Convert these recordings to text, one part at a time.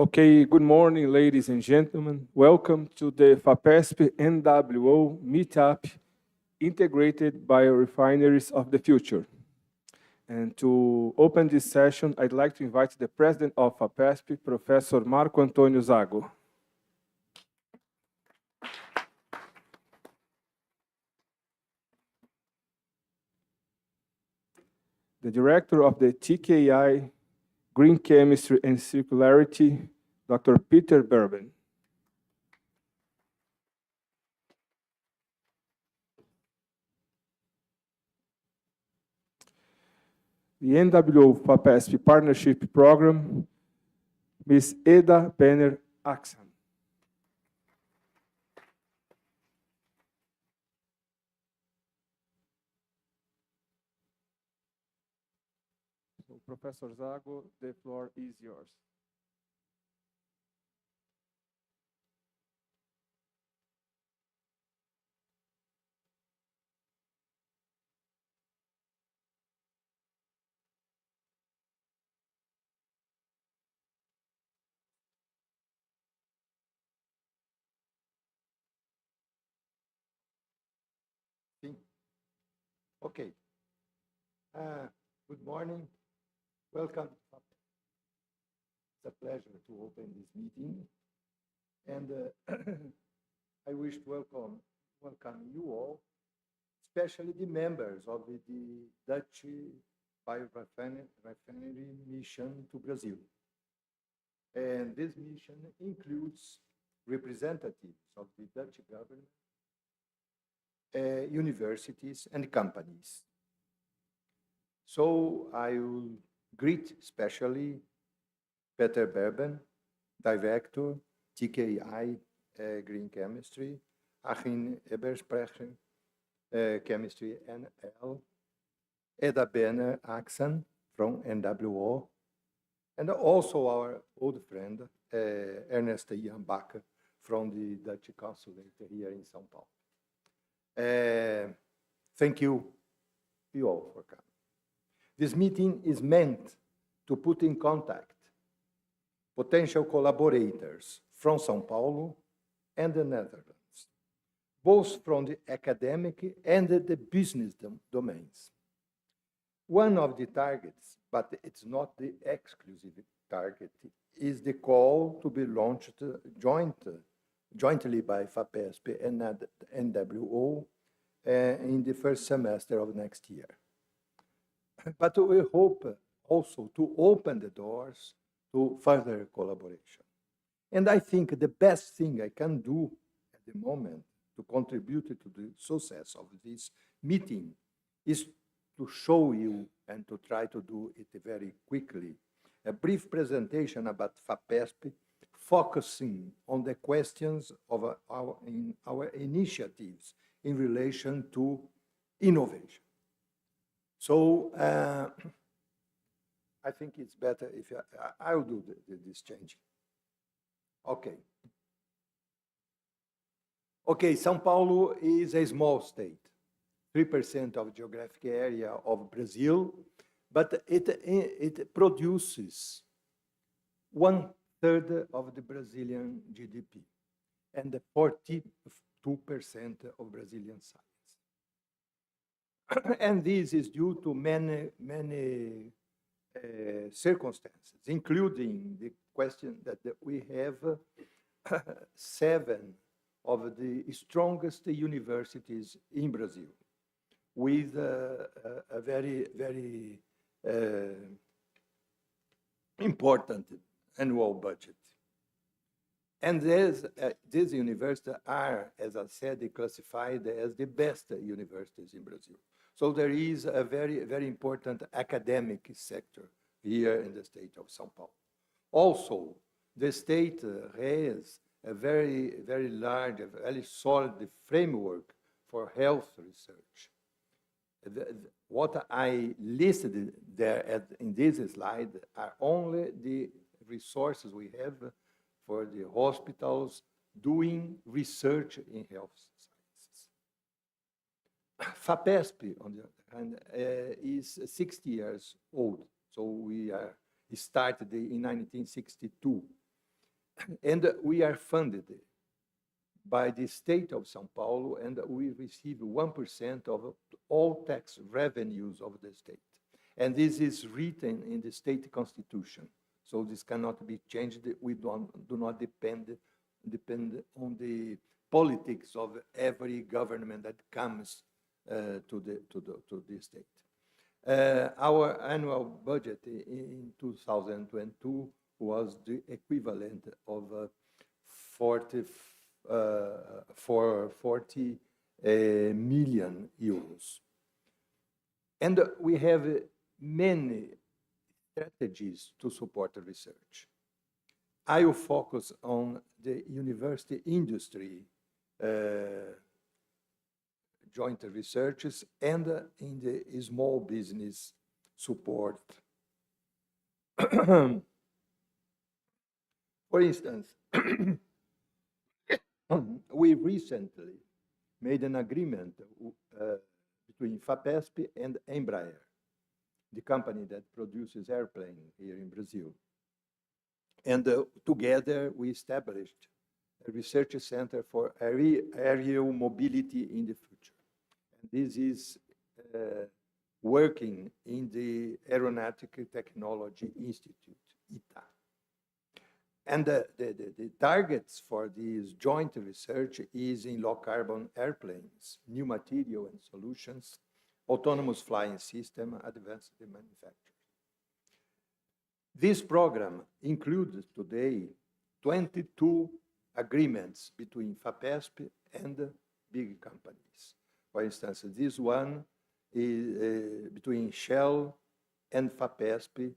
Okay, good morning, ladies and gentlemen. Welcome to the FAPESP and NWO Meetup, Integrated Biorefineries of the Future. And to open this session, I'd like to invite the president of FAPESP, Professor Marco Antônio Zago. The director of the TKI Green Chemistry and Circularity, Dr. Peter Berben. The NWO FAPESP Partnership Program, Ms. Eda Benner-Axan. So, Professor Zago, the floor is yours. Okay. Good morning. Welcome. It's a pleasure to open this meeting. And I wish to welcome you all, especially the members of the Dutch Biorefinery mission to Brazil. And this mission includes representatives of the Dutch government, universities and companies. So I will greet especially Peter Berben, Director, TKI Green Chemistry, Achim Ebersprecher, ChemistryNL, Eda Benner-Axan from NWO, and also our old friend, Ernest Jan Bakker from the Dutch Consulate here in São Paulo. Thank you all for coming. This meeting is meant to put in contact potential collaborators from São Paulo and the Netherlands, both from the academic and the business domains. One of the targets, but it's not the exclusive target, is the call to be launched jointly by FAPESP and NWO in the first semester of next year. But we hope also to open the doors to further collaboration. And I think the best thing I can do at the moment to contribute to the success of this meeting is to show you, and to try to do it very quickly, a brief presentation about FAPESP, focusing on the questions of our initiatives in relation to innovation. So I think it's better if I'll do this change. Okay. Okay, São Paulo is a small state, 3% of geographic area of Brazil, but it produces 1/3 of the Brazilian GDP and 42% of Brazilian science. And this is due to many circumstances, including the question that we have 7 of the strongest universities in Brazil, with a very important annual budget. And these universities are, as I said, classified as the best universities in Brazil. So there is a very important academic sector here in the state of São Paulo. Also, the state has a very large, very solid framework for health research. What I listed there in this slide are only the resources we have for the hospitals doing research in health sciences. FAPESP, on the other hand, is 60 years old. So we started in 1962. And we are funded by the state of São Paulo, and we receive 1% of all tax revenues of the state. And this is written in the state constitution. So this cannot be changed. We do not depend on the politics of every government that comes to the state. Our annual budget in 2022 was the equivalent of 40 million euros. And we have many strategies to support the research. I will focus on the university industry joint researches and in the small business support. For instance, we recently made an agreement between FAPESP and Embraer, the company that produces airplanes here in Brazil. And together we established a research center for aerial mobility in the future. And this is working in the Aeronautical Technology Institute, ITA. And the targets for this joint research is in low-carbon airplanes, new material and solutions, autonomous flying system, advanced manufacturing. This program includes today 22 agreements between FAPESP and big companies. For instance, this one is between Shell and FAPESP,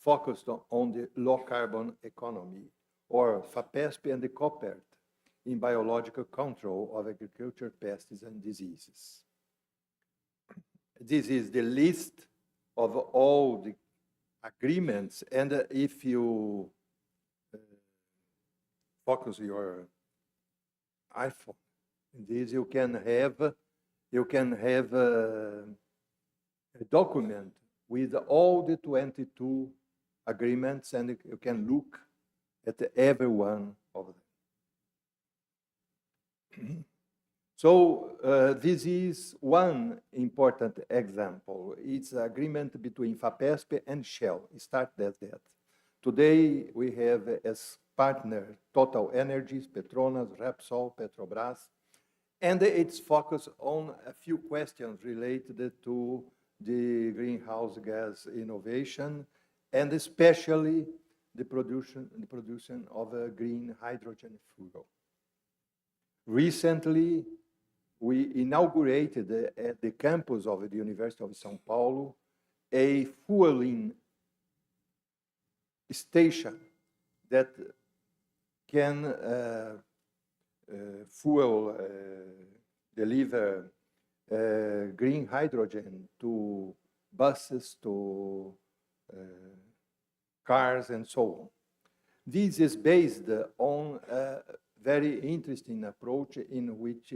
focused on the low-carbon economy, or FAPESP and the COPERT in biological control of agriculture, pests, and diseases. This is the list of all the agreements, and if you focus your iPhone in this, you can have a document with all the 22 agreements, and you can look at every one of them. So this is one important example. It's an agreement between FAPESP and Shell. It started as that. Today, we have as partner Total Energies, Petronas, Repsol, Petrobras, and it's focused on a few questions related to the greenhouse gas innovation, and especially the production of a green hydrogen fuel. Recently, we inaugurated at the campus of the University of São Paulo a fueling station that can deliver green hydrogen to buses, to cars, and so on. This is based on a very interesting approach in which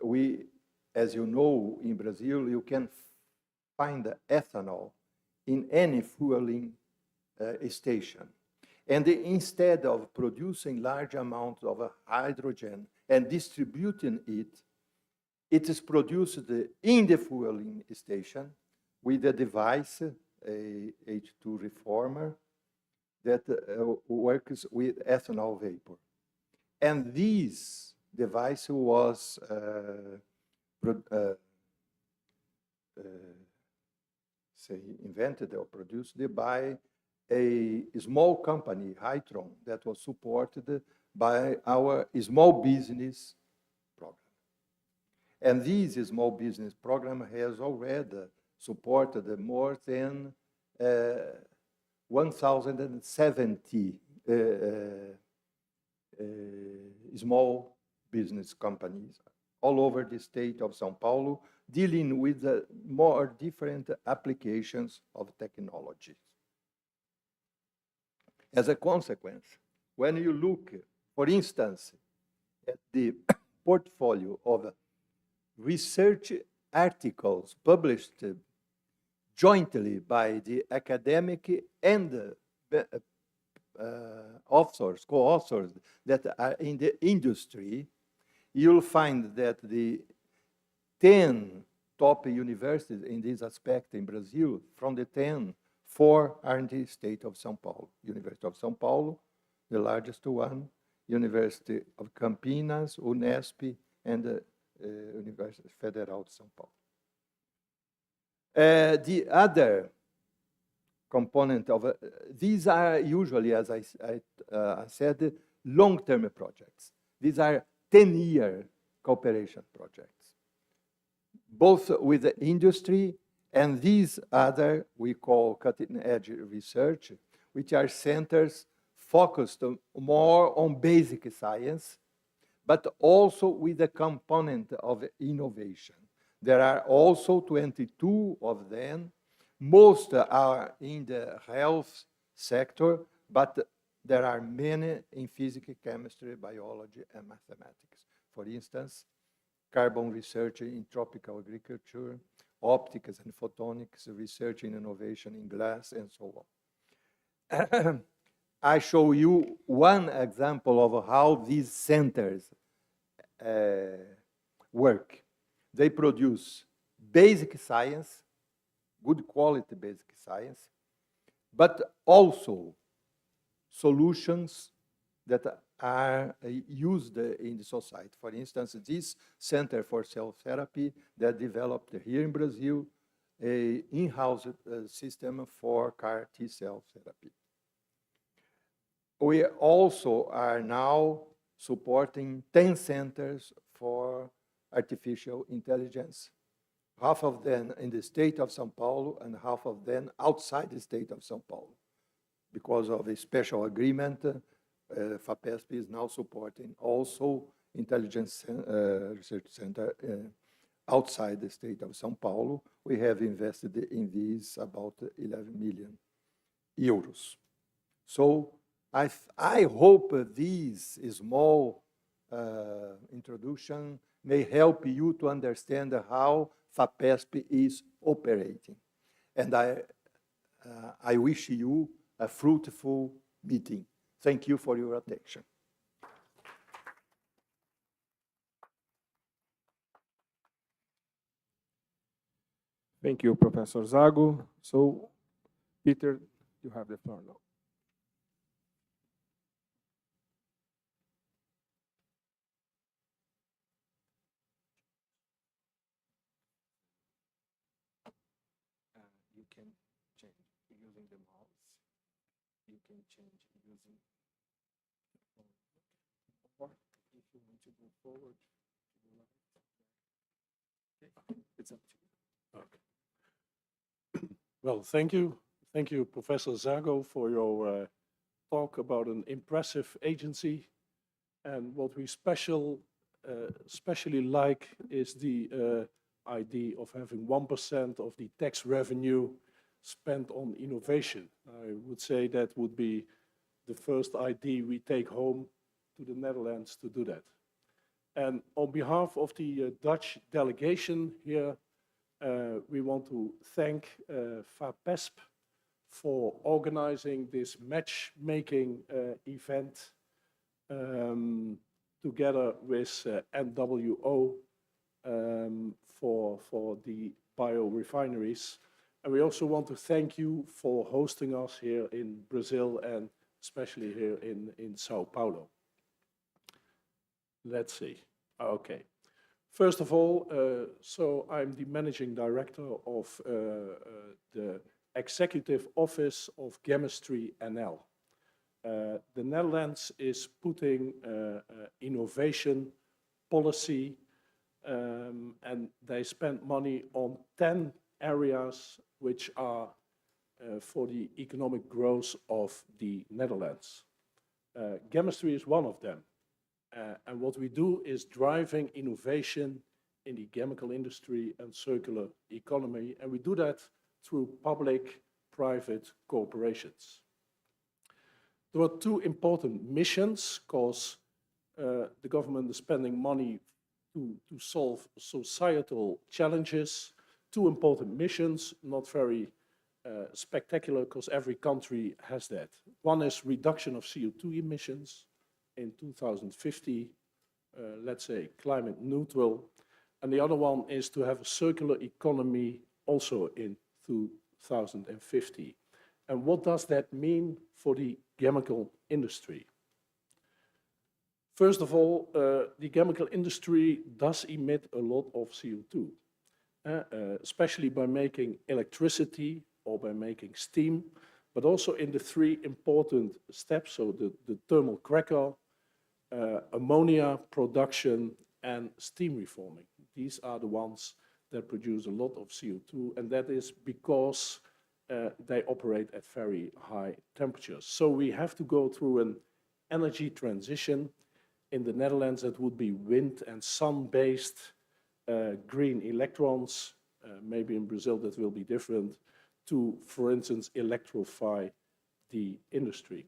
we, as you know, in Brazil, you can find ethanol in any fueling station. And instead of producing large amounts of hydrogen and distributing it, it is produced in the fueling station with a device, a H2 reformer, that works with ethanol vapor. And this device was invented or produced by a small company, Hytron, that was supported by our small business program. And this small business program has already supported more than 1,070 small business companies all over the state of São Paulo, dealing with more different applications of technologies. As a consequence, when you look, for instance, at the portfolio of research articles published jointly by the academic and authors, co-authors that are in the industry, you'll find that the 10 top universities in this aspect in Brazil, from the 10, 4 are in the state of São Paulo. University of São Paulo, the largest one, University of Campinas, Unesp, and the University Federal de São Paulo. The other component of these are usually, as I said, long-term projects. These are 10-year cooperation projects, both with the industry and these other we call cutting-edge research, which are centers focused more on basic science, but also with a component of innovation. There are also 22 of them. Most are in the health sector, but there are many in physics, chemistry, biology, and mathematics. For instance, carbon research in tropical agriculture, optics and photonics, research in innovation in glass, and so on. I show you one example of how these centers work. They produce basic science, good quality basic science, but also solutions that are used in the society. For instance, this Center for Cell Therapy that developed here in Brazil an in-house system for CAR T-cell therapy. We also are now supporting 10 centers for artificial intelligence, half of them in the state of São Paulo and half of them outside the state of São Paulo. Because of a special agreement, FAPESP is now supporting also intelligence research center outside the state of São Paulo. We have invested in these about 11 million euros. So I hope this small introduction may help you to understand how FAPESP is operating. And I wish you a fruitful meeting. Thank you for your attention. Thank you, Professor Zago. So, Peter, you have the floor now. You can change using the mouse. You can change using the phone. Or if you want to go forward, to the right. Okay, it's up to you. Okay. Well, thank you. Thank you, Professor Zago, for your talk about an impressive agency. And what we especially like is the idea of having 1% of the tax revenue spent on innovation. I would say that would be the first idea we take home to the Netherlands to do that. And on behalf of the Dutch delegation here, we want to thank FAPESP for organizing this matchmaking event together with NWO for the biorefineries. And we also want to thank you for hosting us here in Brazil and especially here in Sao Paulo. Let's see. Okay. First of all, so I'm the managing director of the Executive Office of ChemistryNL. The Netherlands is putting innovation policy and they spend money on 10 areas which are for the economic growth of the Netherlands. Chemistry is one of them. And what we do is driving innovation in the chemical industry and circular economy. And we do that through public-private corporations. There are two important missions because the government is spending money to solve societal challenges. Two important missions, not very spectacular because every country has that. One is reduction of CO2 emissions in 2050, let's say climate neutral. And the other one is to have a circular economy also in 2050. And what does that mean for the chemical industry? First of all, the chemical industry does emit a lot of CO2, especially by making electricity or by making steam, but also in the three important steps, so the thermal cracker, ammonia production, and steam reforming. These are the ones that produce a lot of CO2, and that is because they operate at very high temperatures. So we have to go through an energy transition. In the Netherlands, that would be wind and sun-based green electrons. Maybe in Brazil that will be different, to, for instance, electrify the industry.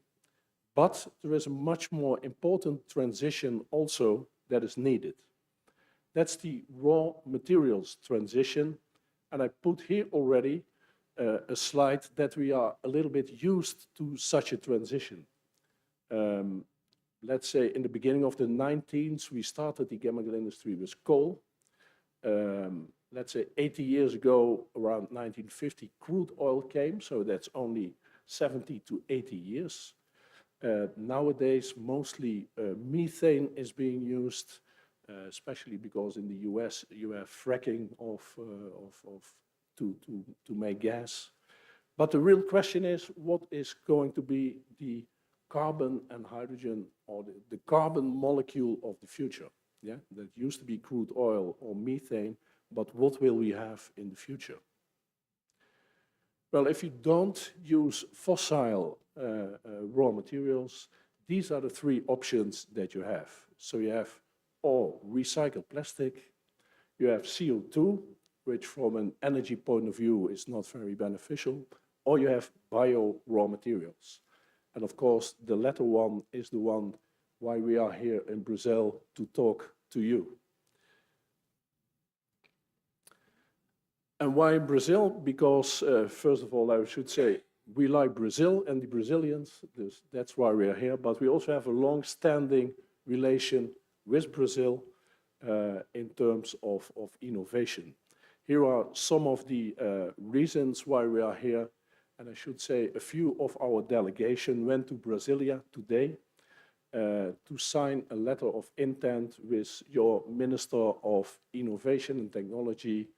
But there is a much more important transition also that is needed. That's the raw materials transition. And I put here already a slide that we are a little bit used to such a transition. Let's say in the beginning of the 19th, we started the chemical industry with coal. Let's say 80 years ago, around 1950, crude oil came, so that's only 70 to 80 years. Nowadays, mostly methane is being used, especially because in the US you have fracking to make gas. But the real question is, what is going to be the carbon and hydrogen, or the carbon molecule of the future? Yeah, that used to be crude oil or methane, but what will we have in the future? Well, if you don't use fossil raw materials, these are the three options that you have. So you have or recycled plastic, you have CO2, which from an energy point of view is not very beneficial, or you have bio raw materials. And of course, the latter one is the one why we are here in Brazil to talk to you. And why Brazil? Because first of all, I should say, we like Brazil and the Brazilians, that's why we are here, but we also have a long-standing relation with Brazil in terms of innovation. Here are some of the reasons why we are here, and I should say a few of our delegation went to Brasilia today to sign a letter of intent with your Minister of Innovation and Technology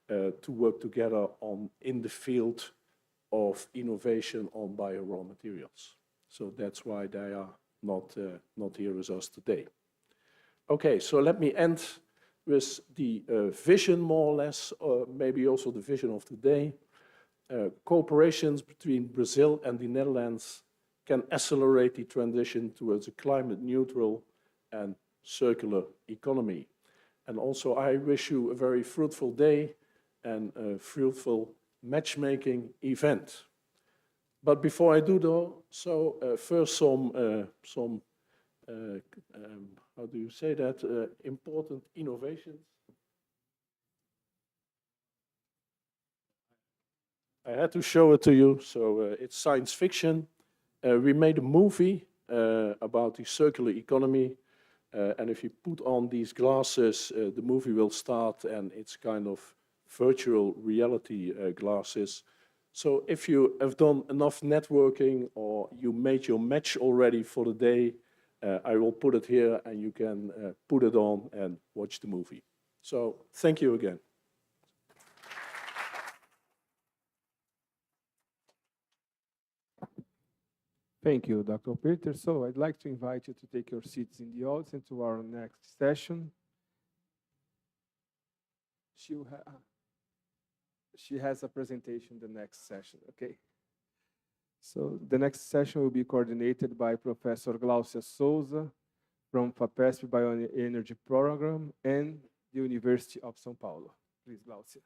to work together in the field of innovation on bio raw materials. So that's why they are not here with us today. Okay, so let me end with the vision more or less, or maybe also the vision of today. Cooperations between Brazil and the Netherlands can accelerate the transition towards a climate neutral and circular economy. And also I wish you a very fruitful day and a fruitful matchmaking event. But before I do though, so first some how do you say that, important innovations. I had to show it to you, so it's science fiction. We made a movie about the circular economy, and if you put on these glasses, the movie will start, and it's kind of virtual reality glasses. So if you have done enough networking or you made your match already for the day, I will put it here and you can put it on and watch the movie. So thank you again. Thank you, Dr. Peter. So I'd like to invite you to take your seats in the audience and to our next session. She has a presentation the next session, okay? So the next session will be coordinated by Professor Glaucia Souza from FAPESP Bioenergy Program and the University of São Paulo. Please, Glaucia.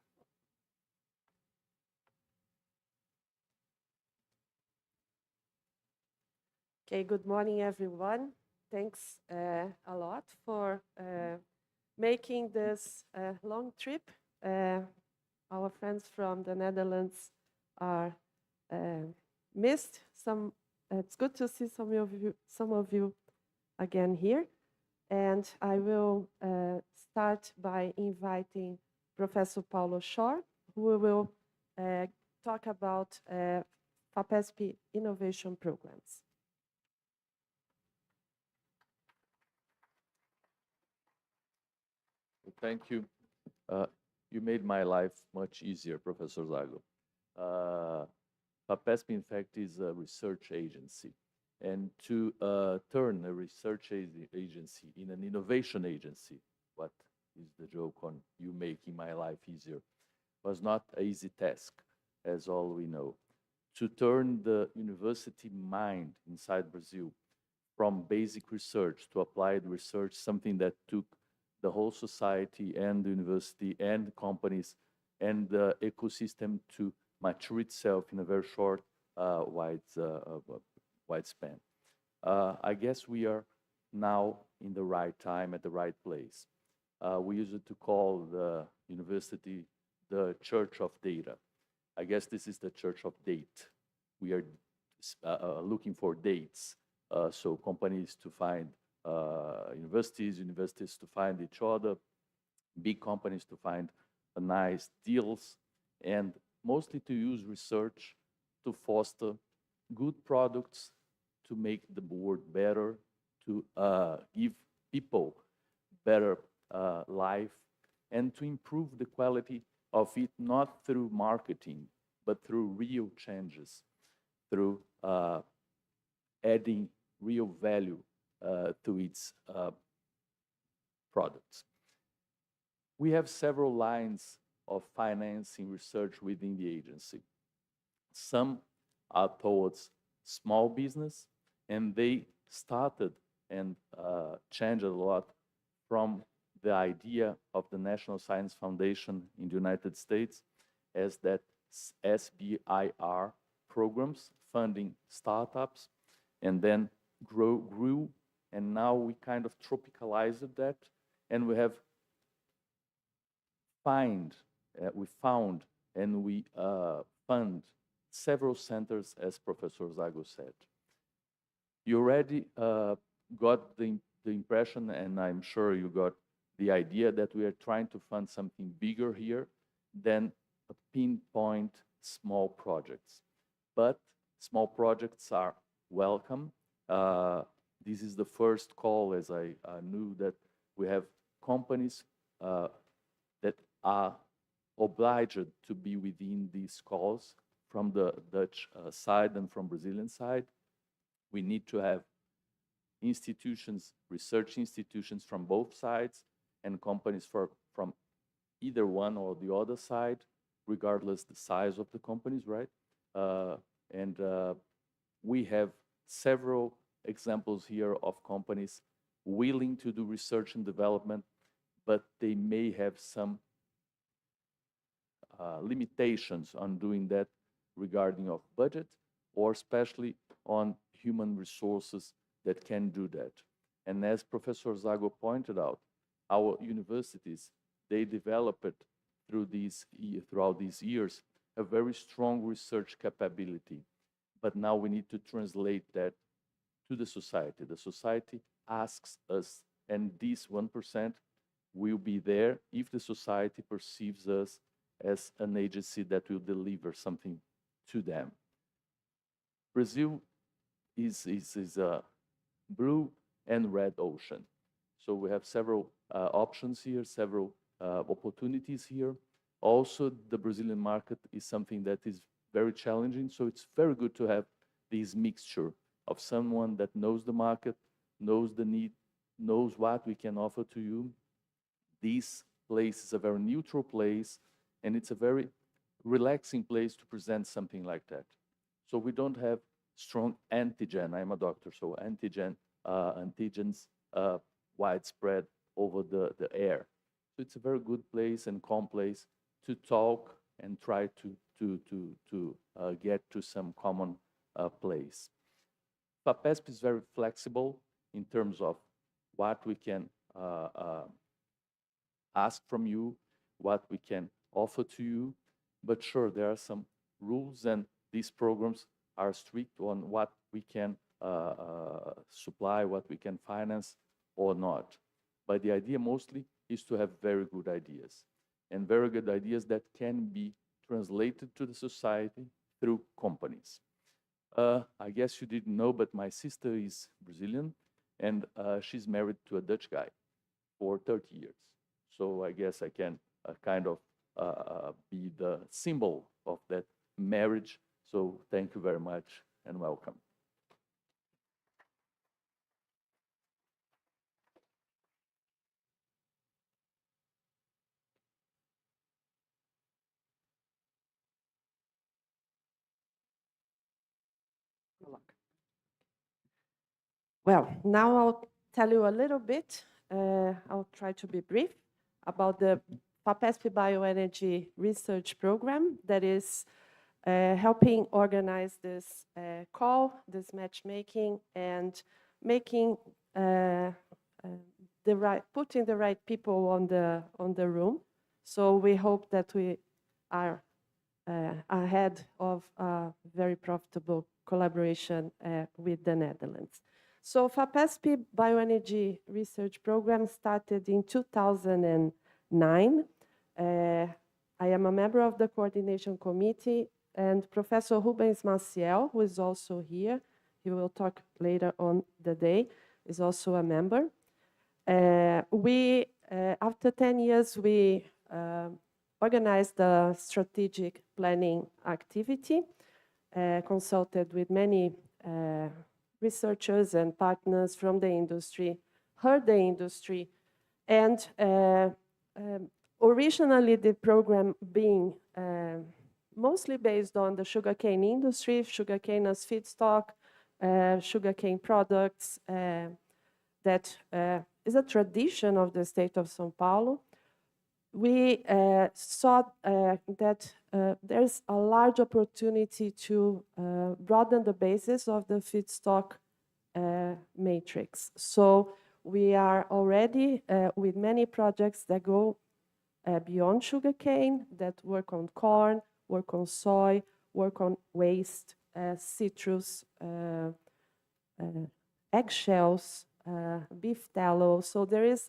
Okay, good morning, everyone. Thanks a lot for making this long trip. Our friends from the Netherlands are missed some. It's good to see some of you again here. And I will start by inviting Professor Paulo Schor, who will talk about FAPESP innovation programs. Thank you. You made my life much easier, Professor Zago. FAPESP, in fact, is a research agency. And to turn a research agency in an innovation agency, what is the joke on you making my life easier, was not an easy task, as all we know. To turn the university mind inside Brazil from basic research to applied research, something that took the whole society and the university and companies and the ecosystem to mature itself in a very short, wide span. I guess we are now in the right time at the right place. We used to call the university the church of data. I guess this is the church of date. We are looking for dates. So companies to find universities to find each other, big companies to find nice deals, and mostly to use research to foster good products, to make the world better, to give people better life, and to improve the quality of it, not through marketing, but through real changes, through adding real value to its products. We have several lines of financing research within the agency. Some are towards small business, and they started and changed a lot from the idea of the National Science Foundation in the United States as that SBIR programs funding startups, and then grew, and now we kind of tropicalized that, and we have we found and we fund several centers, as Professor Zago said. You already got the impression, and I'm sure you got the idea, that we are trying to fund something bigger here than a pinpoint small projects. But small projects are welcome. This is the first call, as I knew that we have companies that are obliged to be within these calls from the Dutch side and from Brazilian side. We need to have institutions, research institutions from both sides, and companies from either one or the other side, regardless the size of the companies, right? We have several examples here of companies willing to do research and development, but they may have some limitations on doing that regarding of budget, or especially on human resources that can do that. And as Professor Zago pointed out, our universities, they developed throughout these years a very strong research capability. But now we need to translate that to the society. The society asks us, and this 1% will be there if the society perceives us as an agency that will deliver something to them. Brazil is a blue and red ocean. So we have several options here, several opportunities here. Also, the Brazilian market is something that is very challenging. So it's very good to have this mixture of someone that knows the market, knows the need, knows what we can offer to you. This place is a very neutral place, and it's a very relaxing place to present something like that. So we don't have strong antigen. I'm a doctor, so antigens widespread over the air. So it's a very good place and calm place to talk and try to get to some common place. FAPESP is very flexible in terms of what we can ask from you, what we can offer to you. But sure, there are some rules, and these programs are strict on what we can supply, what we can finance or not. But the idea mostly is to have very good ideas, and very good ideas that can be translated to the society through companies. I guess you didn't know, but my sister is Brazilian, and she's married to a Dutch guy for 30 years. So I guess I can kind of be the symbol of that marriage. So thank you very much and welcome. Well, now I'll tell you a little bit, I'll try to be brief, about the FAPESP Bioenergy Research Program that is helping organize this call, this matchmaking, and making putting the right people on the room. So we hope that we are ahead of a very profitable collaboration with the Netherlands. So FAPESP Bioenergy Research Program started in 2009. I am a member of the coordination committee, and Professor Rubens Maciel, who is also here, he will talk later on the day, is also a member. After 10 years, we organized the strategic planning activity, consulted with many researchers and partners from the industry, heard the industry, and originally the program being mostly based on the sugarcane industry, sugarcane as feedstock, sugarcane products, that is a tradition of the state of São Paulo. We saw that there's a large opportunity to broaden the basis of the feedstock matrix. So we are already with many projects that go beyond sugarcane, that work on corn, work on soy, work on waste, citrus, eggshells, beef tallow. So there is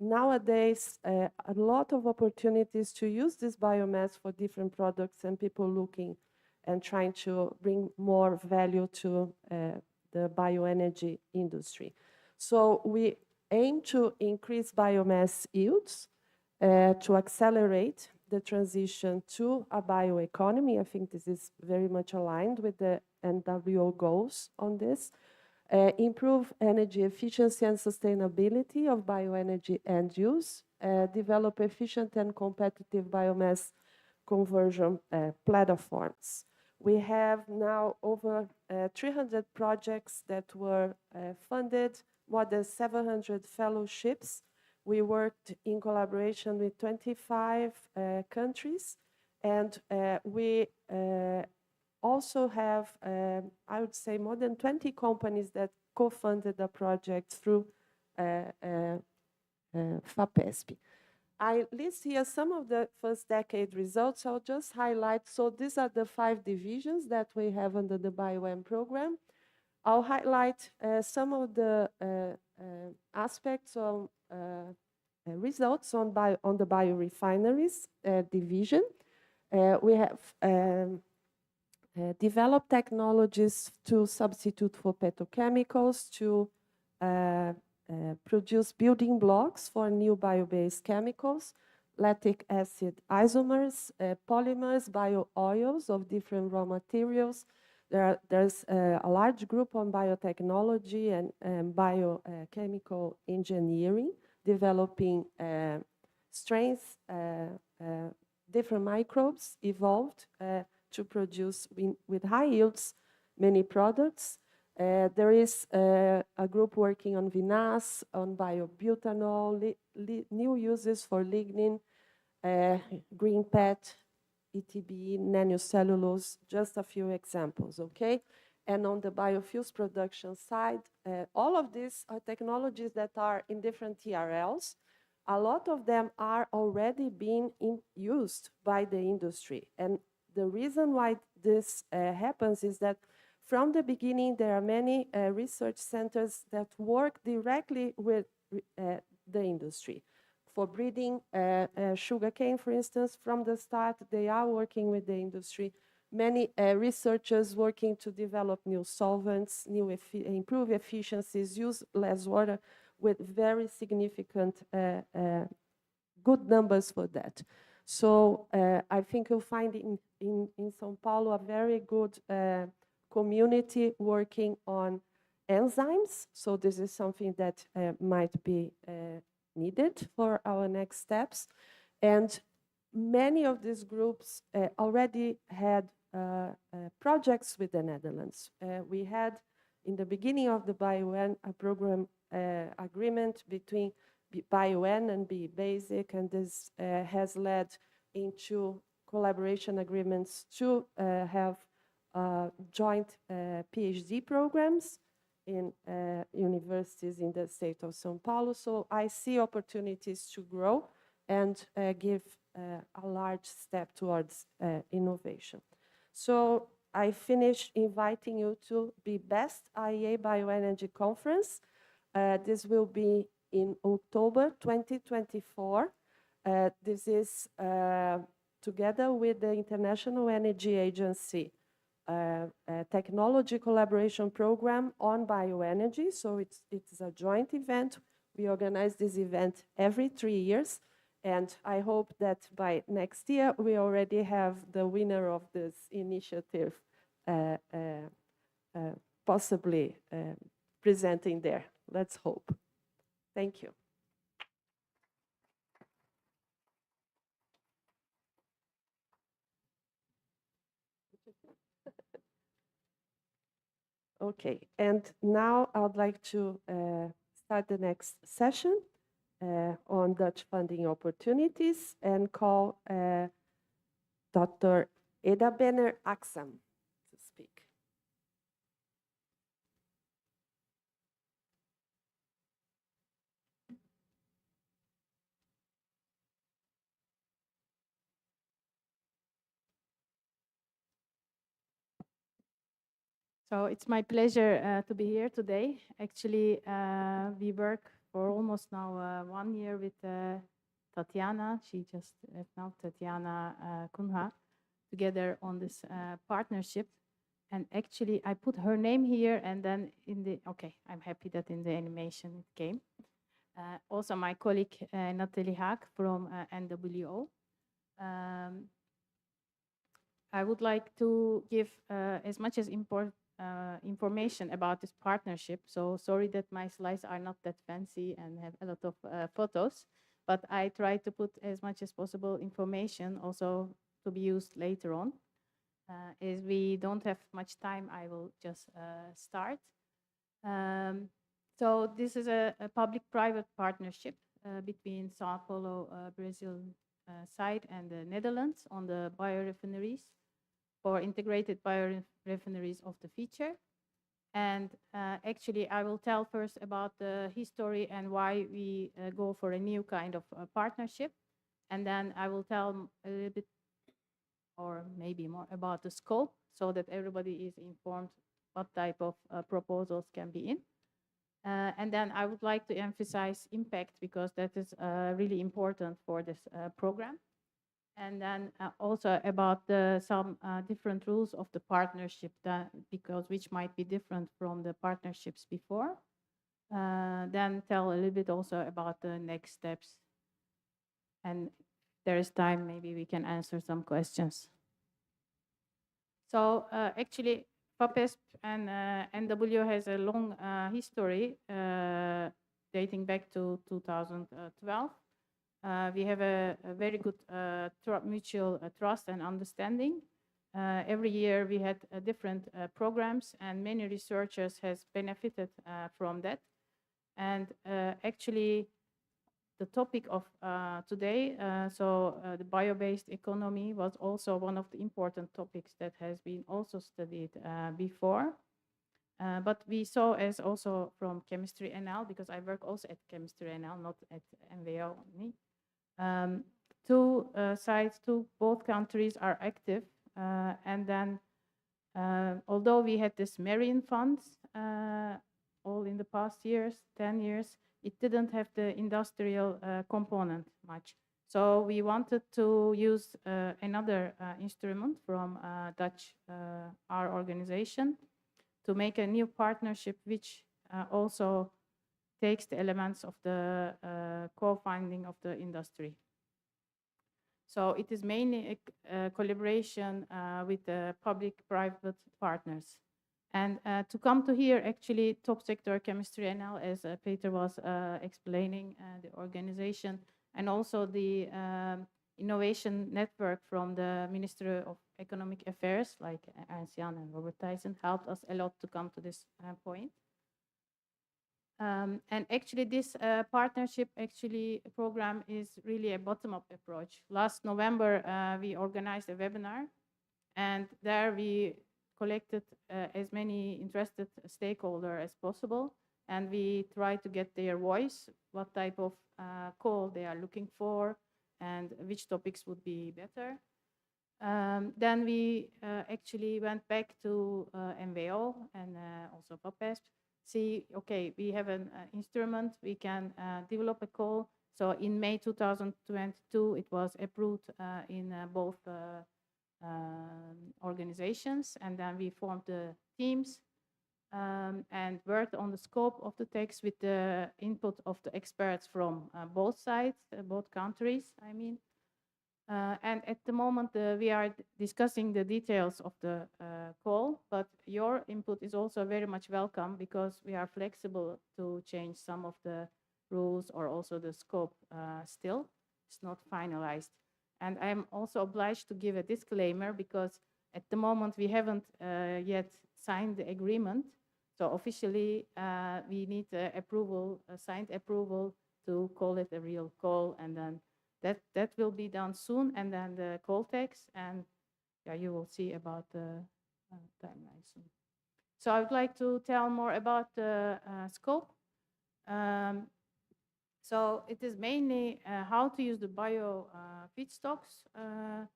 nowadays a lot of opportunities to use this biomass for different products, and people looking and trying to bring more value to the bioenergy industry. So we aim to increase biomass yields to accelerate the transition to a bioeconomy. I think this is very much aligned with the NWO goals on this. Improve energy efficiency and sustainability of bioenergy end use, develop efficient and competitive biomass conversion platforms. We have now over 300 projects that were funded, more than 700 fellowships. We worked in collaboration with 25 countries, and we also have, I would say, more than 20 companies that co-funded the project through FAPESP. I list here some of the first decade results. I'll just highlight. So these are the 5 divisions that we have under the BioM program. I'll highlight some of the aspects of results on the biorefineries division. We have developed technologies to substitute for petrochemicals, to produce building blocks for new bio-based chemicals, lactic acid isomers, polymers, bio-oils of different raw materials. There's a large group on biotechnology and biochemical engineering, developing strains, different microbes evolved to produce with high yields many products. There is a group working on vinasse, on biobutanol, new uses for lignin, green PET, ETB, nanocellulose, just a few examples, okay? And on the biofuels production side, all of these are technologies that are in different TRLs. A lot of them are already being used by the industry, and the reason why this happens is that from the beginning, there are many research centers that work directly with the industry. For breeding sugarcane, for instance, from the start, they are working with the industry. Many researchers working to develop new solvents, improve efficiencies, use less water, with very significant good numbers for that. So I think you'll find in São Paulo a very good community working on enzymes. So this is something that might be needed for our next steps. And many of these groups already had projects with the Netherlands. We had, in the beginning of the BioN, a program agreement between BioN and Be Basic, and this has led into collaboration agreements to have joint PhD programs in universities in the state of São Paulo. So I see opportunities to grow and give a large step towards innovation. So I finish inviting you to the best IEA Bioenergy Conference. This will be in October 2024. This is together with the International Energy Agency technology collaboration program on bioenergy. So it's a joint event. We organize this event every 3 years. And I hope that by next year, we already have the winner of this initiative possibly presenting there. Let's hope. Thank you. Okay, and now I would like to start the next session on Dutch funding opportunities and call Dr. Eda Benner-Aksam to speak. So it's my pleasure to be here today. Actually, we work for almost now 1 year with Tatiana. She just left now, Tatiana Kunha, together on this partnership. And actually, I put her name here, and then in the, okay, I'm happy that in the animation it came. Also, my colleague Nathalie Haak from NWO. I would like to give as much as information about this partnership. So sorry that my slides are not that fancy and have a lot of photos, but I try to put as much as possible information also to be used later on. As we don't have much time, I will just start. So this is a public-private partnership between São Paulo, Brazil side and the Netherlands on the biorefineries for integrated biorefineries of the future. And actually, I will tell first about the history and why we go for a new kind of partnership. And then I will tell a little bit, or maybe more, about the scope so that everybody is informed what type of proposals can be in. And then I would like to emphasize impact because that is really important for this program. And then also about some different rules of the partnership because which might be different from the partnerships before. Then tell a little bit also about the next steps. And there is time, maybe we can answer some questions. So actually, FAPESP and NWO has a long history dating back to 2012. We have a very good mutual trust and understanding. Every year we had different programs and many researchers has benefited from that. And actually the topic of today, the bio-based economy was also one of the important topics that has been also studied before. But we saw as also from ChemistryNL, because I work also at ChemistryNL, not at NWO only. Two sides, both countries are active And then, although we had this marine funds all in the past years, 10 years, it didn't have the industrial component much. So we wanted to use another instrument from Dutch, our organization, to make a new partnership which also takes the elements of the co-funding of the industry. So it is mainly a collaboration with the public-private partners. And to come to here, actually, top sector ChemistryNL, as Peter was explaining, the organization, and also the innovation network from the Ministry of Economic Affairs, like Ernst Jan and Robert Thijssen, helped us a lot to come to this point. And actually, this partnership program is really a bottom-up approach. Last November, we organized a webinar, and there we collected as many interested stakeholders as possible, and we tried to get their voice, what type of coal they are looking for, and which topics would be better. Then we actually went back to NWO and also FAPESP, see, okay, we have an instrument, we can develop a coal. So in May 2022, it was approved in both organizations, and then we formed the teams and worked on the scope of the text with the input of the experts from both sides, both countries, I mean. And at the moment, we are discussing the details of the call, but your input is also very much welcome, because we are flexible to change some of the rules or also the scope still. It's not finalized. And I'm also obliged to give a disclaimer, because at the moment we haven't yet signed the agreement. So officially we need approval, a signed approval, to call it a real call, and then that will be done soon, and then the call text, and yeah, you will see about the timeline soon. So I would like to tell more about the scope. So it is mainly how to use the bio feedstocks to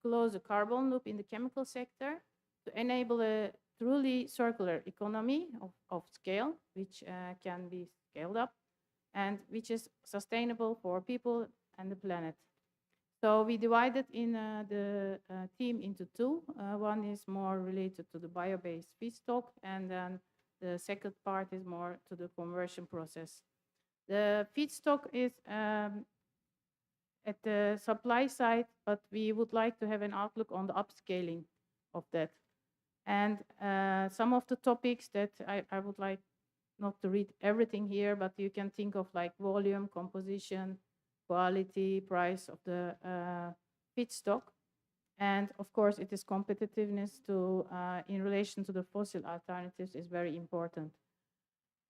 close the carbon loop in the chemical sector, to enable a truly circular economy of scale, which can be scaled up, and which is sustainable for people and the planet. So we divided in the team into two. One is more related to the bio-based feedstock, and then the second part is more to the conversion process. The feedstock is at the supply side, but we would like to have an outlook on the upscaling of that. And some of the topics that I would like not to read everything here, but you can think of like volume, composition, quality, price of the feedstock. And of course, it is competitiveness to in relation to the fossil alternatives is very important.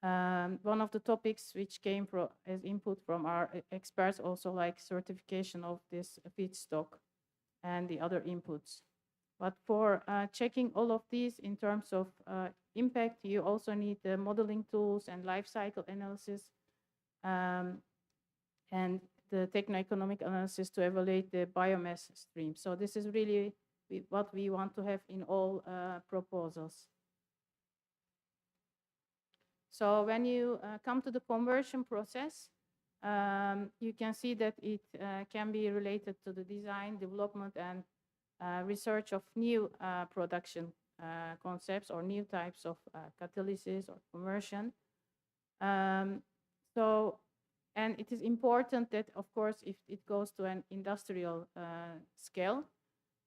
One of the topics which came as input from our experts also like certification of this feedstock and the other inputs. But for checking all of these in terms of impact, you also need the modeling tools and life cycle analysis and the techno-economic analysis to evaluate the biomass stream. So this is really what we want to have in all proposals. So when you come to the conversion process, you can see that it can be related to the design, development, and research of new production concepts or new types of catalysis or conversion. And it is important that, of course, if it goes to an industrial scale,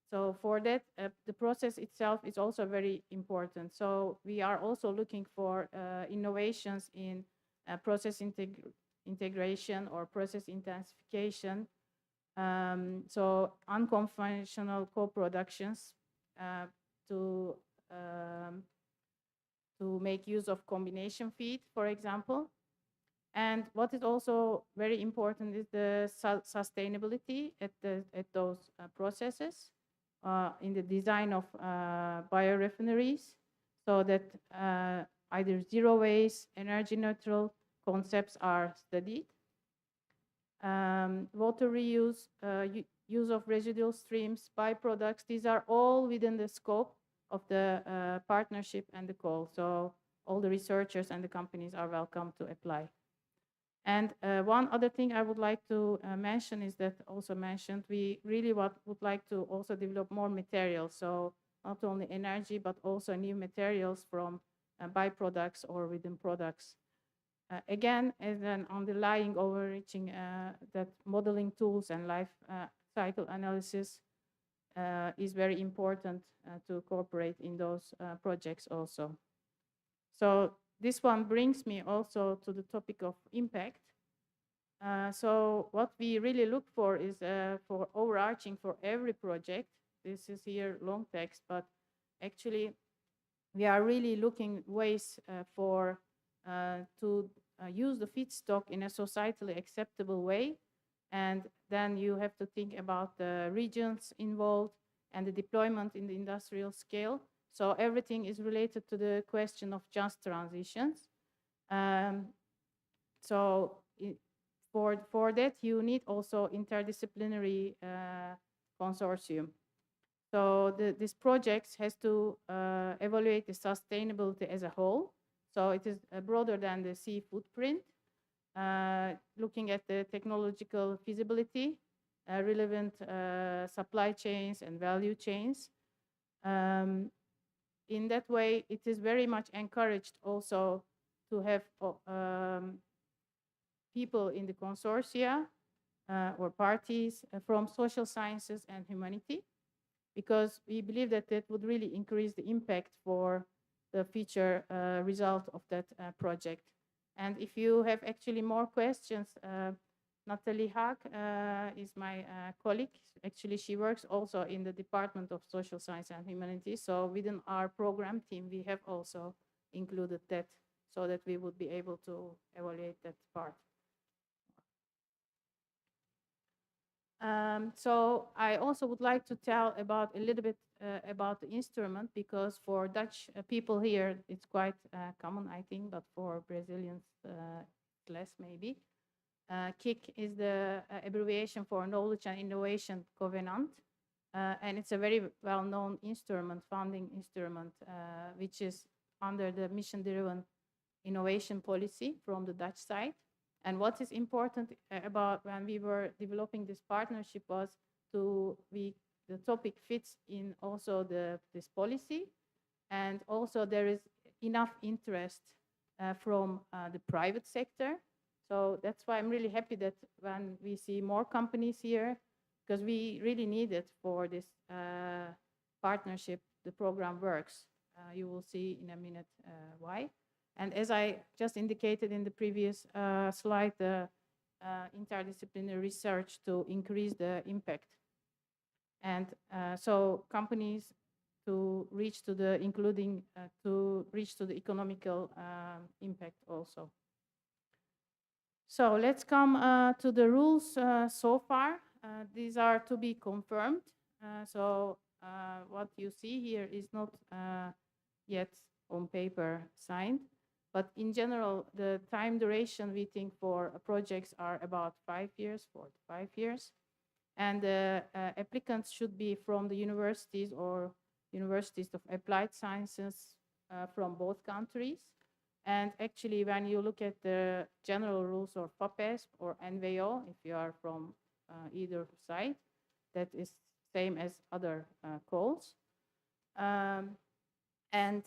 so for that, the process itself is also very important. So we are also looking for innovations in process integration or process intensification. So unconventional co-productions to make use of combination feed, for example. And what is also very important is the sustainability at those processes in the design of biorefineries, so that either zero waste, energy neutral concepts are studied. Water reuse, use of residual streams, byproducts. These are all within the scope of the partnership and the call. So all the researchers and the companies are welcome to apply. And one other thing I would like to mention is that also mentioned, we really would like to also develop more materials. So not only energy, but also new materials from byproducts or within products. Again, as an underlying overreaching that modeling tools and life cycle analysis is very important to cooperate in those projects also. So this one brings me also to the topic of impact. So what we really look for is for overarching for every project. This is here long text, but actually we are really looking ways for to use the feedstock in a societally acceptable way. And then you have to think about the regions involved and the deployment in the industrial scale. So everything is related to the question of just transitions. For that, you need also interdisciplinary consortium. So this project has to evaluate the sustainability as a whole. So it is broader than the sea footprint, looking at the technological feasibility, relevant supply chains and value chains. In that way, it is very much encouraged also to have people in the consortia or parties from social sciences and humanity, because we believe that that would really increase the impact for the future result of that project. And if you have actually more questions, Natalie Haag is my colleague. Actually, she works also in the Department of Social Science and Humanities. So within our program team, we have also included that so that we would be able to evaluate that part. So I also would like to tell about a little bit about the instrument, because for Dutch people here, it's quite common, I think, but for Brazilians, less maybe. KIC is the abbreviation for Knowledge and Innovation Covenant, and it's a very well-known instrument, funding instrument, which is under the mission-driven innovation policy from the Dutch side. And what is important about when we were developing this partnership was the topic fits in also this policy, and also there is enough interest from the private sector. So that's why I'm really happy that when we see more companies here, because we really need it for this partnership, the program works. You will see in a minute why. And as I just indicated in the previous slide, the interdisciplinary research to increase the impact. And so companies to reach to the, including to reach to the economical impact also. So let's come to the rules so far. These are to be confirmed. So what you see here is not yet on paper signed, but in general, the time duration we think for projects are about 5 years, 4 to 5 years. And applicants should be from the universities or universities of applied sciences from both countries. And actually, when you look at the general rules or FAPESP or NWO, if you are from either side, that is same as other calls. And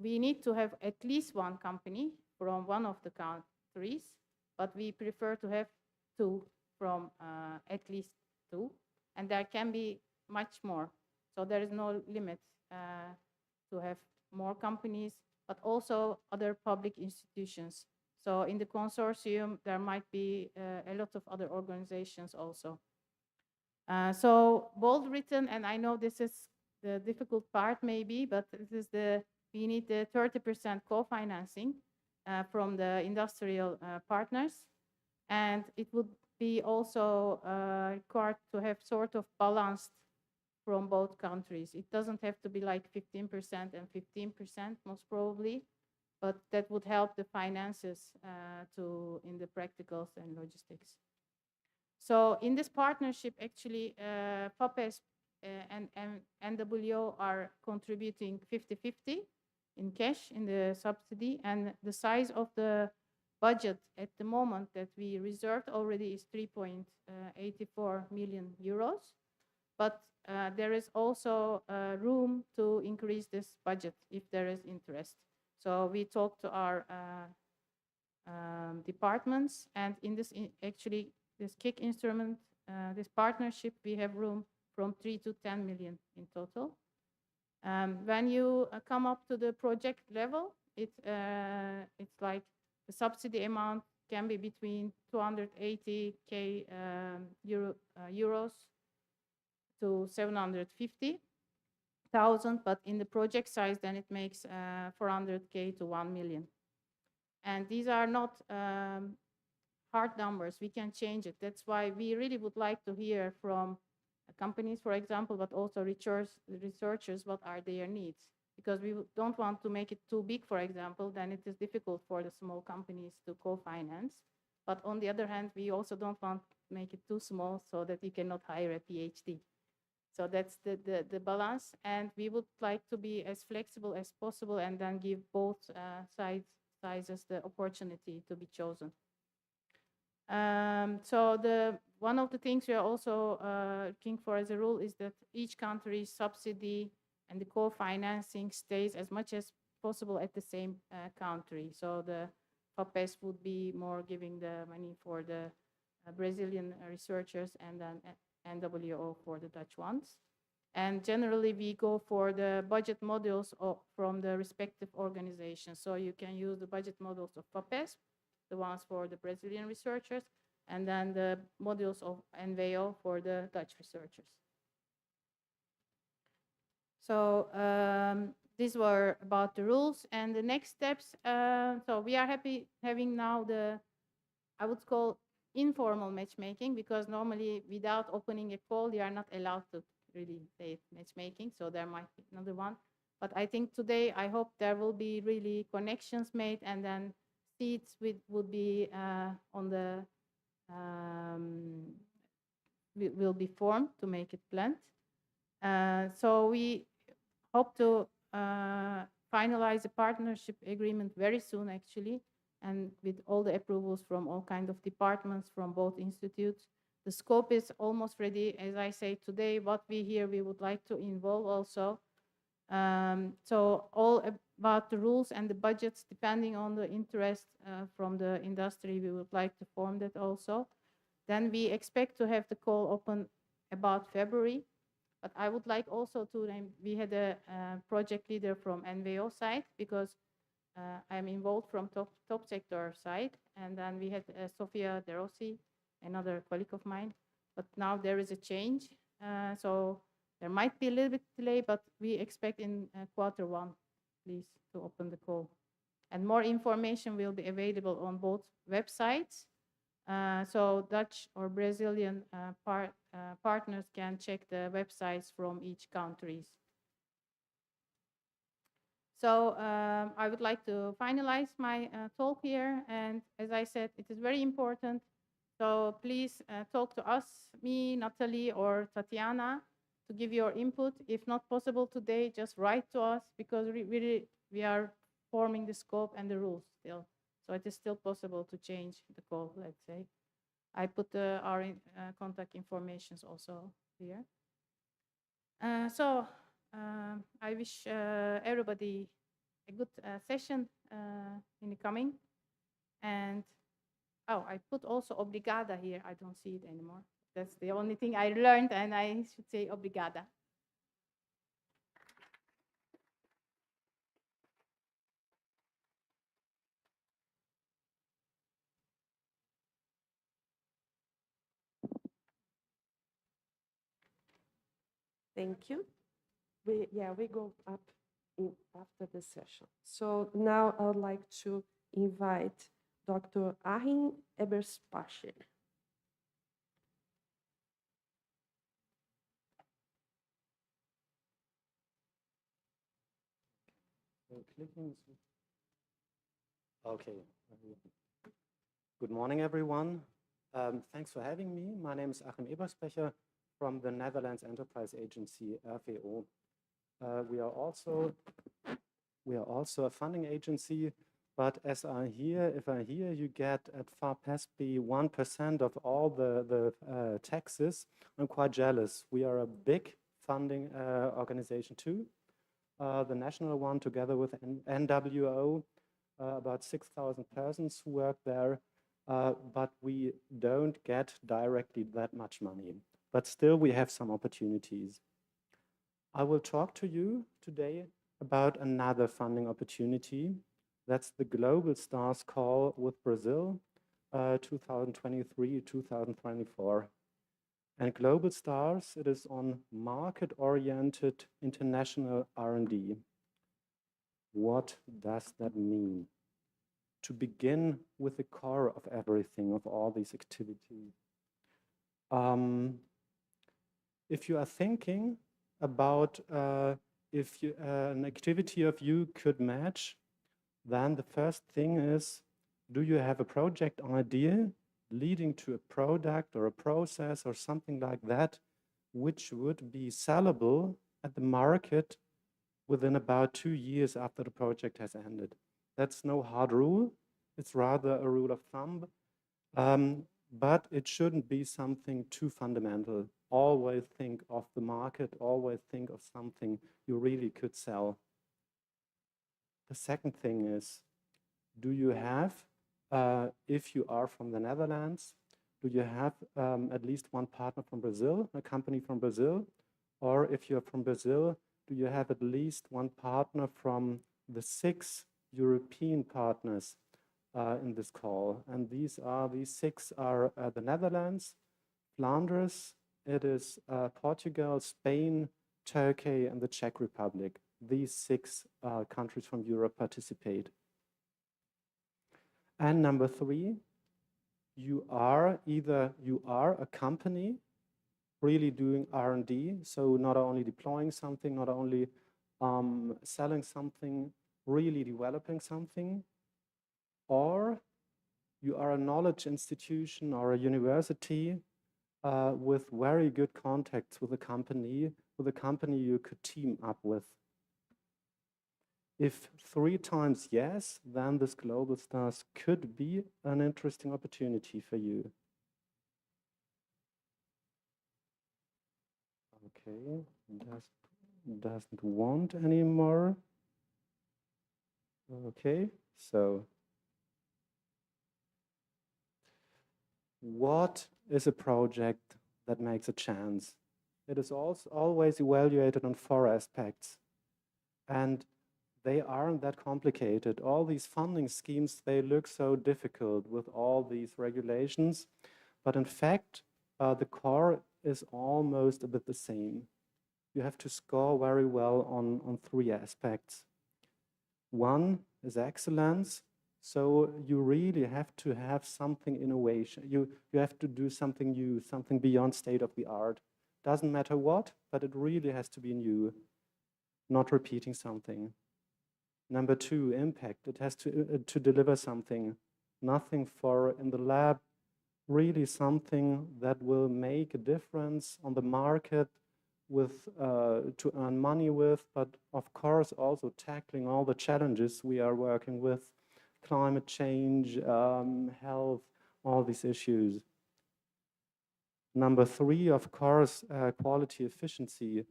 we need to have at least one company from one of the countries, but we prefer to have 2 from at least 2, and there can be much more. So there is no limit to have more companies, but also other public institutions. So in the consortium, there might be a lot of other organizations also. So bold written, and I know this is the difficult part maybe, but this is we need the 30% co-financing from the industrial partners. And it would be also required to have sort of balanced from both countries. It doesn't have to be like 15% and 15% most probably, but that would help the finances in the practicals and logistics. So in this partnership, actually, FAPESP and NWO are contributing 50-50 in cash in the subsidy, and the size of the budget at the moment that we reserved already is 3.84 million euros. But there is also room to increase this budget if there is interest. So we talked to our departments, and in this, actually, this KIC instrument, this partnership, we have room from 3 to 10 million in total. When you come up to the project level, it's like the subsidy amount can be between 280K euros to 750,000, but in the project size, then it makes 400K to 1 million. And these are not hard numbers. We can change it. That's why we really would like to hear from companies, for example, but also researchers, what are their needs? Because we don't want to make it too big, for example, then it is difficult for the small companies to co-finance. But on the other hand, we also don't want to make it too small so that you cannot hire a PhD. So that's the balance. And we would like to be as flexible as possible and then give both sizes the opportunity to be chosen. So one of the things we are also looking for as a rule is that each country's subsidy and the co-financing stays as much as possible at the same country. So the FAPESP would be more giving the money for the Brazilian researchers, and then NWO for the Dutch ones. And generally, we go for the budget models from the respective organizations. So you can use the budget models of FAPESP, the ones for the Brazilian researchers, and then the modules of NWO for the Dutch researchers. So these were about the rules and the next steps. So we are happy having now I would call informal matchmaking, because normally without opening a call, you are not allowed to really say matchmaking. So there might be another one. But I think today, I hope there will be really connections made, and then seats would be on the, will be formed to make it planned. So we hope to finalize a partnership agreement very soon, actually, and with all the approvals from all kinds of departments from both institutes. The scope is almost ready. As I say today, what we hear, we would like to involve also. So all about the rules and the budgets, depending on the interest from the industry, we would like to form that also. Then we expect to have the call open about February. But I would like also to name, we had a project leader from NWO side, because I'm involved from top sector side. And then we had Sofia De Rossi, another colleague of mine. But now there is a change. So there might be a little bit delay, but we expect in Q1, please, to open the call. And more information will be available on both websites. So Dutch or Brazilian partners can check the websites from each countries. So I would like to finalize my talk here. And as I said, it is very important. So please talk to us, me, Natalie, or Tatiana, to give your input. If not possible today, just write to us, because we are forming the scope and the rules still. So it is still possible to change the call, let's say. I put our contact informations also here. So I wish everybody a good session in the coming. And oh, I put also obrigada here. I don't see it anymore. That's the only thing I learned, and I should say obrigada. Thank you. We go up after the session. So now I would like to invite Dr. Ahin Eberspacher. Okay. Good morning, everyone. Thanks for having me. My name is Achim Eberspecher from the Netherlands Enterprise Agency, RVO. We are also a funding agency, but if I hear you get at FAPESP 1% of all the taxes, I'm quite jealous. We are a big funding organization too. The national one together with NWO, about 6,000 persons who work there, but we don't get directly that much money. But still we have some opportunities. I will talk to you today about another funding opportunity. That's the Global Stars Call with Brazil, 2023-2024. And Global Stars, it is on market-oriented international R&D. What does that mean? To begin with the core of everything, of all these activities. If you are thinking about if an activity of you could match, then the first thing is, do you have a project idea leading to a product or a process or something like that, which would be sellable at the market within about 2 years after the project has ended? That's no hard rule. It's rather a rule of thumb, but it shouldn't be something too fundamental. Always think of the market, always think of something you really could sell. The second thing is, do you have, if you are from the Netherlands, do you have at least one partner from Brazil, a company from Brazil? Or if you're from Brazil, do you have at least one partner from the 6 European partners in this call? And these 6 are the Netherlands, Flanders, it is Portugal, Spain, Turkey, and the Czech Republic. These 6 countries from Europe participate. And number 3, you are a company really doing R&D, so not only deploying something, not only selling something, really developing something, or you are a knowledge institution or a university with very good contacts with a company you could team up with. If 3 times yes, then this Global Stars could be an interesting opportunity for you. Okay, doesn't want anymore. Okay, so what is a project that makes a chance? It is also always evaluated on 4 aspects, and they aren't that complicated. All these funding schemes, they look so difficult with all these regulations, but in fact, the core is almost a bit the same. You have to score very well on 3 aspects. One is excellence. So you really have to have something innovation. You have to do something new, something beyond state of the art. Doesn't matter what, but it really has to be new, not repeating something. Number 2, impact. It has to deliver something, nothing for in the lab, really something that will make a difference on the market with to earn money with, but of course also tackling all the challenges we are working with. Climate change, health, all these issues. Number 3, of course, quality efficiency.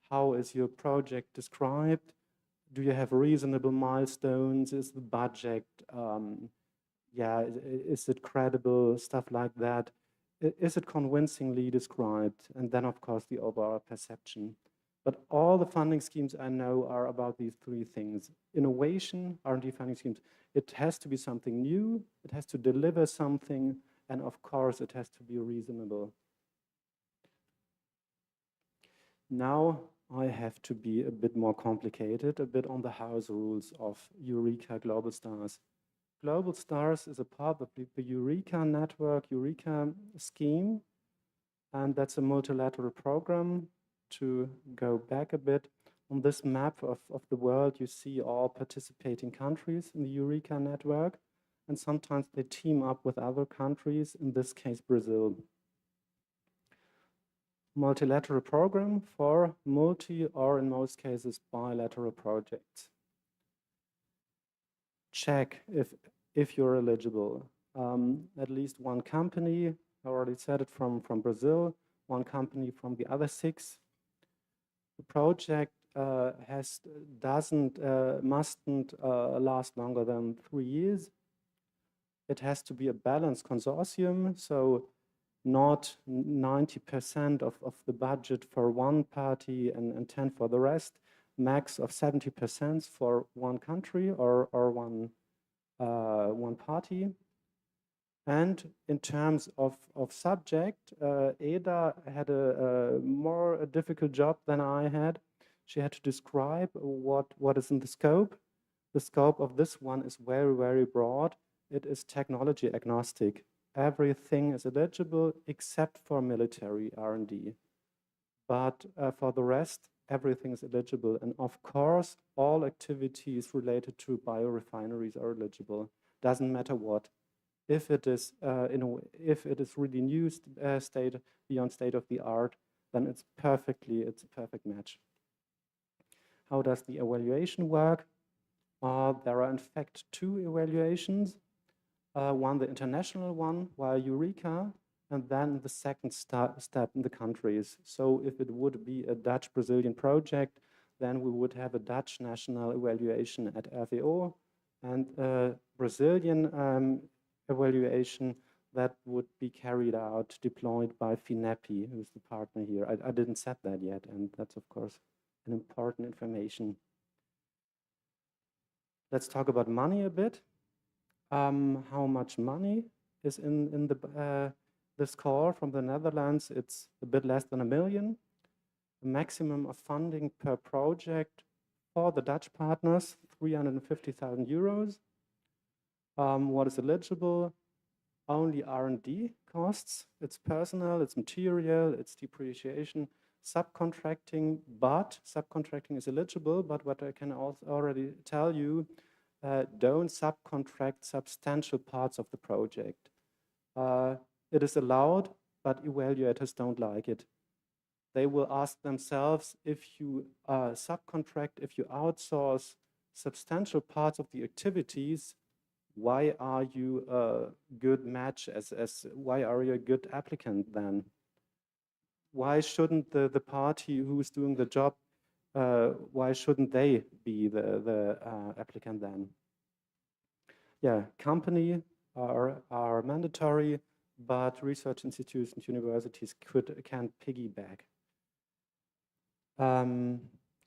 How is your project described? Do you have reasonable milestones? Is the budget, is it credible? Stuff like that. Is it convincingly described? And then, of course, the overall perception. But all the funding schemes I know are about these 3 things. Innovation, R&D funding schemes, it has to be something new, it has to deliver something, and of course it has to be reasonable. Now I have to be a bit more complicated, a bit on the house rules of Eureka Global Stars. Global Stars is a part of the Eureka network, Eureka scheme, and that's a multilateral program. To go back a bit, on this map of the world, you see all participating countries in the Eureka network. and sometimes they team up with other countries, in this case, Brazil. Multilateral program for multi, or in most cases, bilateral projects. Check if you're eligible. At least one company, I already said it, from Brazil, one company from the other 6. The project mustn't last longer than 3 years. It has to be a balanced consortium, so not 90% of the budget for one party and 10 for the rest, max of 70% for one country or one party. And in terms of subject, Ada had a more difficult job than I had. She had to describe what is in the scope. The scope of this one is very, very broad. It is technology agnostic. Everything is eligible except for military R&D. But for the rest, everything is eligible. And of course, all activities related to biorefineries are eligible. Doesn't matter what. If it is really new beyond state of the art, then it's a perfect match. How does the evaluation work? There are in fact 2 evaluations. One, the international one, via Eureka, and then the second step in the countries. So if it would be a Dutch-Brazilian project, then we would have a Dutch national evaluation at FAO, and a Brazilian evaluation that would be carried out, deployed by FINEP, who's the partner here. I didn't set that yet, and that's of course an important information. Let's talk about money a bit. How much money is in this call from the Netherlands? It's a bit less than 1 million. The maximum of funding per project for the Dutch partners, 350,000 euros. What is eligible? Only R&D costs. It's personnel, it's material, it's depreciation, subcontracting, but subcontracting is eligible, but what I can also already tell you, don't subcontract substantial parts of the project. It is allowed, but evaluators don't like it. They will ask themselves, if you subcontract, if you outsource substantial parts of the activities, why are you a good match, why are you a good applicant then? Why shouldn't the party who's doing the job, why shouldn't they be the applicant then? Yeah, company are mandatory, but research institutions, universities can piggyback.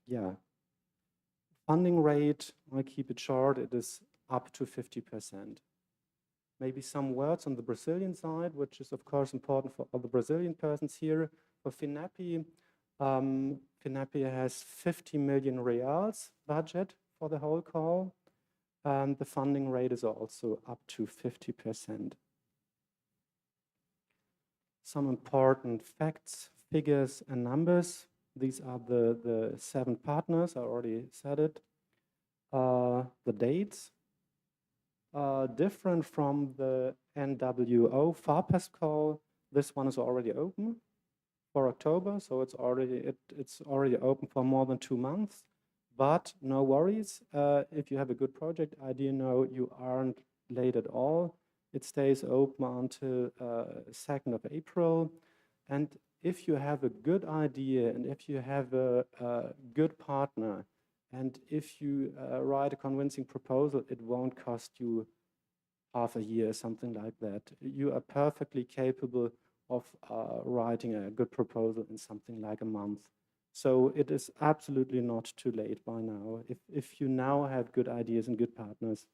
Yeah, funding rate, I keep it short, it is up to 50%. Maybe some words on the Brazilian side, which is of course important for all the Brazilian persons here. For FINEP, FINEP has 50 million reals budget for the whole call. And the funding rate is also up to 50%. Some important facts, figures, and numbers. These are the 7 partners, I already said it. The dates. Different from the NWO FAPESP call, this one is already open for October, so it's already open for more than 2 months. But no worries, if you have a good project idea, no, you aren't late at all. It stays open until 2nd of April. And if you have a good idea, and if you have a good partner, and if you write a convincing proposal, it won't cost you half a year, something like that. You are perfectly capable of writing a good proposal in something like a month. So it is absolutely not too late by now, if you now have good ideas and good partners.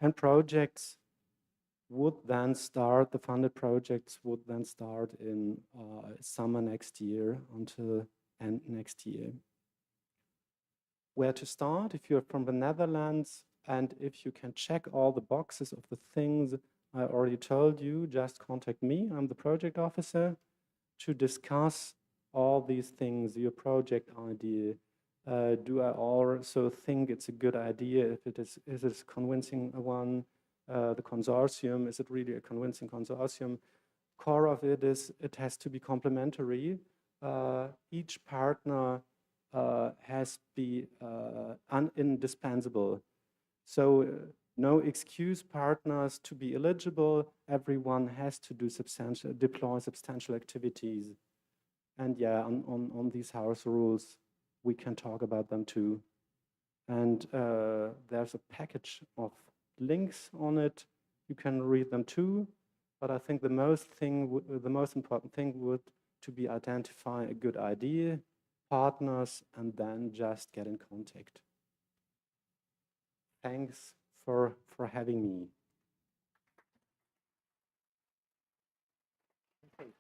And projects would then start, the funded projects would then start in summer next year until end next year. Where to start? If you're from the Netherlands and if you can check all the boxes of the things I already told you, just contact me. I'm the project officer to discuss all these things, your project idea, Do I also think it's a good idea? If it is it a convincing one? The consortium, is it really a convincing consortium? Core of it is it has to be complementary. Each partner has to be indispensable. So no excuse partners to be eligible. Everyone has to do deploy substantial activities. And yeah, on these house rules, we can talk about them too. And there's a package of links on it. You can read them too. But I think the most important thing would to be identify a good idea, partners, and then just get in contact. Thanks for having me. Okay.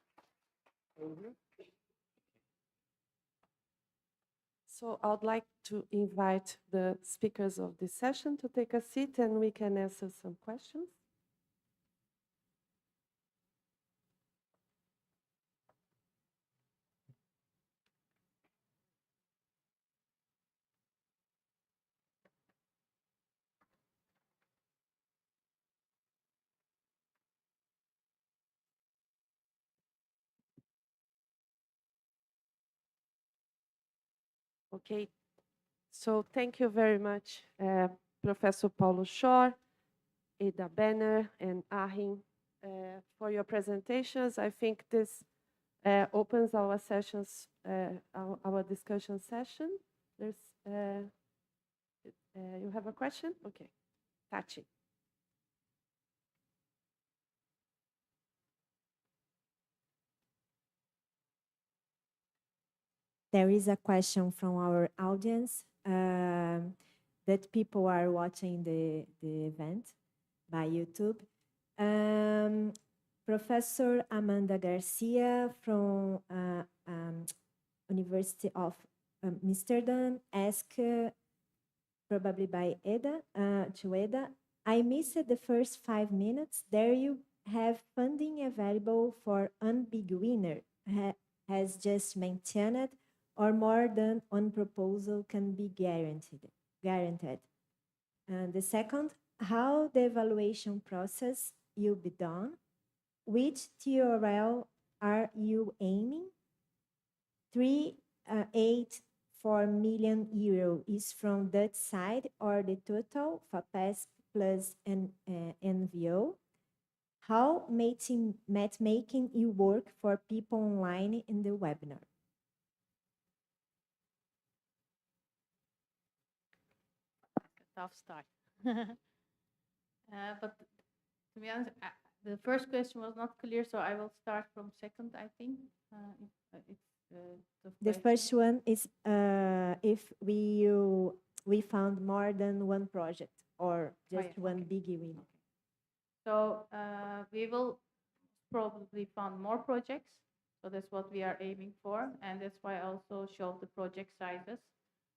So I'd like to invite the speakers of this session to take a seat and we can answer some questions. Okay, so thank you very much, Professor Paulo Schor, Ada Benner, and Ahin, for your presentations. I think this opens our sessions, our discussion session. There's, you have a question? Okay, Tachi. There is a question from our audience that people are watching the event by YouTube. Professor Amanda Garcia from University of Amsterdam asked, probably by Eda, to Eda, I missed the first 5 minutes. There you have funding available for big winner, has just maintained, or more than one proposal can be guaranteed. And the second, how the evaluation process will be done? Which TRL are you aiming? 384 million euro is from that side, or the total FAPESP plus NWO? How matchmaking you work for people online in the webinar? Tough start. But to be honest, the first question was not clear, so I will start from second, I think. The first one is if we found more than one project or just one big win. Okay. So we will probably find more projects. So that's what we are aiming for, and that's why I also showed the project sizes.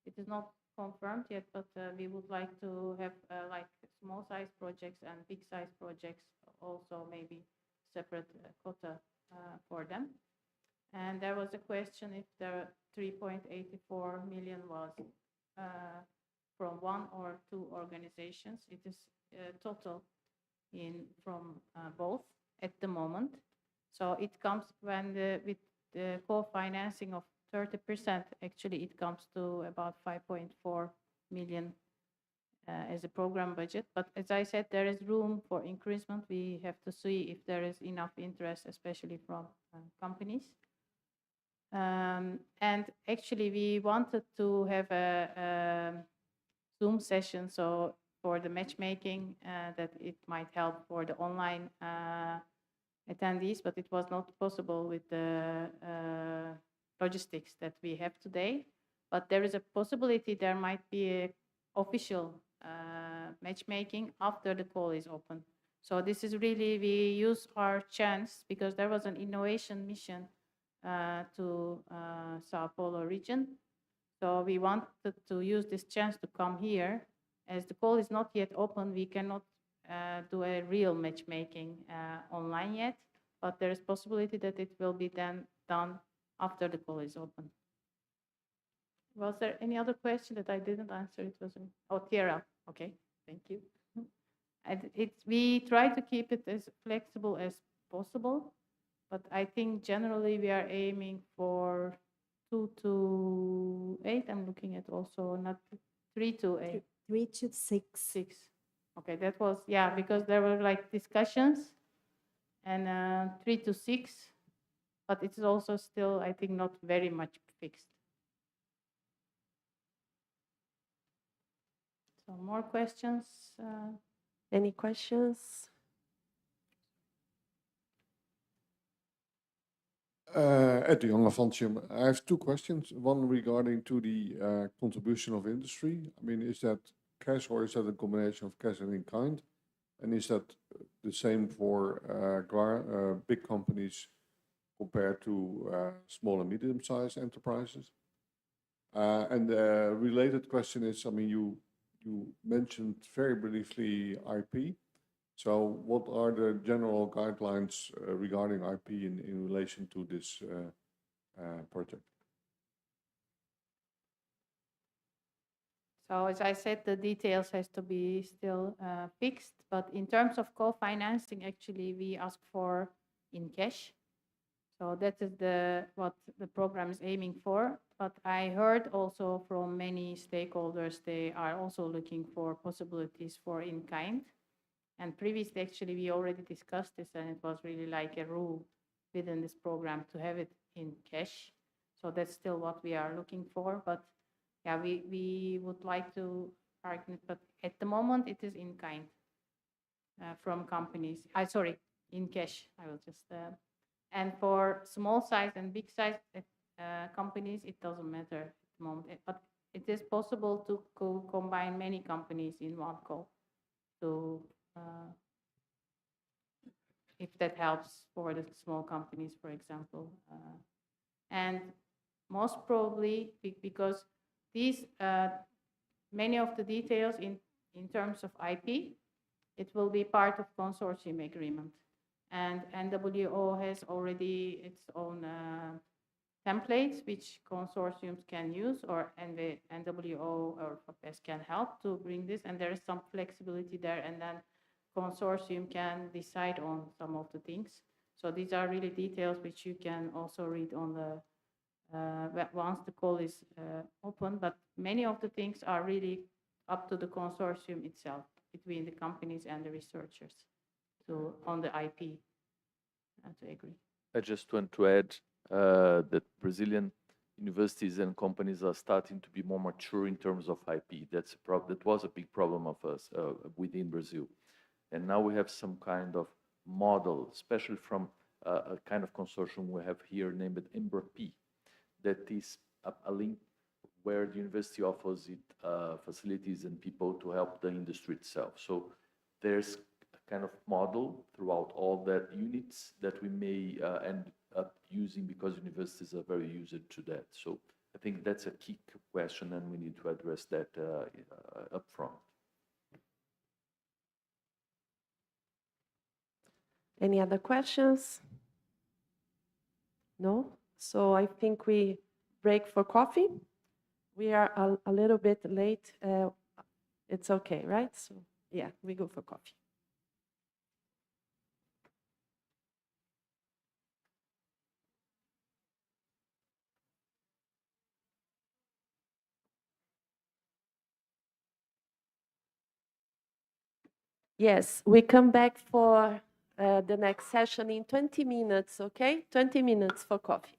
It is not confirmed yet, but we would like to have like small size projects and big size projects, also maybe separate quota for them. And there was a question if the 3.84 million was from one or two organizations. It is total from both at the moment. So it comes when with the co-financing of 30%, actually it comes to about 5.4 million as a program budget. But as I said, there is room for increasement. We have to see if there is enough interest, especially from companies. And actually we wanted to have a Zoom session, so for the matchmaking, that it might help for the online attendees, but it was not possible with the logistics that we have today. But there is a possibility there might be a official matchmaking after the call is open. So this is really, we use our chance because there was an innovation mission to Sao Paulo region. So we wanted to use this chance to come here. As the call is not yet open, we cannot do a real matchmaking online yet, but there is possibility that it will be then done after the call is open. Was there any other question that I didn't answer? It was, oh, TRL. Okay, thank you. And we try to keep it as flexible as possible, but I think generally we are aiming for 2 to 8. I'm looking at also not 3 to 8. 3 to 6. 6. Okay, that was, yeah, because there were like discussions and 3 to 6, but it's also still, I think, not very much fixed. So more questions? Any questions? Ed de Jonge van Tjum. I have two questions. One regarding to the contribution of industry. I mean, is that cash or is that a combination of cash and in kind? And is that the same for big companies compared to small and medium-sized enterprises? And the related question is, I mean, you mentioned very briefly IP. So what are the general guidelines regarding IP in relation to this project? So as I said, the details has to be still fixed, but in terms of co-financing, actually, we ask for in cash. So that is what the program is aiming for. But I heard also from many stakeholders, they are also looking for possibilities for in kind. And previously, actually, we already discussed this, and it was really like a rule within this program to have it in cash. So that's still what we are looking for. But yeah, we would like to target it, but at the moment, it is in kind from companies. Sorry, in cash. I will just. And for small size and big size companies, it doesn't matter at the moment. But it is possible to combine many companies in one call. So if that helps for the small companies, for example. And most probably, because these, many of the details in terms of IP, it will be part of consortium agreement. And NWO has already its own templates which consortiums can use, or NWO or FAPESP can help to bring this, and there is some flexibility there, and then consortium can decide on some of the things. So these are really details which you can also read on the once the call is open, but many of the things are really up to the consortium itself, between the companies and the researchers, so on the IP, to agree. I just want to add that Brazilian universities and companies are starting to be more mature in terms of IP. That was a big problem of us within Brazil. And now we have some kind of model, especially from a kind of consortium we have here named EMBRAP, that is a link where the university offers it facilities and people to help the industry itself. So there's a kind of model throughout all the units that we may end up using, because universities are very used to that. So I think that's a key question, and we need to address that up front. Any other questions? No? So I think we break for coffee. We are a little bit late. It's okay, right? So yeah, we go for coffee. Yes, we come back for the next session in 20 minutes, okay? 20 minutes for coffee.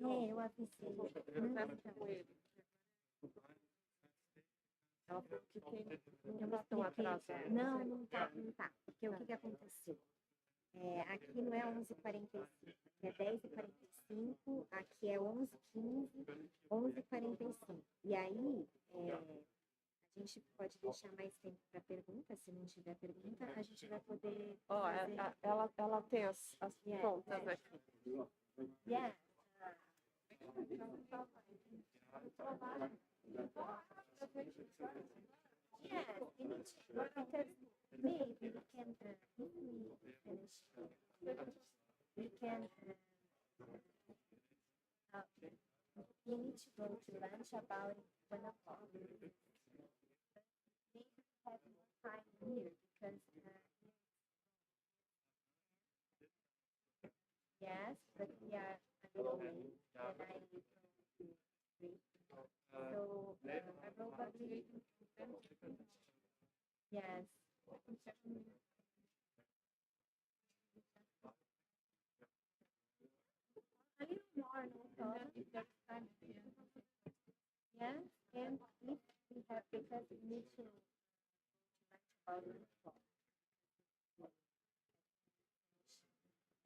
É, eu avisei. Ela falou que tem elas estão atrasadas. Não, não tá, não tá. Porque o que que aconteceu? Aqui não é 11h45, aqui é 10h45, aqui é 11h15, 11h45. E aí, a gente pode deixar mais tempo para pergunta, se não tiver pergunta, a gente vai poder Ó, fazer... ela tem as Yeah, contas yeah. aqui. Yeah. Yes, we need to, because maybe we can, if we finish, we can, we need to go to lunch about 1 o'clock. Maybe we have more time here because, yes, but we are a little late and I leave from 3. So, probably, yes. A little more, no problem. Yes, and if we have, because we need to write about it.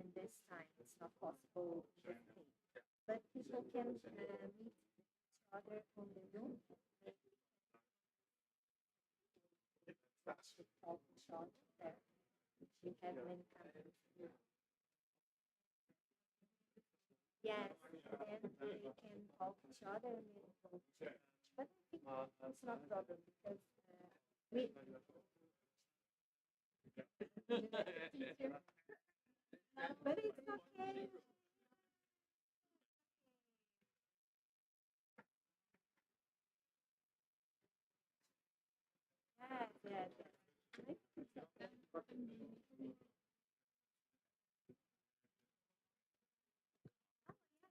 And this time it's not possible to think. But people can meet each other on the Zoom. Talk each other there. We have many companies here. Yes, and they can talk each other and then go. But I think it's not a problem because we. But it's okay. Yes, yes.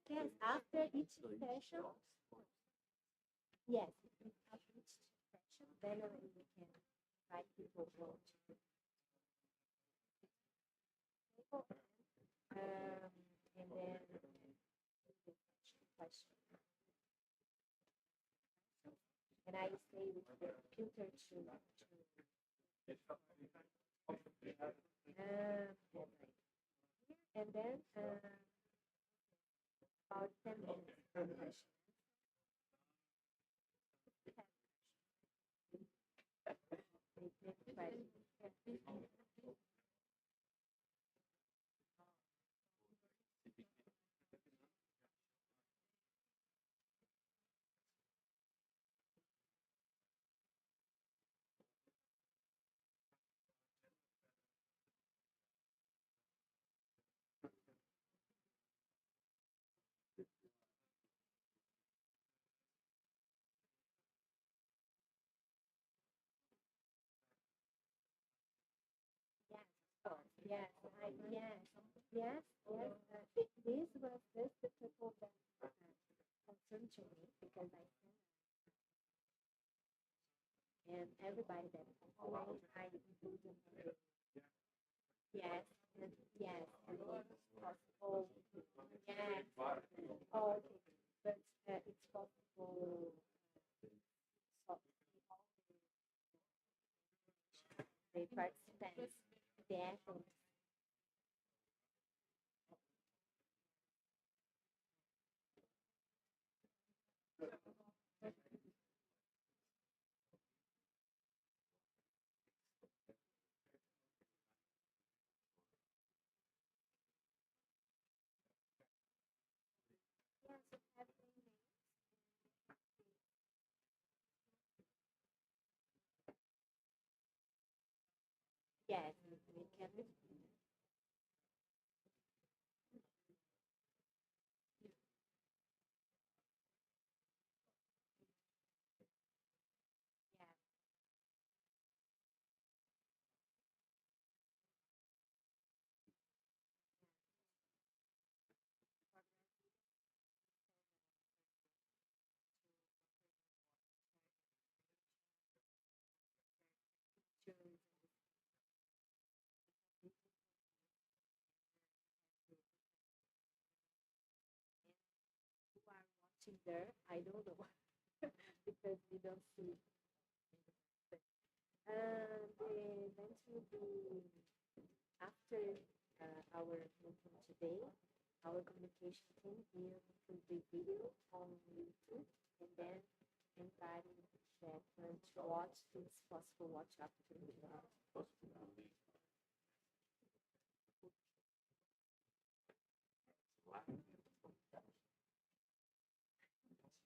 Yes, after each session. Yes, after each session, then we can invite people to go to the table. And then question. And I stay with the computer and then about 10 minutes. Yes, yes, yes, yes. This was just the people that concerned to me because I sent and everybody that complained, I included. Yes, and yes, and it's possible. Yes, oh, okay, but it's possible. The participants, the athletes. Yes, we have yes, we can. Yeah. Who are watching there, I don't know because we don't see The event will be after our meeting today. Our communication team will put the video on YouTube and then inviting Japan to watch this possible watch after the meeting.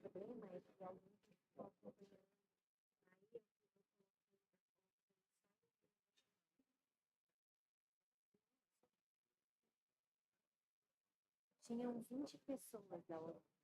O problema é que alguém que foca aí tinham 20 pessoas da outra.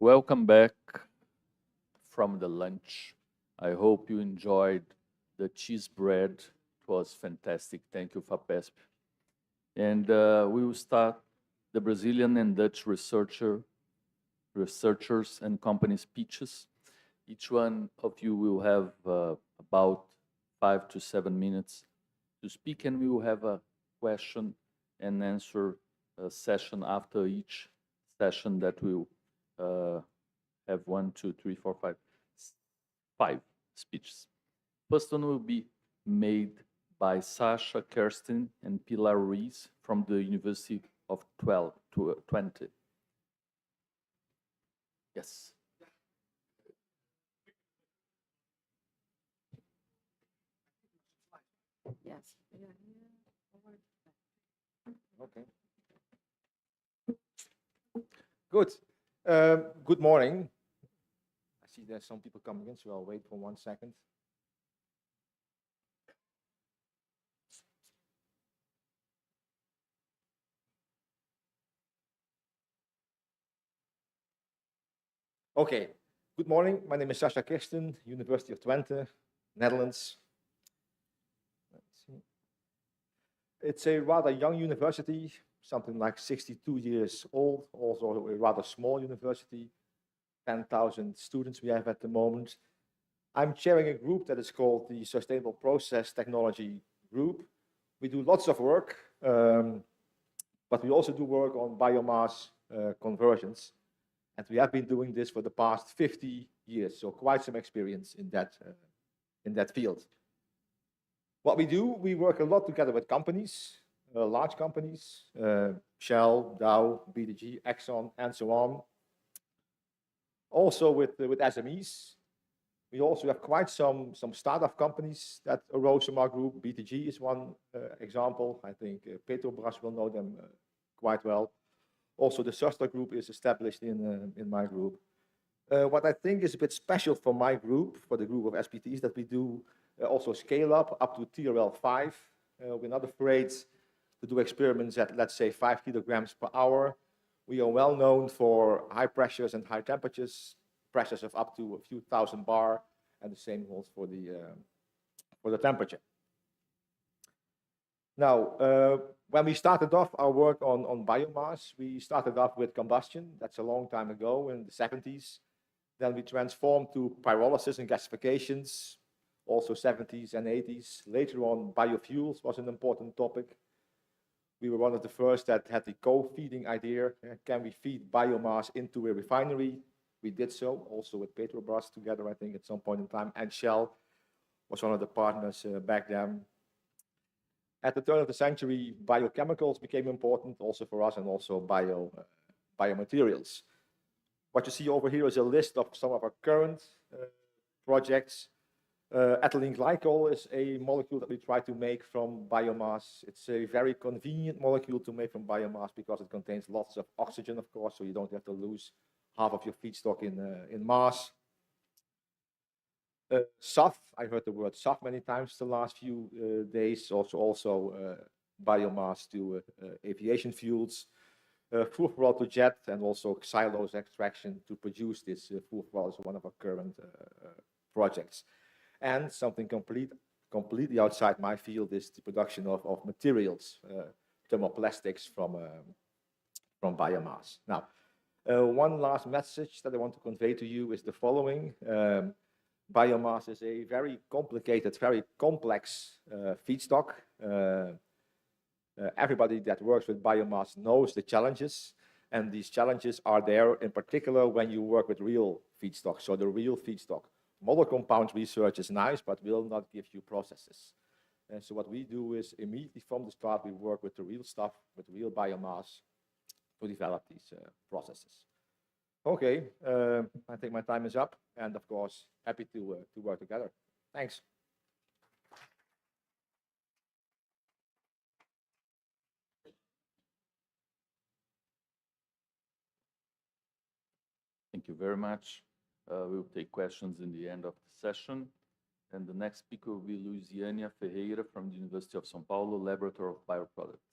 Welcome back from the lunch. I hope you enjoyed the cheese bread. It was fantastic. Thank you, FAPESP. And we will start the Brazilian and Dutch researchers and company speeches. Each one of you will have about 5 to 7 minutes to speak, and we will have a question and answer session after each session that will have 1, 2, 3, 4, 5 speeches. First one will be made by Sasha Kirsten and Pilar Ruiz from the University of 20. Yes. Yes. Okay. Good. Good morning. I see there's some people coming in, so I'll wait for 1 second. Okay. Good morning. My name is Sasha Kirsten, University of Twente, Netherlands. Let's see. It's a rather young university, something like 62 years old, also a rather small university, 10,000 students we have at the moment. I'm chairing a group that is called the Sustainable Process Technology Group. We do lots of work, but we also do work on biomass conversions. And we have been doing this for the past 50 years, so quite some experience in that field. What we do, we work a lot together with companies, large companies, Shell, Dow, BDG, Exxon, and so on. Also with SMEs. We also have quite some startup companies that arose from our group. BTG is one example. I think Petrobras will know them quite well. Also, the Suster group is established in my group. What I think is a bit special for my group, for the group of SPTs, that we do also scale up to TRL 5. We're not afraid to do experiments at, let's say, 5 kilograms per hour. We are well known for high pressures and high temperatures, pressures of up to a few thousand bar, and the same holds for the temperature. Now, when we started off our work on biomass, we started off with combustion. That's a long time ago, in the 70s. Then we transformed to pyrolysis and gasifications, also 70s and 80s. Later on, biofuels was an important topic. We were one of the first that had the co-feeding idea. Can we feed biomass into a refinery? We did so, also with Petrobras together, I think, at some point in time. And Shell was one of the partners back then. At the turn of the century, biochemicals became important also for us, and also biomaterials. What you see over here is a list of some of our current projects. Ethylene glycol is a molecule that we try to make from biomass. It's a very convenient molecule to make from biomass because it contains lots of oxygen, of course, so you don't have to lose half of your feedstock in mass. SAF, I heard the word SAF many times the last few days, also biomass to aviation fuels, fuel to jet, and also xylose extraction to produce this fuel is one of our current projects. And something completely outside my field is the production of materials, thermoplastics from biomass. Now, one last message that I want to convey to you is the following. Biomass is a very complicated, very complex feedstock. Everybody that works with biomass knows the challenges, and these challenges are there in particular when you work with real feedstock, so the real feedstock. Model compound research is nice, but will not give you processes. And so what we do is immediately from the start, we work with the real stuff, with real biomass to develop these processes. Okay, I think my time is up, and of course, happy to work together. Thanks. Thank you very much. We'll take questions in the end of the session. And the next speaker will be Luisiana Ferreira from the University of São Paulo, Laboratory of Bioproducts.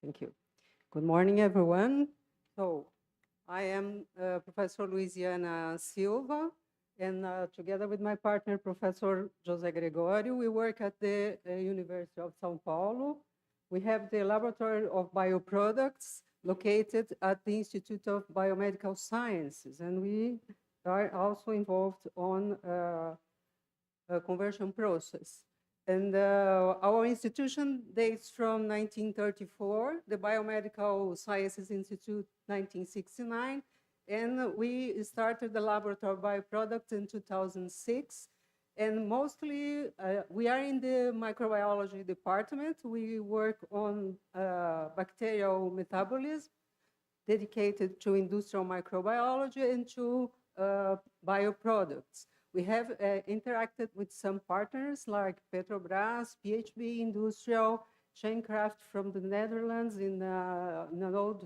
Thank you. Good morning, everyone. So I am Professor Luiziana Silva, and together with my partner, Professor José Gregorio, we work at the University of São Paulo. We have the Laboratory of Bioproducts located at the Institute of Biomedical Sciences, and we are also involved on a conversion process. And our institution dates from 1934, the Biomedical Sciences Institute, 1969, and we started the Laboratory of Bioproducts in 2006. And mostly, we are in the microbiology department. We work on bacterial metabolism, dedicated to industrial microbiology and to bioproducts. We have interacted with some partners like Petrobras, PHB Industrial, Chaincraft from the Netherlands in an old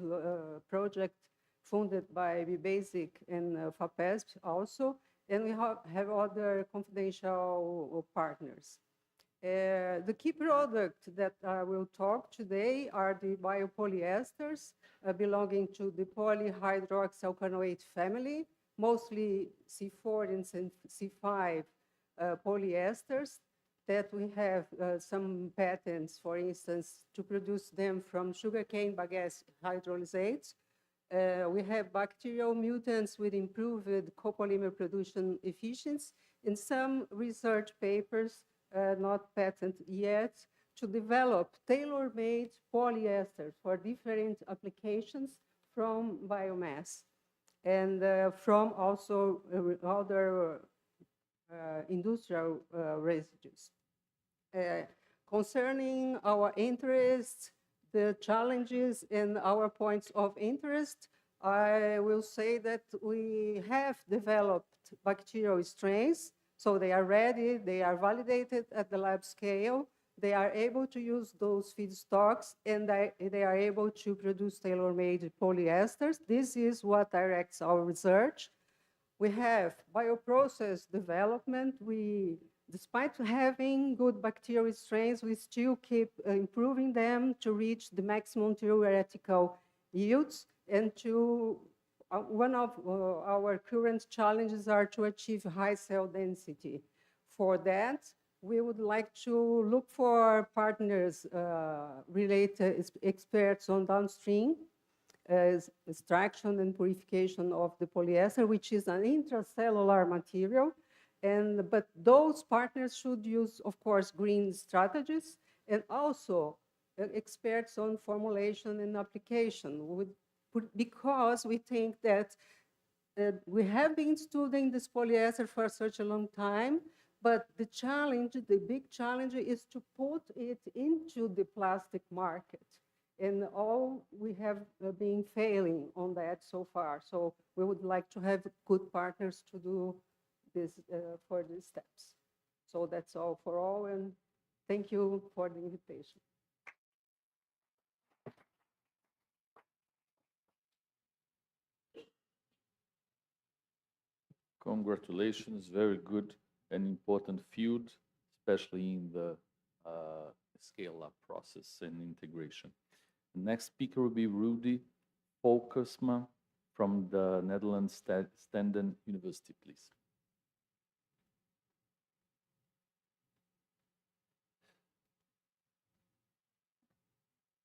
project funded by BBasic and FAPESP also, and we have other confidential partners. The key product that I will talk today are the biopolyesters belonging to the polyhydroxyalkanoate family, mostly C4 and C5 polyesters that we have some patents, for instance, to produce them from sugarcane bagasse hydrolysates. We have bacterial mutants with improved copolymer production efficiency, and some research papers, not patent yet, to develop tailor-made polyesters for different applications from biomass and from also other industrial residues. Concerning our interests, the challenges and our points of interest, I will say that we have developed bacterial strains, so they are ready, they are validated at the lab scale, they are able to use those feedstocks, and they are able to produce tailor-made polyesters. This is what directs our research. We have bioprocess development. Despite having good bacterial strains, we still keep improving them to reach the maximum theoretical yields, and one of our current challenges are to achieve high cell density. For that, we would like to look for partners, related experts on downstream extraction and purification of the polyester, which is an intracellular material. But those partners should use, of course, green strategies, and also experts on formulation and application, because we think that we have been studying this polyester for such a long time, but the big challenge is to put it into the plastic market. And we have been failing on that so far. So we would like to have good partners to do this for these steps. So that's all for all, and thank you for the invitation. Congratulations, very good and important field, especially in the scale-up process and integration. The next speaker will be Rudy Volkersma from the Netherlands Standen University, please.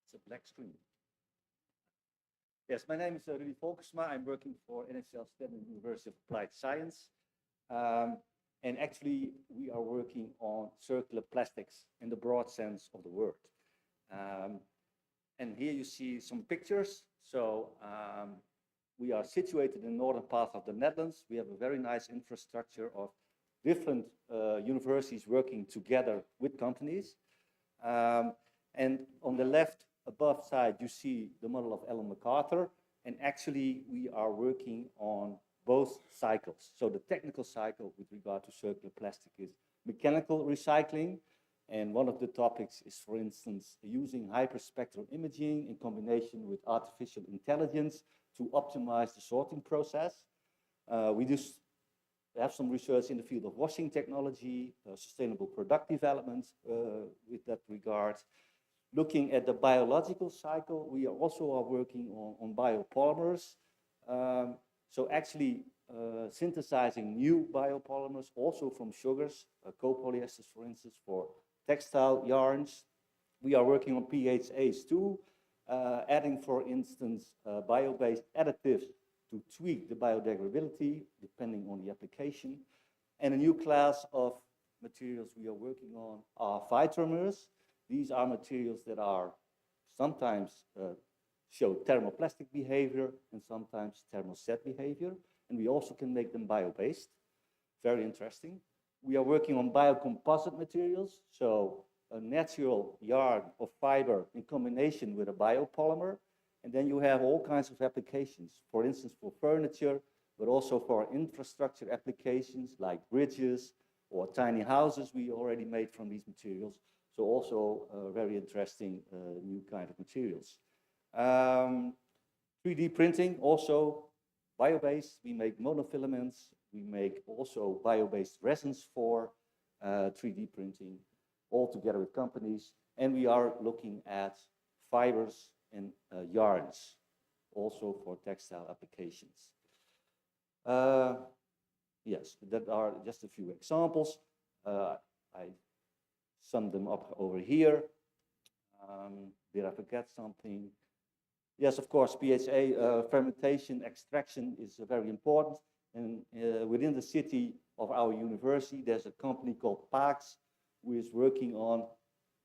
It's a black screen. Yes, my name is Rudy Volkersma. I'm working for NHL Standen University of Applied Science. And actually, we are working on circular plastics in the broad sense of the word. And here you see some pictures. So we are situated in the northern part of the Netherlands. We have a very nice infrastructure of different universities working together with companies. And on the left above side, you see the model of Ellen MacArthur. And actually, we are working on both cycles. So the technical cycle with regard to circular plastic is mechanical recycling. And one of the topics is, for instance, using hyperspectral imaging in combination with artificial intelligence to optimize the sorting process. We just have some research in the field of washing technology, sustainable product development with that regard. Looking at the biological cycle, we are also working on biopolymers. So actually synthesizing new biopolymers, also from sugars, copolyesters, for instance, for textile yarns. We are working on PHAs too, adding, for instance, bio-based additives to tweak the biodegradability, depending on the application. And a new class of materials we are working on are phytomers. These are materials that are sometimes show thermoplastic behavior and sometimes thermoset behavior. And we also can make them bio-based. Very interesting. We are working on biocomposite materials. So a natural yarn or fiber in combination with a biopolymer. And then you have all kinds of applications, for instance, for furniture, but also for infrastructure applications like bridges or tiny houses we already made from these materials. So also very interesting new kind of materials. 3D printing, also bio-based. We make monofilaments. We make also bio-based resins for 3D printing, all together with companies. And we are looking at fibers and yarns, also for textile applications. Yes, that are just a few examples. I summed them up over here. Did I forget something? Yes, of course, PHA fermentation extraction is very important. And within the city of our university, there's a company called PAX, who is working on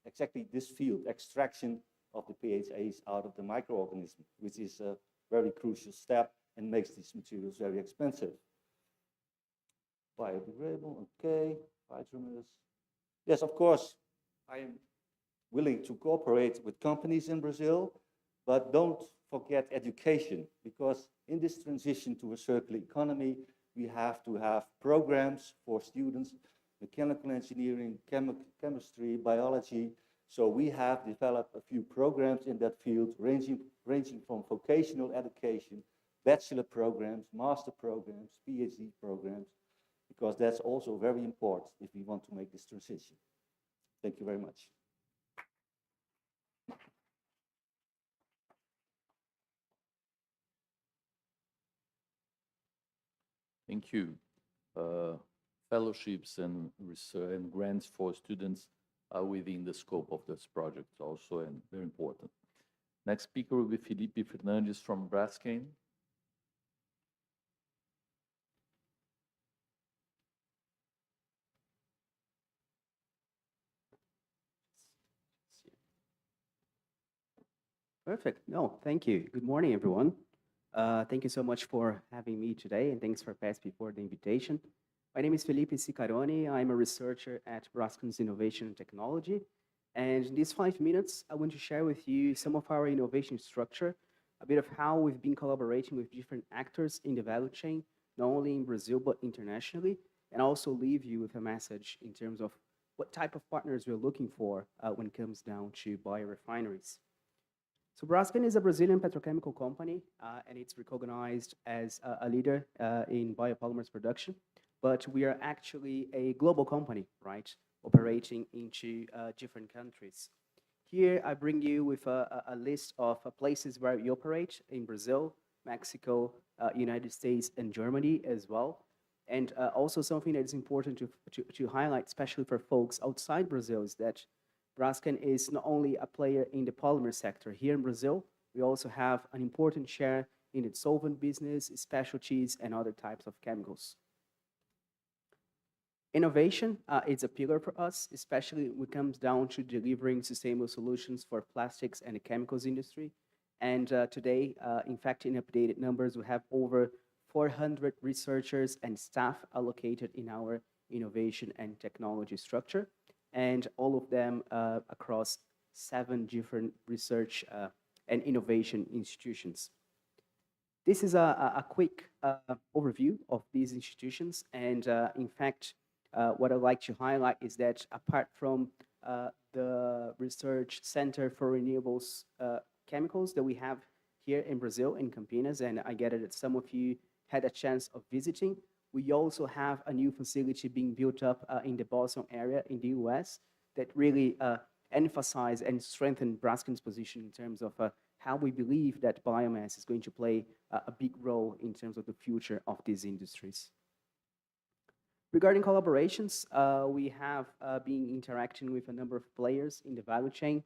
exactly this field, extraction of the PHAs out of the microorganism, which is a very crucial step and makes these materials very expensive. Biodegradable, okay, phytomers. Yes, of course, I am willing to cooperate with companies in Brazil, but don't forget education, because in this transition to a circular economy, we have to have programs for students, mechanical engineering, chemistry, biology. So we have developed a few programs in that field, ranging from vocational education, bachelor programs, master programs, PhD programs, because that's also very important if we want to make this transition. Thank you very much. Thank you. Fellowships and research and grants for students are within the scope of this project also, and very important. Next speaker will be Felipe Fernandes from Braskem. Perfect. No, thank you. Good morning, everyone. Thank you so much for having me today, and thanks for FAPESP for the invitation. My name is Felipe Sicaroni. I'm a researcher at Braskem's Innovation and Technology. And in these 5 minutes, I want to share with you some of our innovation structure, a bit of how we've been collaborating with different actors in the value chain, not only in Brazil, but internationally, and also leave you with a message in terms of what type of partners we're looking for when it comes down to biorefineries. So Braskem is a Brazilian petrochemical company, and it's recognized as a leader in biopolymers production. But we are actually a global company, right, operating into different countries. Here, I bring you with a list of places where we operate in Brazil, Mexico, United States, and Germany as well. And also something that is important to highlight, especially for folks outside Brazil, is that Braskem is not only a player in the polymer sector. Here in Brazil, we also have an important share in the solvent business, specialties, and other types of chemicals. Innovation is a pillar for us, especially when it comes down to delivering sustainable solutions for plastics and the chemicals industry. And today, in fact, in updated numbers, we have over 400 researchers and staff allocated in our innovation and technology structure, and all of them across 7 different research and innovation institutions. This is a quick overview of these institutions, and in fact, what I'd like to highlight is that apart from the Research Center for Renewables Chemicals that we have here in Brazil, in Campinas, and I get it that some of you had a chance of visiting, we also have a new facility being built up in the Boston area in the US that really emphasize and strengthen Braskem's position in terms of how we believe that biomass is going to play a big role in terms of the future of these industries. Regarding collaborations, we have been interacting with a number of players in the value chain,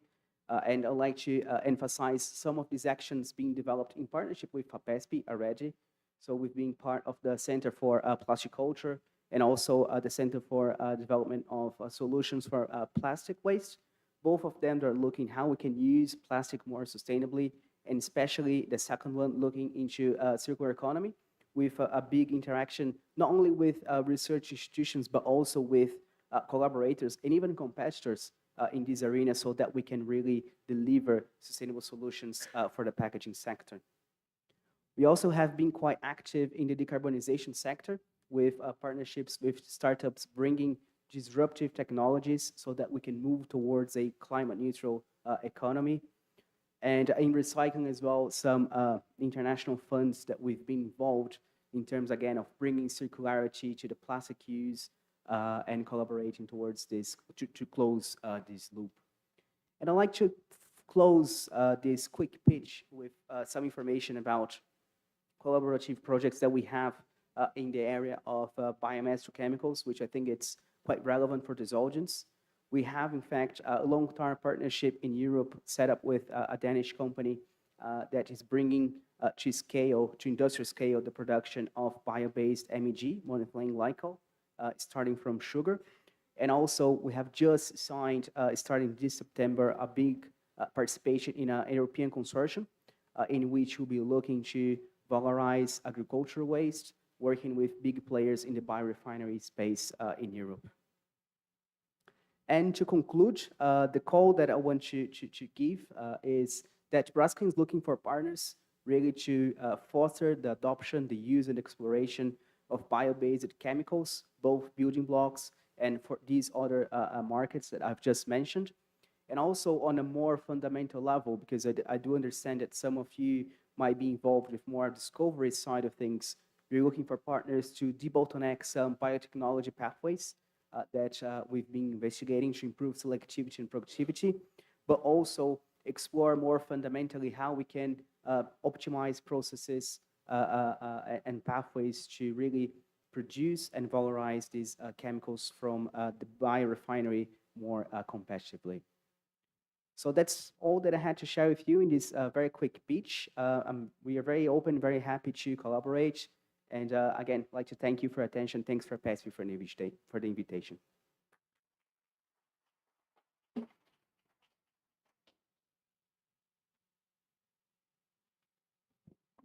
and I'd like to emphasize some of these actions being developed in partnership with FAPESP already. So we've been part of the Center for Plastic Culture and also the Center for Development of Solutions for Plastic Waste. Both of them are looking how we can use plastic more sustainably, and especially the second one looking into circular economy, with a big interaction, not only with research institutions, but also with collaborators and even competitors in this arena, so that we can really deliver sustainable solutions for the packaging sector. We also have been quite active in the decarbonization sector with partnerships with startups bringing disruptive technologies so that we can move towards a climate neutral economy. And in recycling as well, some international funds that we've been involved in terms, again, of bringing circularity to the plastic use and collaborating towards this, to close this loop. And I'd like to close this quick pitch with some information about collaborative projects that we have in the area of biomass to chemicals, which I think it's quite relevant for this audience. We have, in fact, a long-term partnership in Europe set up with a Danish company that is bringing to scale, to industrial scale, the production of bio-based MEG, monoethylene glycol, starting from sugar. And also, we have just signed, starting this September, a big participation in a European consortium in which we'll be looking to valorize agricultural waste, working with big players in the biorefinery space in Europe. And to conclude, the call that I want to give is that Braskem is looking for partners really to foster the adoption, the use and exploration of bio-based chemicals, both building blocks and for these other markets that I've just mentioned. And also on a more fundamental level, because I do understand that some of you might be involved with more discovery side of things. We're looking for partners to debottleneck some biotechnology pathways that we've been investigating to improve selectivity and productivity, but also explore more fundamentally how we can optimize processes and pathways to really produce and valorize these chemicals from the biorefinery more competitively. So that's all that I had to share with you in this very quick pitch. We are very open, very happy to collaborate. And again, I'd like to thank you for your attention. Thanks for PASP for the invitation.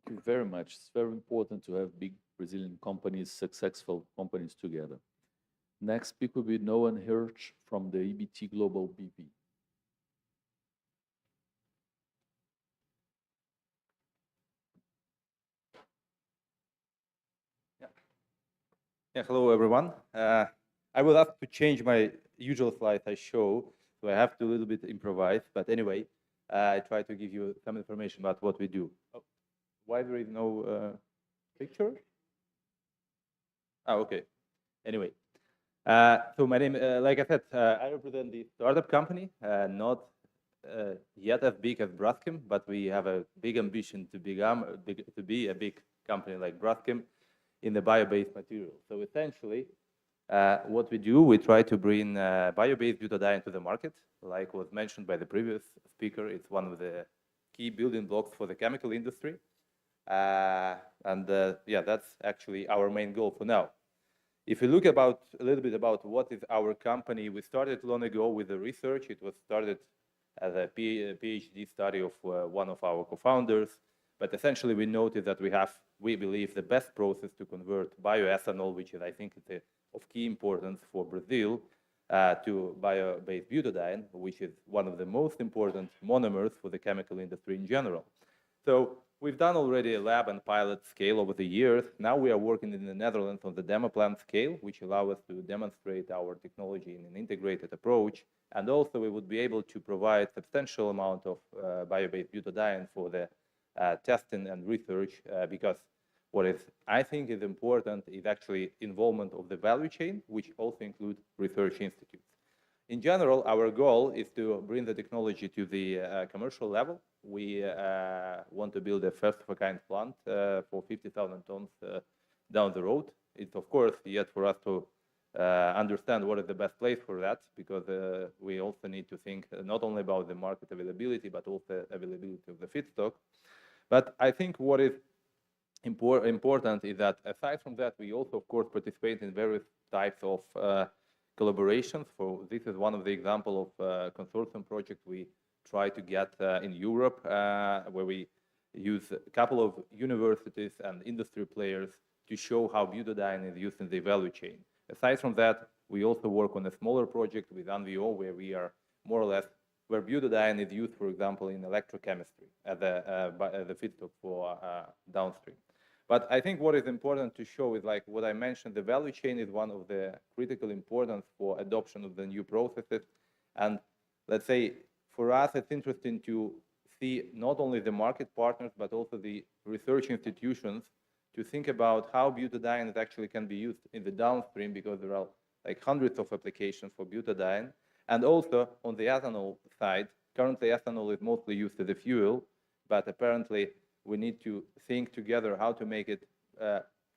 Thank you very much. It's very important to have big Brazilian companies, successful companies together. Next speaker will be Noah Hirsch from the EBT Global BP. Yeah, hello everyone. I will have to change my usual slide I show, so I have to a little bit improvise. But anyway, I try to give you some information about what we do. Oh, why there is no picture? Oh, okay. Anyway, so my name, like I said, I represent the startup company, not yet as big as Braskem, but we have a big ambition to be a big company like Braskem in the bio-based material. So essentially, what we do, we try to bring bio-based butadiene to the market. Like was mentioned by the previous speaker, it's one of the key building blocks for the chemical industry. Yeah, that's actually our main goal for now. If you look a little bit about what is our company, we started long ago with the research. It was started as a PhD study of one of our co-founders. But essentially, we noticed that we believe, the best process to convert bioethanol, which is, I think, of key importance for Brazil, to bio-based butadiene, which is one of the most important monomers for the chemical industry in general. So we've done already a lab and pilot scale over the years. Now we are working in the Netherlands on the demo plant scale, which allows us to demonstrate our technology in an integrated approach. And also, we would be able to provide substantial amount of bio-based butadiene for the testing and research, because what I think is important is actually involvement of the value chain, which also includes research institutes. in general, our goal is to bring the technology to the commercial level. We want to build a first-of-a-kind plant for 50,000 tons down the road. It's, of course, yet for us to understand what is the best place for that, because we also need to think not only about the market availability, but also availability of the feedstock. But I think what is important is that aside from that, we also, of course, participate in various types of collaborations. So this is one of the examples of consortium project we try to get in Europe, where we use a couple of universities and industry players to show how butadiene is used in the value chain. Aside from that, we also work on a smaller project with NWO, where we are more or less, where butadiene is used, for example, in electrochemistry as a feedstock for downstream. But I think what is important to show is, like what I mentioned, the value chain is one of the critical importance for adoption of the new processes. And let's say, for us, it's interesting to see not only the market partners, but also the research institutions to think about how butadiene actually can be used in the downstream, because there are like hundreds of applications for butadiene. And also on the ethanol side, currently ethanol is mostly used as a fuel, but apparently we need to think together how to make it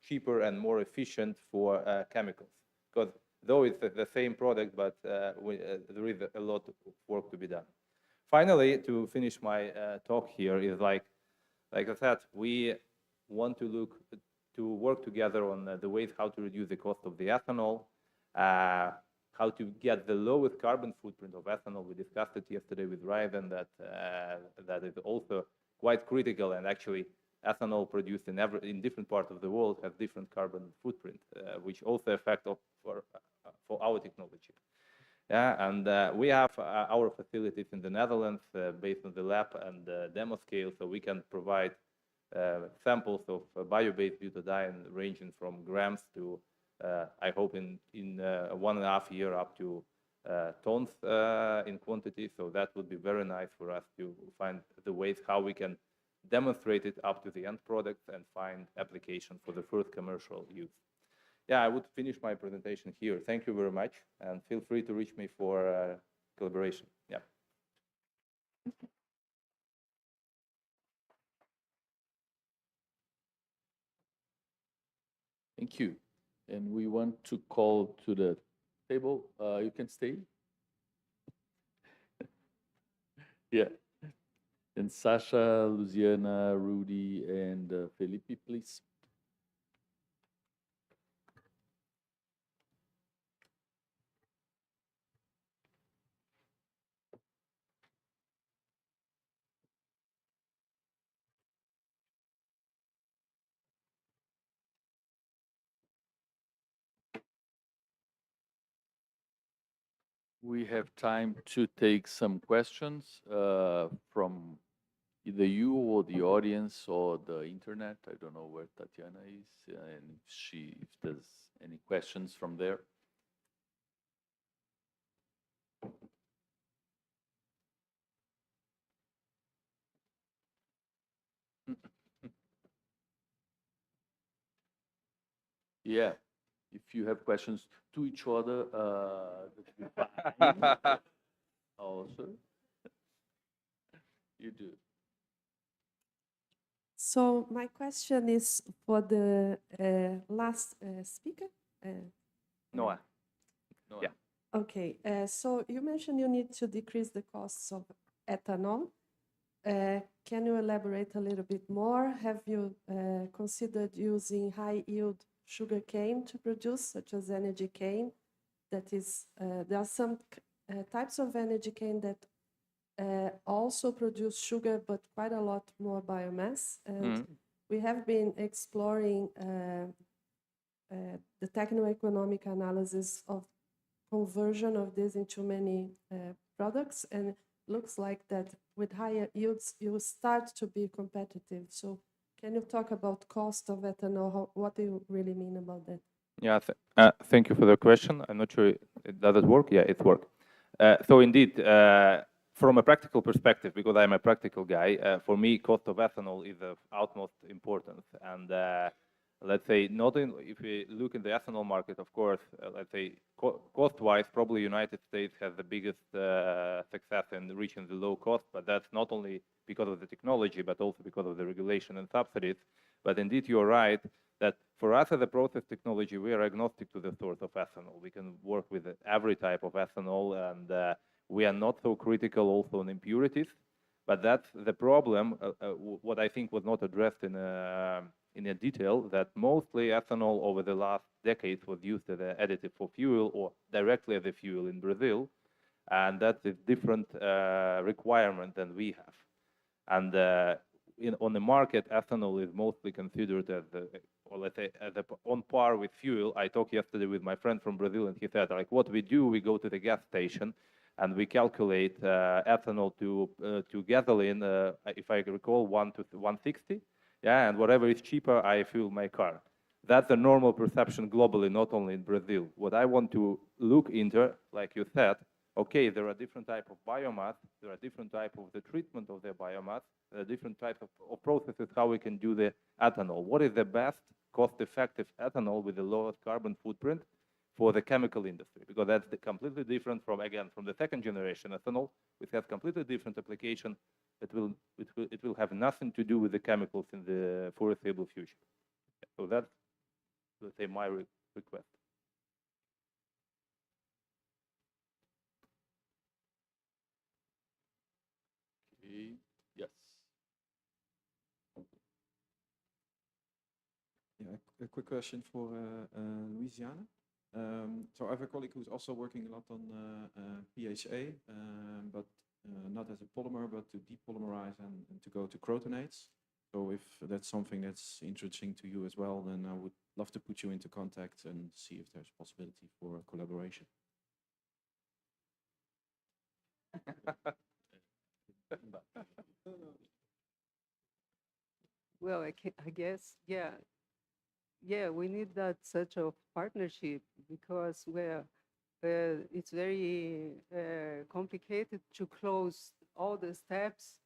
cheaper and more efficient for chemicals. Because though it's the same product, but there is a lot of work to be done. Finally, to finish my talk here is like I said, we want to work together on the ways how to reduce the cost of the ethanol, how to get the lowest carbon footprint of ethanol. We discussed it yesterday with Ryan, that is also quite critical, and actually ethanol produced in different parts of the world has different carbon footprint, which also affect for our technology. Yeah, and we have our facilities in the Netherlands based on the lab and demo scale, so we can provide samples of bio-based butadiene ranging from grams to, I hope in 1.5 years up to tons in quantity. So that would be very nice for us to find the ways how we can demonstrate it up to the end product and find application for the first commercial use. Yeah, I would finish my presentation here. Thank you very much, and feel free to reach me for collaboration. Yeah. Thank you. And we want to call to the table. You can stay. Yeah. And Sasha, Luciana, Rudy, and Felipe, please. We have time to take some questions from either you or the audience or the internet. I don't know where Tatiana is, and if there's any questions from there. Yeah, if you have questions to each other, that would be fine. Also, you do. So my question is for the last speaker. Noah. Yeah. Okay, so you mentioned you need to decrease the costs of ethanol. Can you elaborate a little bit more? Have you considered using high-yield sugar cane to produce, such as energy cane? That is, there are some types of energy cane that also produce sugar, but quite a lot more biomass. And we have been exploring the techno-economic analysis of conversion of this into many products, and looks like that with higher yields, you will start to be competitive. So can you talk about cost of ethanol? What do you really mean about that? Yeah, thank you for the question. I'm not sure, does it work? Yeah, it works. So indeed, from a practical perspective, because I'm a practical guy, for me, cost of ethanol is of utmost importance. And let's say, not in, if we look in the ethanol market, of course, let's say, cost-wise, probably United States has the biggest success in reaching the low cost, but that's not only because of the technology, but also because of the regulation and subsidies. But indeed, you're right that for us as a process technology, we are agnostic to the source of ethanol. We can work with every type of ethanol, and we are not so critical also on impurities. But that's the problem, what I think was not addressed in a detail, that mostly ethanol over the last decades was used as an additive for fuel or directly as a fuel in Brazil. And that's a different requirement than we have. And on the market, ethanol is mostly considered as, or let's say, as on par with fuel. I talked yesterday with my friend from Brazil, and he said, like, what we do, we go to the gas station, and we calculate ethanol to gasoline, if I recall, 1 to 160. Yeah, and whatever is cheaper, I fuel my car. That's a normal perception globally, not only in Brazil. What I want to look into, like you said, okay, there are different types of biomass, there are different types of the treatment of the biomass, there are different types of processes how we can do the ethanol. What is the best cost-effective ethanol with the lowest carbon footprint for the chemical industry? Because that's completely different from, again, from the second generation ethanol, which has completely different application. It will have nothing to do with the chemicals in the foreseeable future. So that's, let's say, my request. Yes. Yeah, a quick question for Louisiana. So I have a colleague who's also working a lot on PHA, but not as a polymer, but to depolymerize and to go to crotonates. So if that's something that's interesting to you as well, then I would love to put you into contact and see if there's possibility for collaboration. Well, I guess, yeah. Yeah, we need that such a partnership because it's very complicated to close all the steps,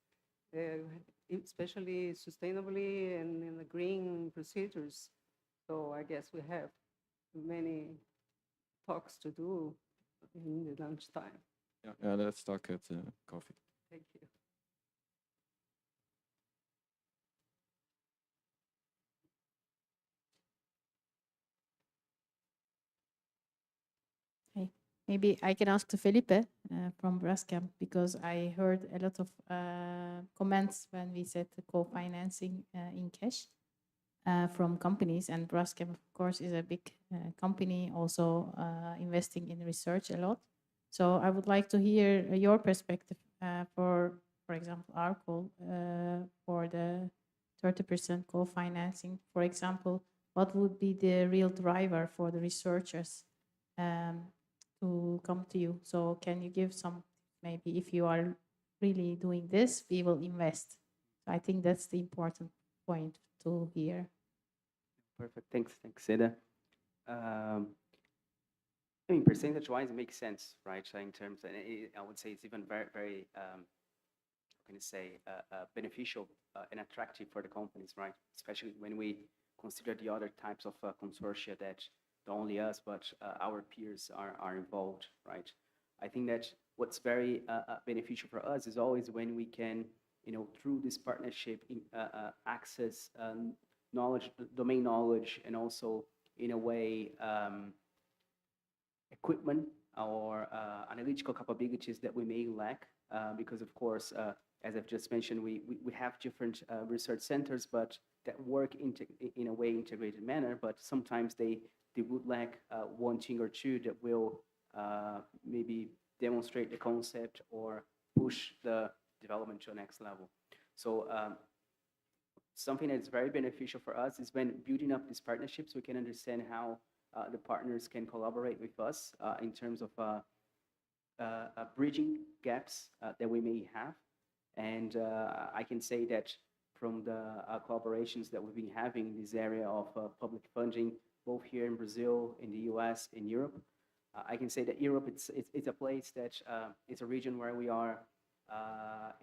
especially sustainably and in the green procedures. So I guess we have many talks to do in the lunchtime. Yeah, let's talk at coffee. Thank you. Maybe I can ask to Felipe from Braskem, because I heard a lot of comments when we said the co-financing in cash from companies, and Braskem, of course, is a big company, also investing in research a lot. So I would like to hear your perspective for example, our call for the 30% co-financing. For example, what would be the real driver for the researchers to come to you? So can you give some, maybe if you are really doing this, we will invest. So I think that's the important point to hear. Perfect, thanks, Eda. I mean, percentage-wise, it makes sense, right? In terms, and I would say it's even very, how can you say, beneficial and attractive for the companies, right? Especially when we consider the other types of consortia that not only us, but our peers are involved, right? I think that what's very beneficial for us is always when we can, through this partnership, access knowledge, domain knowledge, and also, in a way, equipment or analytical capabilities that we may lack, because, of course, as I've just mentioned, we have different research centers, but that work in a way integrated manner, but sometimes they would lack one thing or two that will maybe demonstrate the concept or push the development to the next level. So something that's very beneficial for us is when building up these partnerships, we can understand how the partners can collaborate with us in terms of bridging gaps that we may have. And I can say that from the collaborations that we've been having in this area of public funding, both here in Brazil, in the US, in Europe, I can say that Europe, it's a place that it's a region where we are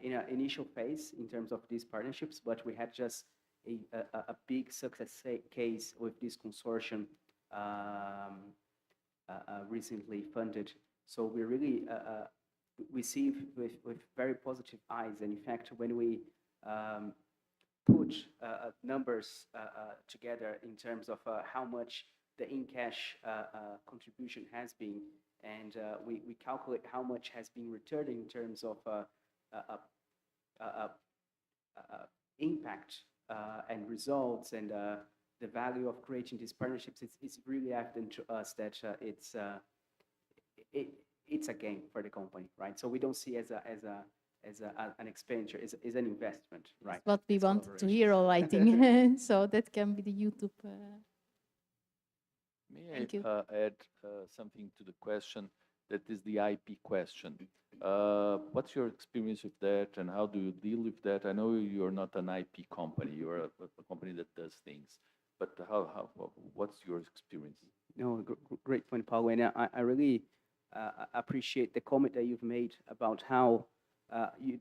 in an initial phase in terms of these partnerships, but we had just a big success case with this consortium recently funded. So we really we see with very positive eyes. And in fact, when we put numbers together in terms of how much the in-cash contribution has been, and we calculate how much has been returned in terms of impact and results and the value of creating these partnerships, it's really evident to us that it's a gain for the company, right? So we don't see as an expenditure, is an investment, right? What we It's want to hear, all I think. So that can be the YouTube. May Thank I you. add something to the question? That is the IP question. What's your experience with that, and how do you deal with that? I know you're not an IP company; you're a company that does things. But what's your experience? No, great point, Paulo. And I really appreciate the comment that you've made about how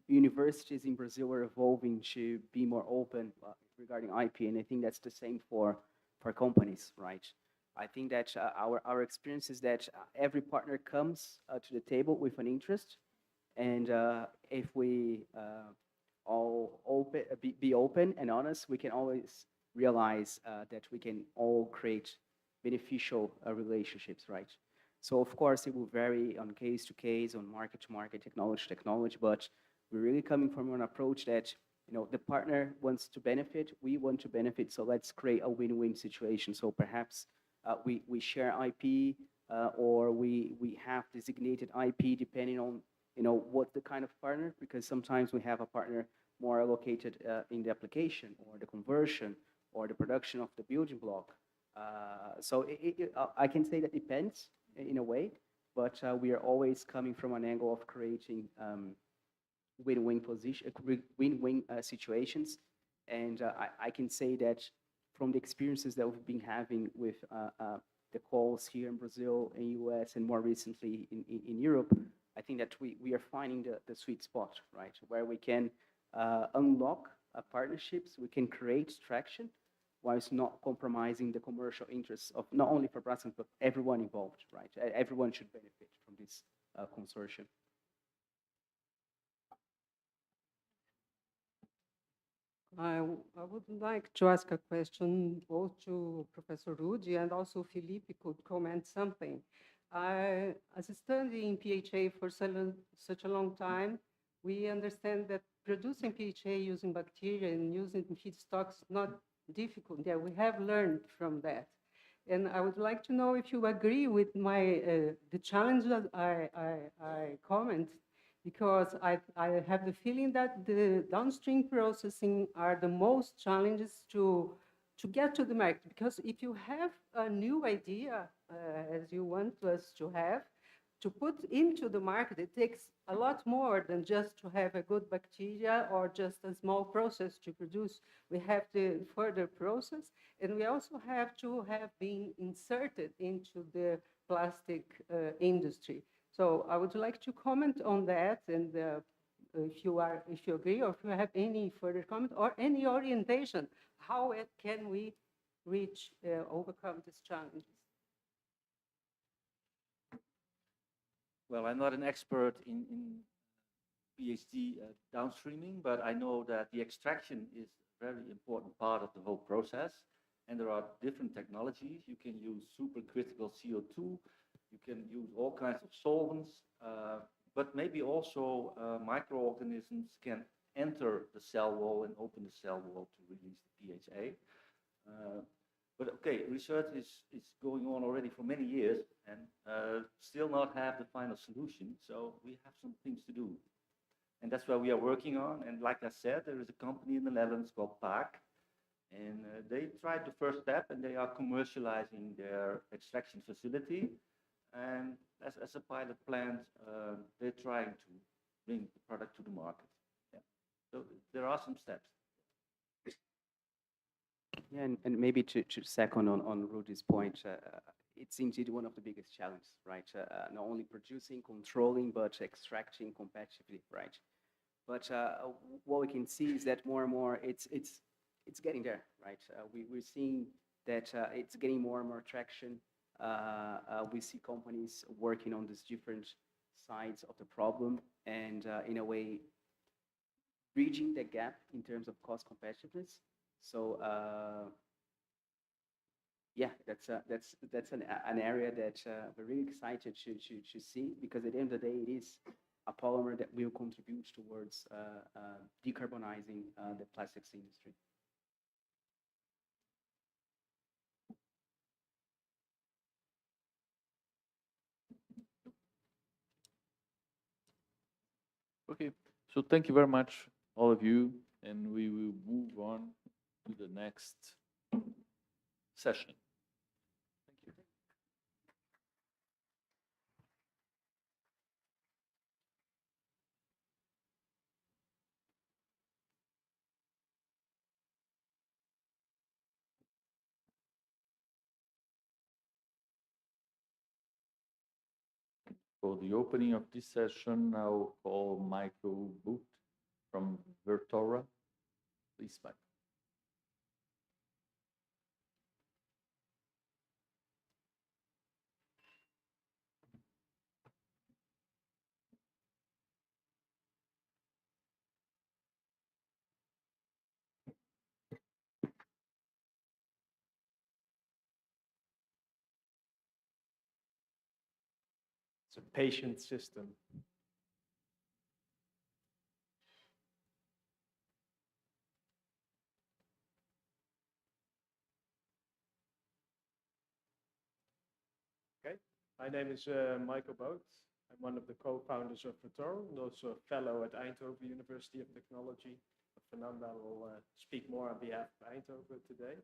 universities in Brazil are evolving to be more open regarding IP, and I think that's the same for companies, right? I think that our experience is that every partner comes to the table with an interest, and if we all be open and honest, we can always realize that we can all create beneficial relationships, right? So of course it will vary on case to case, on market to market, technology to technology, but we're really coming from an approach that, you know, the partner wants to benefit, we want to benefit, so let's create a win-win situation. So perhaps we share IP or we have designated IP depending on, you know, what the kind of partner, because sometimes we have a partner more allocated in the application or the conversion or the production of the building block. So I can say that depends in a way, but we are always coming from an angle of creating win-win situations. And I can say that from the experiences that we've been having with the calls here in Brazil, in US, and more recently in Europe, I think that we are finding the sweet spot, right? Where we can unlock partnerships, we can create traction, whilst not compromising the commercial interests of not only for Braskem, but everyone involved, right? Everyone should benefit from this consortium. I would like to ask a question both to Professor Rudi and also Felipe could comment something. As studying PHA for such a long time, we understand that producing PHA using bacteria and using feedstocks is not difficult. Yeah, we have learned from that. And I would like to know if you agree with my the challenge that I comment, because I have the feeling that the downstream processing are the most challenges to get to the market. Because if you have a new idea, as you want us to have, to put into the market, it takes a lot more than just to have a good bacteria or just a small process to produce. We have to further process, and we also have to have been inserted into the plastic industry. So I would like to comment on that, and if you agree, or if you have any further comment or any orientation, how can we reach overcome these challenges? Well, I'm not an expert in PhD downstreaming, but I know that the extraction is a very important part of the whole process. And there are different technologies. You can use supercritical CO2. You can use all kinds of solvents, but maybe also microorganisms can enter the cell wall and open the cell wall to release the PHA. But okay, research is going on already for many years and still not have the final solution. So we have some things to do. And that's what we are working on. And like I said, there is a company in the Netherlands called PAC. And they tried the first step and they are commercializing their extraction facility. And as a pilot plant, they're trying to bring the product to the market. Yeah. So there are some steps. Yeah, and maybe to second on Rudy's point, it's indeed one of the biggest challenges, right? Not only producing, controlling, but extracting competitively, right? But what we can see is that more and more, it's it's getting there, right? We're seeing that it's getting more and more traction. We see companies working on these different sides of the problem and in a way bridging the gap in terms of cost competitiveness. So yeah, that's an area that we're really excited to see, because at the end of the day, it is a polymer that will contribute towards decarbonizing the plastics industry. Okay, so thank you very much, all of you, and we will move on to the next session. Thank you. For the opening of this session, I'll call Michael Booth from Vertora. Please, Michael. It's a patient system. Okay, my name is Michael Boot. I'm one of the co-founders of Vertora and also a fellow at Eindhoven University of Technology. Fernanda will speak more on behalf of Eindhoven today.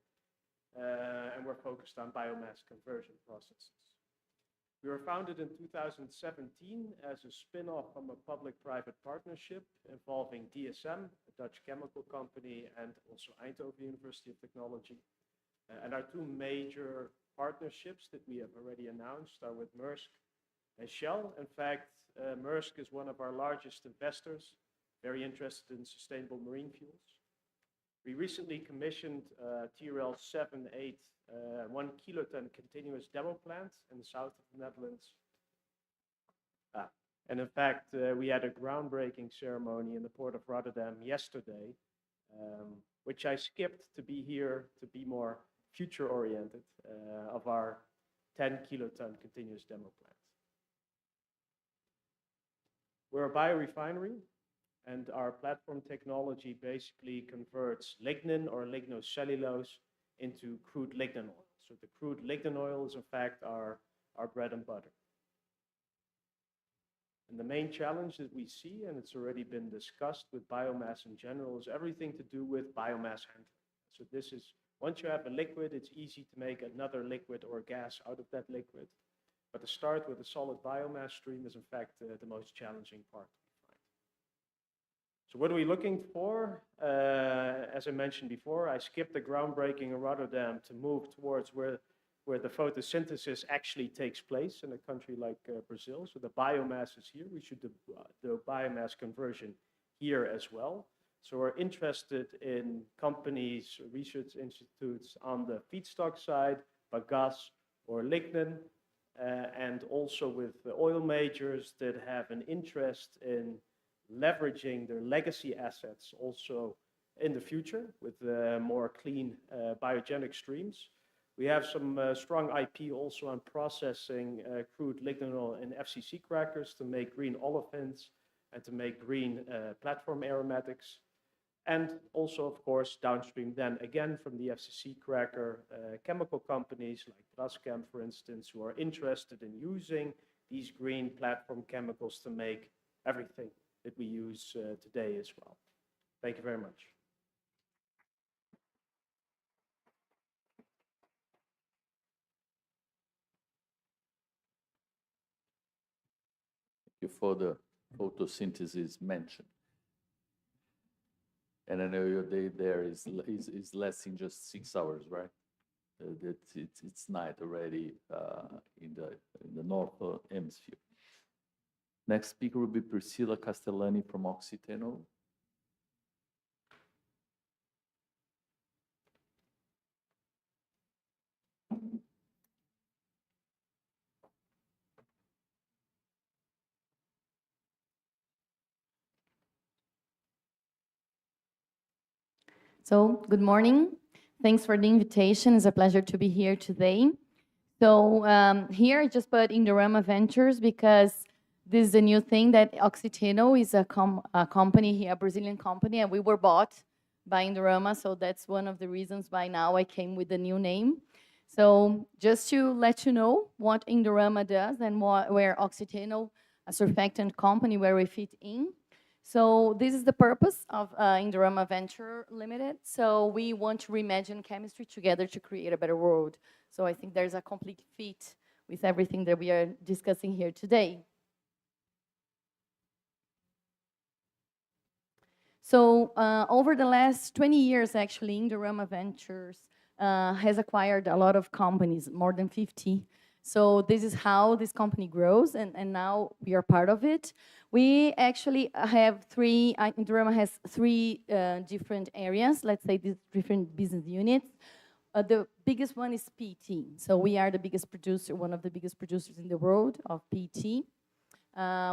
And we're focused on biomass conversion processes. We were founded in 2017 as a spin-off from a public-private partnership involving DSM, a Dutch chemical company, and also Eindhoven University of Technology. And our two major partnerships that we have already announced are with Maersk and Shell. In fact, Maersk is one of our largest investors, very interested in sustainable marine fuels. We recently commissioned TRL 7/8 1 kiloton continuous demo plant in the south of the Netherlands. And in fact, we had a groundbreaking ceremony in the port of Rotterdam yesterday, which I skipped to be here to be more future-oriented of our 10 kiloton continuous demo plant. We're a biorefinery, and our platform technology basically converts lignin or lignocellulose into crude lignin oil. So the crude lignin oil is in fact our bread and butter. And the main challenge that we see, and it's already been discussed with biomass in general, is everything to do with biomass handling. So this is, once you have a liquid, it's easy to make another liquid or gas out of that liquid. But to start with a solid biomass stream is in fact the most challenging part. So what are we looking for? As I mentioned before, I skipped the groundbreaking in Rotterdam to move towards where the photosynthesis actually takes place in a country like Brazil. So the biomass is here. We should do biomass conversion here as well. So we're interested in companies, research institutes on the feedstock side, bagasse or lignin, and also with the oil majors that have an interest in leveraging their legacy assets also in the future with more clean biogenic streams. We have some strong IP also on processing crude lignin oil in FCC crackers to make green olefins and to make green platform aromatics. And also, of course, downstream then again from the FCC cracker, chemical companies like Braskem, for instance, who are interested in using these green platform chemicals to make everything that we use today as well. Thank you very much. Thank you for the photosynthesis mentioned. And I know your day there is less than just 6 hours, right? It's night already in the northern hemisphere. Next speaker will be Priscilla Castellani from Oxiteno. So, good morning. Thanks for the invitation. It's a pleasure to be here today. So, here I just put Indorama Ventures because this is a new thing that Oxiteno is a company here, a Brazilian company, and we were bought by Indorama. So, that's one of the reasons why now I came with the new name. So, just to let you know what Indorama does and where Oxiteno, a surfactant company, where we fit in. So this is the purpose of Indorama Venture Limited. So we want to reimagine chemistry together to create a better world. So I think there's a complete fit with everything that we are discussing here today. So over the last 20 years, actually, Indorama Ventures has acquired a lot of companies, more than 50. So this is how this company grows, and now we are part of it. We actually have Indorama has three different areas, let's say these different business units. The biggest one is PET. So we are the biggest producer, one of the biggest producers in the world of PET.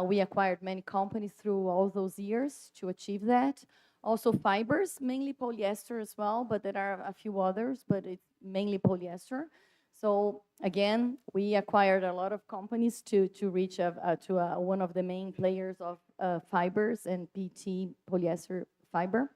We acquired many companies through all those years to achieve that. Also fibers, mainly polyester as well, but there are a few others, but it's mainly polyester. So again, we acquired a lot of companies to reach one of the main players of fibers and PET polyester fiber.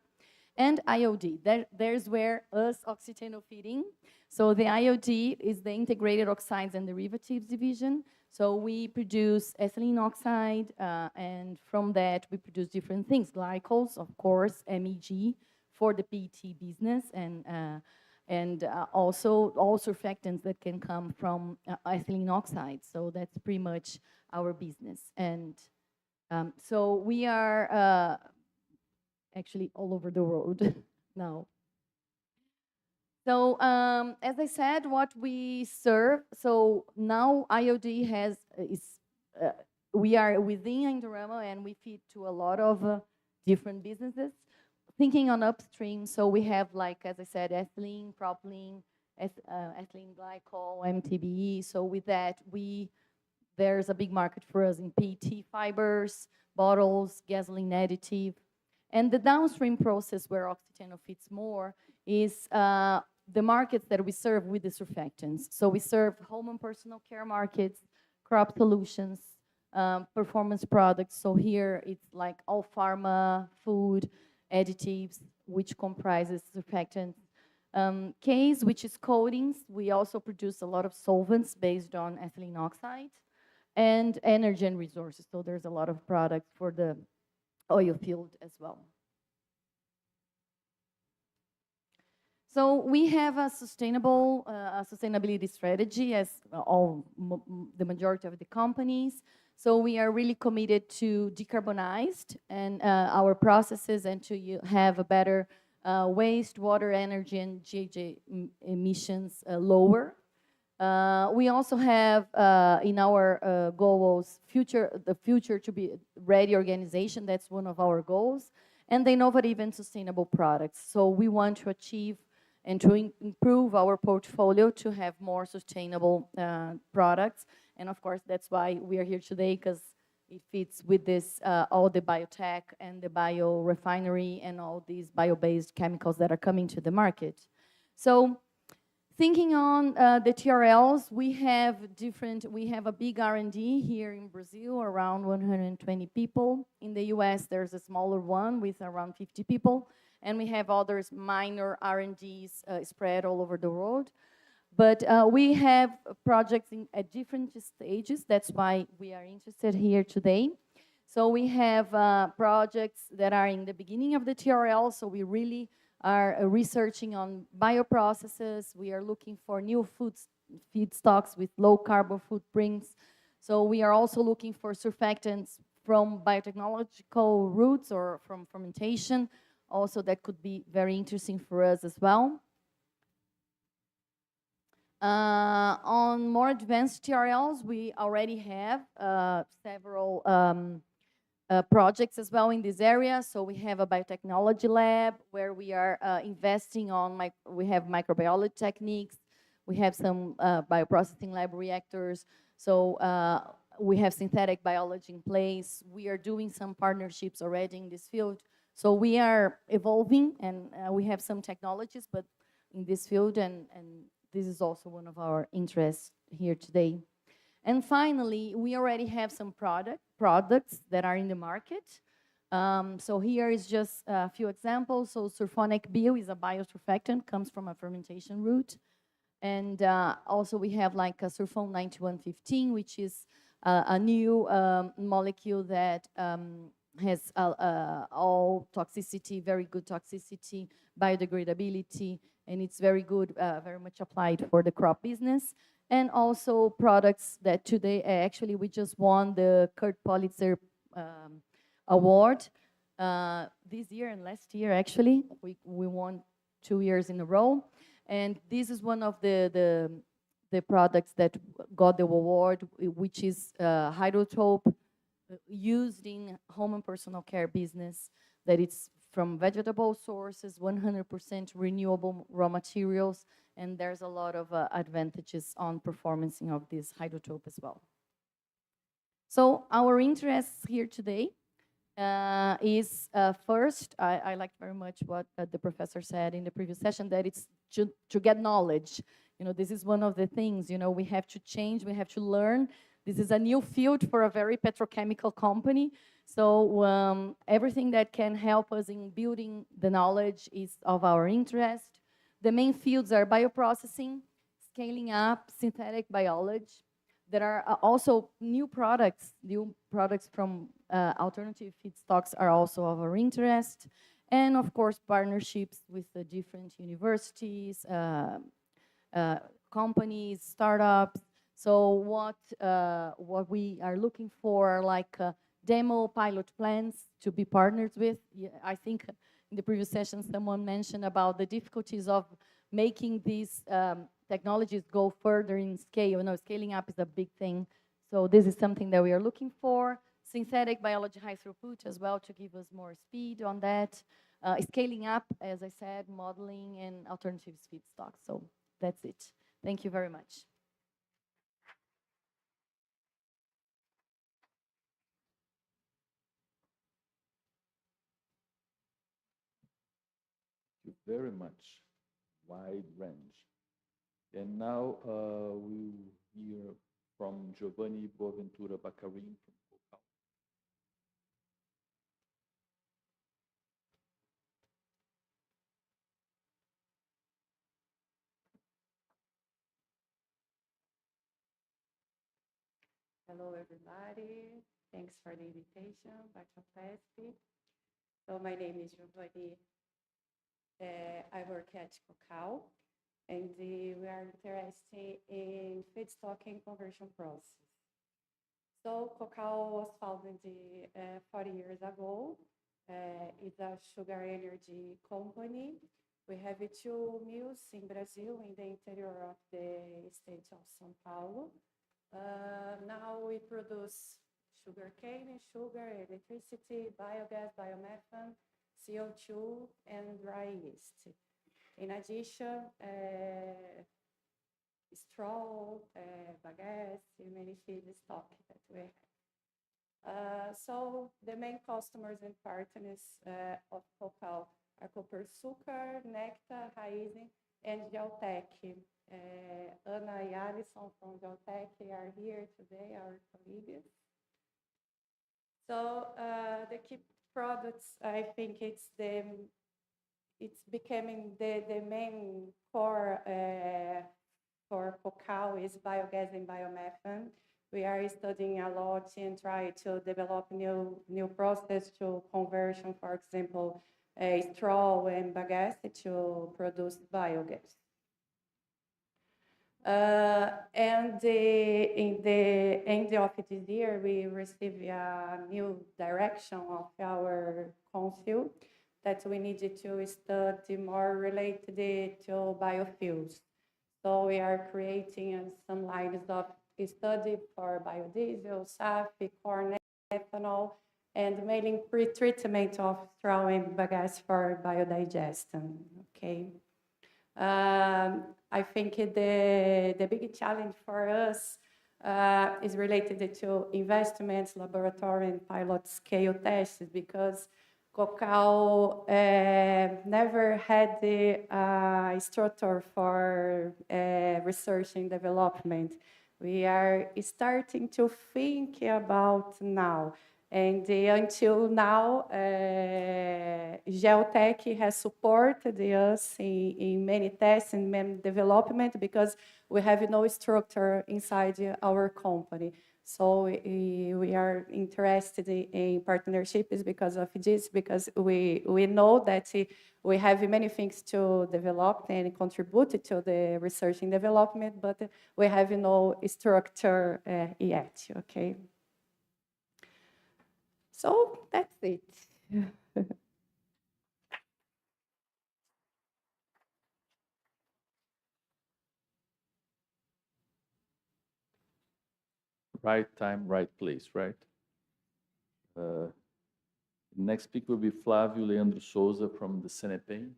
And IOD, there's where us Oxiteno fit in. So the IOD is the Integrated Oxides and Derivatives Division. So we produce ethylene oxide, and from that we produce different things, glycols, of course, MEG for the PET business, and also all surfactants that can come from ethylene oxide. So that's pretty much our business. And so we are actually all over the world now. So as I said, what we serve, so now IOD we are within Indorama and we feed to a lot of different businesses. Thinking on upstream, so we have, like, as I said, ethylene, propylene, ethylene glycol, MTBE. So with that, there's a big market for us in PET fibers, bottles, gasoline additive. And the downstream process where Oxiteno fits more is the markets that we serve with the surfactants. So we serve home and personal care markets, crop solutions, performance products. So here it's like all pharma, food, additives, which comprises surfactants. CASE, which is coatings. We also produce a lot of solvents based on ethylene oxide, and energy and resources. So there's a lot of products for the oil field as well. So we have a sustainability strategy, as the majority of the companies. So we are really committed to decarbonize and our processes and to have a better waste, water, energy, and GHG emissions lower. We also have in our goals the future to be ready organization. That's one of our goals, and the innovative and sustainable products. So we want to achieve and to improve our portfolio to have more sustainable products. And of course, that's why we are here today, because it fits with this, all the biotech and the biorefinery and all these bio-based chemicals that are coming to the market. So thinking on the TRLs, we have a big R&D here in Brazil, around 120 people. In the US, there's a smaller one with around 50 people. And we have others minor R&Ds spread all over the world. But we have projects at different stages. That's why we are interested here today. So we have projects that are in the beginning of the TRL. So we really are researching on bioprocesses. We are looking for new feedstocks with low carbon footprints. So we are also looking for surfactants from biotechnological routes or from fermentation. Also, that could be very interesting for us as well. On more advanced TRLs, we already have several projects as well in this area. So we have a biotechnology lab where we are investing on, we have microbiology techniques, we have some bioprocessing lab reactors. So we have synthetic biology in place. We are doing some partnerships already in this field So we are evolving, and we have some technologies, but in this field, and this is also one of our interests here today. And finally, we already have some products that are in the market. So here is just a few examples. So sulfonic bio is a biosurfactant, comes from a fermentation route. And also we have like a sulfone 9115, which is a new molecule that has all toxicity, very good toxicity, biodegradability, and it's very good, very much applied for the crop business. And also products that today, actually we just won the Kurt Politzer award this year and last year, actually. We won 2 years in a row. And this is one of the products that got the award, which is hydrotope used in home and personal care business, that it's from vegetable sources, 100% renewable raw materials, and there's a lot of advantages on performance of this hydrotope as well. So our interests here today is first, I liked very much what the professor said in the previous session, that it's to get knowledge. You know, this is one of the things, you know, we have to change, we have to learn. This is a new field for a very petrochemical company. So everything that can help us in building the knowledge is of our interest. The main fields are bioprocessing, scaling up, synthetic biology. There are also new products from alternative feedstocks are also of our interest. And of course, partnerships with the different universities, companies, startups. So what we are looking for are like demo pilot plans to be partnered with. I think in the previous session, someone mentioned about the difficulties of making these technologies go further in scale. You know, scaling up is a big thing. So this is something that we are looking for. Synthetic biology high throughput as well to give us more speed on that. Scaling up, as I said, modeling and alternative feedstock. So that's it. Thank you very much. Thank you very much. Wide range. And now we'll hear from Giovanni Boaventura Baccarin from Cocal. Hello, everybody. Thanks for the invitation by FAPESP. So my name is Giovanni. I work at Cocal, and we are interested in feedstock and conversion process. So Cocal was founded 40 years ago. It's a sugar energy company. We have 2 mills in Brazil, in the interior of the state of São Paulo. Now we produce sugarcane, sugar, electricity, biogas, biomethane, CO2, and dry yeast. In addition, straw, bagasse, many feedstock that we have. So the main customers and partners of Cocal are Copersucar, Nectar, Raízen, and Geltec. Ana and Alison from Geltec are here today, our colleagues. So the key products, I think it's becoming the main core for Cocal is biogas and biomethane. We are studying a lot and try to develop new process to conversion, for example, straw and bagasse to produce biogas. And in the end of this year, we received a new direction of our council that we needed to study more related to biofuels. So we are creating some lines of study for biodiesel, SAF, corn, ethanol, and mainly pre-treatment of straw and bagasse for biodigestion. Okay. I think the big challenge for us is related to investments, laboratory, and pilot scale tests, because Cocal never had the structure for research and development. We are starting to think about now. And until now, Geotech has supported us in many tests and many development because we have no structure inside our company. So we are interested in partnerships because of this, because we know that we have many things to develop and contribute to the research and development, but we have no structure yet, okay? So that's it. Right time, right place, right? Next speaker will be Flávio Leandro Souza from the CNEPEM.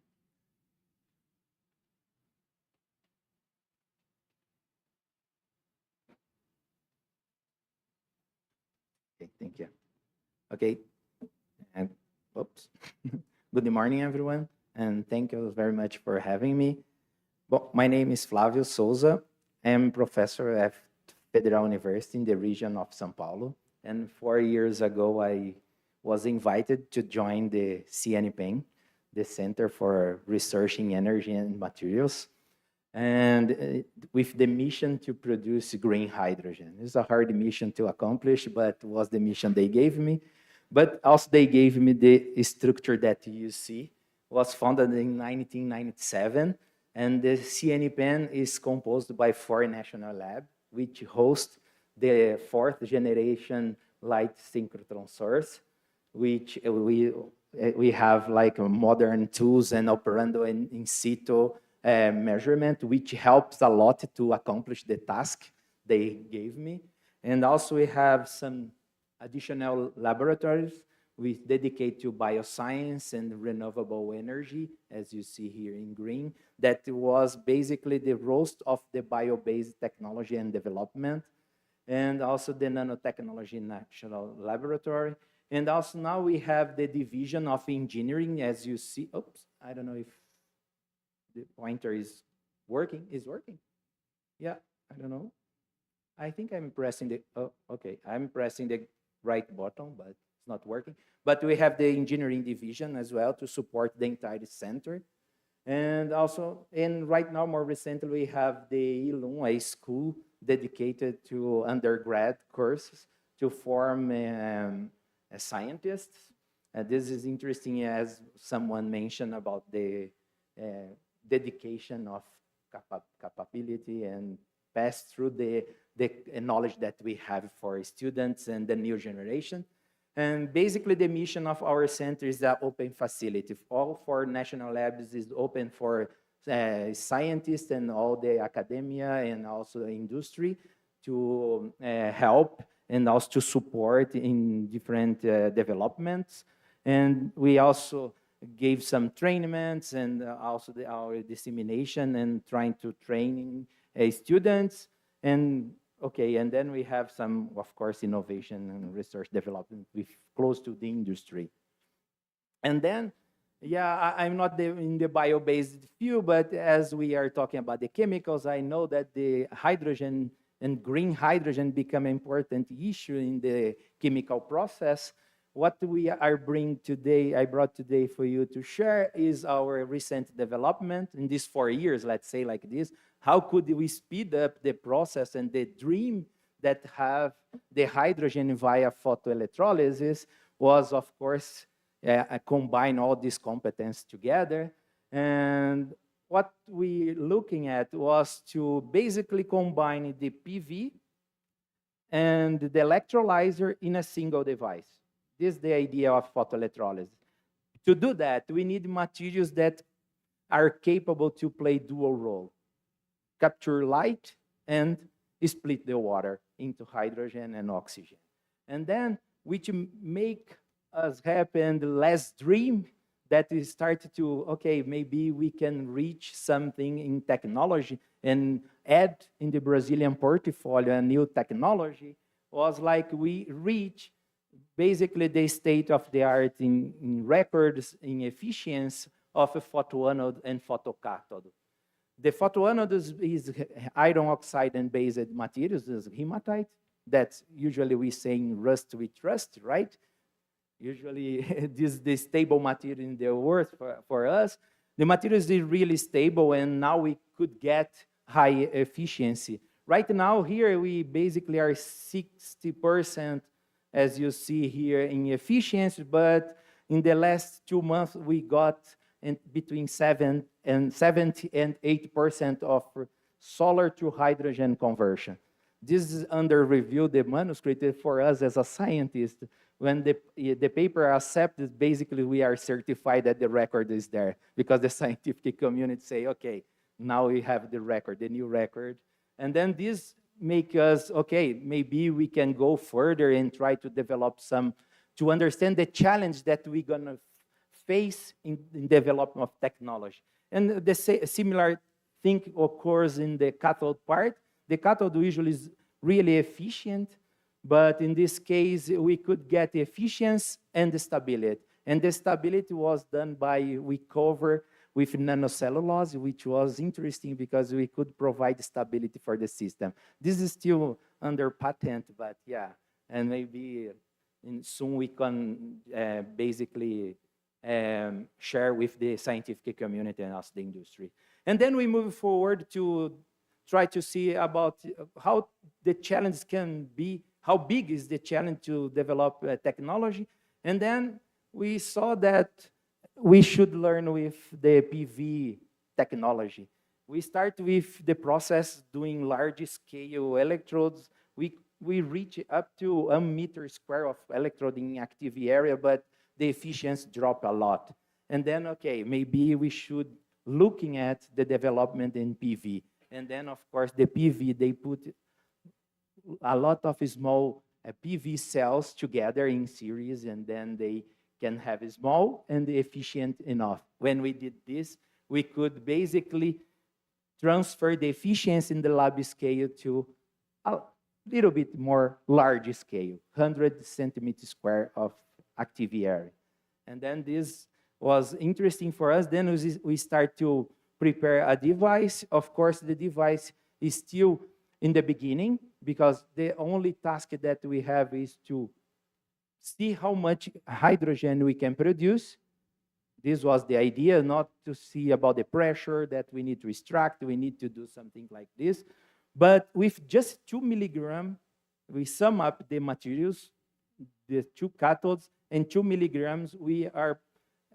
Okay, thank you. Okay, and oops. Good morning, everyone, and thank you very much for having me. Well, my name is Flávio Souza. I am professor at Federal University in the region of São Paulo, and 4 years ago, I was invited to join the CNEPEM, the Center for Research in Energy and Materials, and with the mission to produce green hydrogen. It's a hard mission to accomplish, but was the mission they gave me. But also they gave me the structure that you see. Was founded in 1997, and the CNEPEM is composed by 4 national labs, which host the 4th generation light synchrotron source, which we have like modern tools and operando and in situ measurement, which helps a lot to accomplish the task they gave me. And also we have some additional laboratories we dedicate to bioscience and renewable energy, as you see here in green. That was basically the roast of the bio-based technology and development, and also the nanotechnology national laboratory. And also now we have the division of engineering, as you see. Oops, I don't know if the pointer is working. Is working? Yeah, I don't know. I think I'm pressing the, oh, okay. I'm pressing the right button, but it's not working. But we have the engineering division as well to support the entire center. And also, and right now, more recently, we have the ILUM, a school dedicated to undergrad courses to form scientists. This is interesting, as someone mentioned about the dedication of capability and pass through the knowledge that we have for students and the new generation. And basically the mission of our center is an open facility. All 4 national labs is open for scientists and all the academia and also the industry to help and also to support in different developments. And we also gave some trainings and also our dissemination and trying to train students. And okay, and then we have some, of course, innovation and research development with close to the industry. And then, yeah, I'm not in the bio-based field, but as we are talking about the chemicals, I know that the hydrogen and green hydrogen become an important issue in the chemical process. What we are bringing today, I brought today for you to share, is our recent development in these 4 years, let's say like this. How could we speed up the process and the dream that have the hydrogen via photoelectrolysis was, of course, combine all these competencies together. And what we looking at was to basically combine the PV and the electrolyzer in a single device. This is the idea of photoelectrolysis. To do that, we need materials that are capable to play dual role. Capture light and split the water into hydrogen and oxygen. And then, which make us happen the last dream that we started to, okay, maybe we can reach something in technology and add in the Brazilian portfolio a new technology, was like we reach basically the state of the art in records in efficiency of a photoanode and photocathode. The photoanode is iron oxide and based materials, is hematite. That's usually we saying rust with rust, right? Usually this is the stable material in the earth for us. The material is really stable, and now we could get high efficiency. Right now here we basically are 60%, as you see here, in efficiency, but in the last 2 months we got between 70 and 8% of solar to hydrogen conversion. This is under review, the manuscript for us as a scientist. When the paper accepted, basically we are certified that the record is there, because the scientific community say, okay, now we have the record, the new record. And then this make us, okay, maybe we can go further and try to develop some, to understand the challenge that we're gonna face in development of technology. And the similar thing occurs in the cathode part. The cathode usually is really efficient, but in this case, we could get efficiency and the stability. And the stability was done by, we cover with nanocellulose, which was interesting because we could provide stability for the system. This is still under patent, but yeah, and maybe soon we can basically share with the scientific community and us, the industry. And then we move forward to try to see about how the challenge can be, how big is the challenge to develop technology. And then we saw that we should learn with the PV technology. We start with the process doing large scale electrodes. We reach up to 1 meter square of electrode in active area, but the efficiency drop a lot. And then, okay, maybe we should looking at the development in PV. And then, of course, the PV, they put a lot of small PV cells together in series, and then they can have small and efficient enough. When we did this, we could basically transfer the efficiency in the lab scale to a little bit more large scale, 100 centimeters square of active area. And then this was interesting for us. Then we start to prepare a device. Of course, the device is still in the beginning, because the only task that we have is to see how much hydrogen we can produce. This was the idea, not to see about the pressure that we need to extract, we need to do something like this. But with just 2 milligrams, we sum up the materials, the 2 cathodes, and 2 milligrams, we are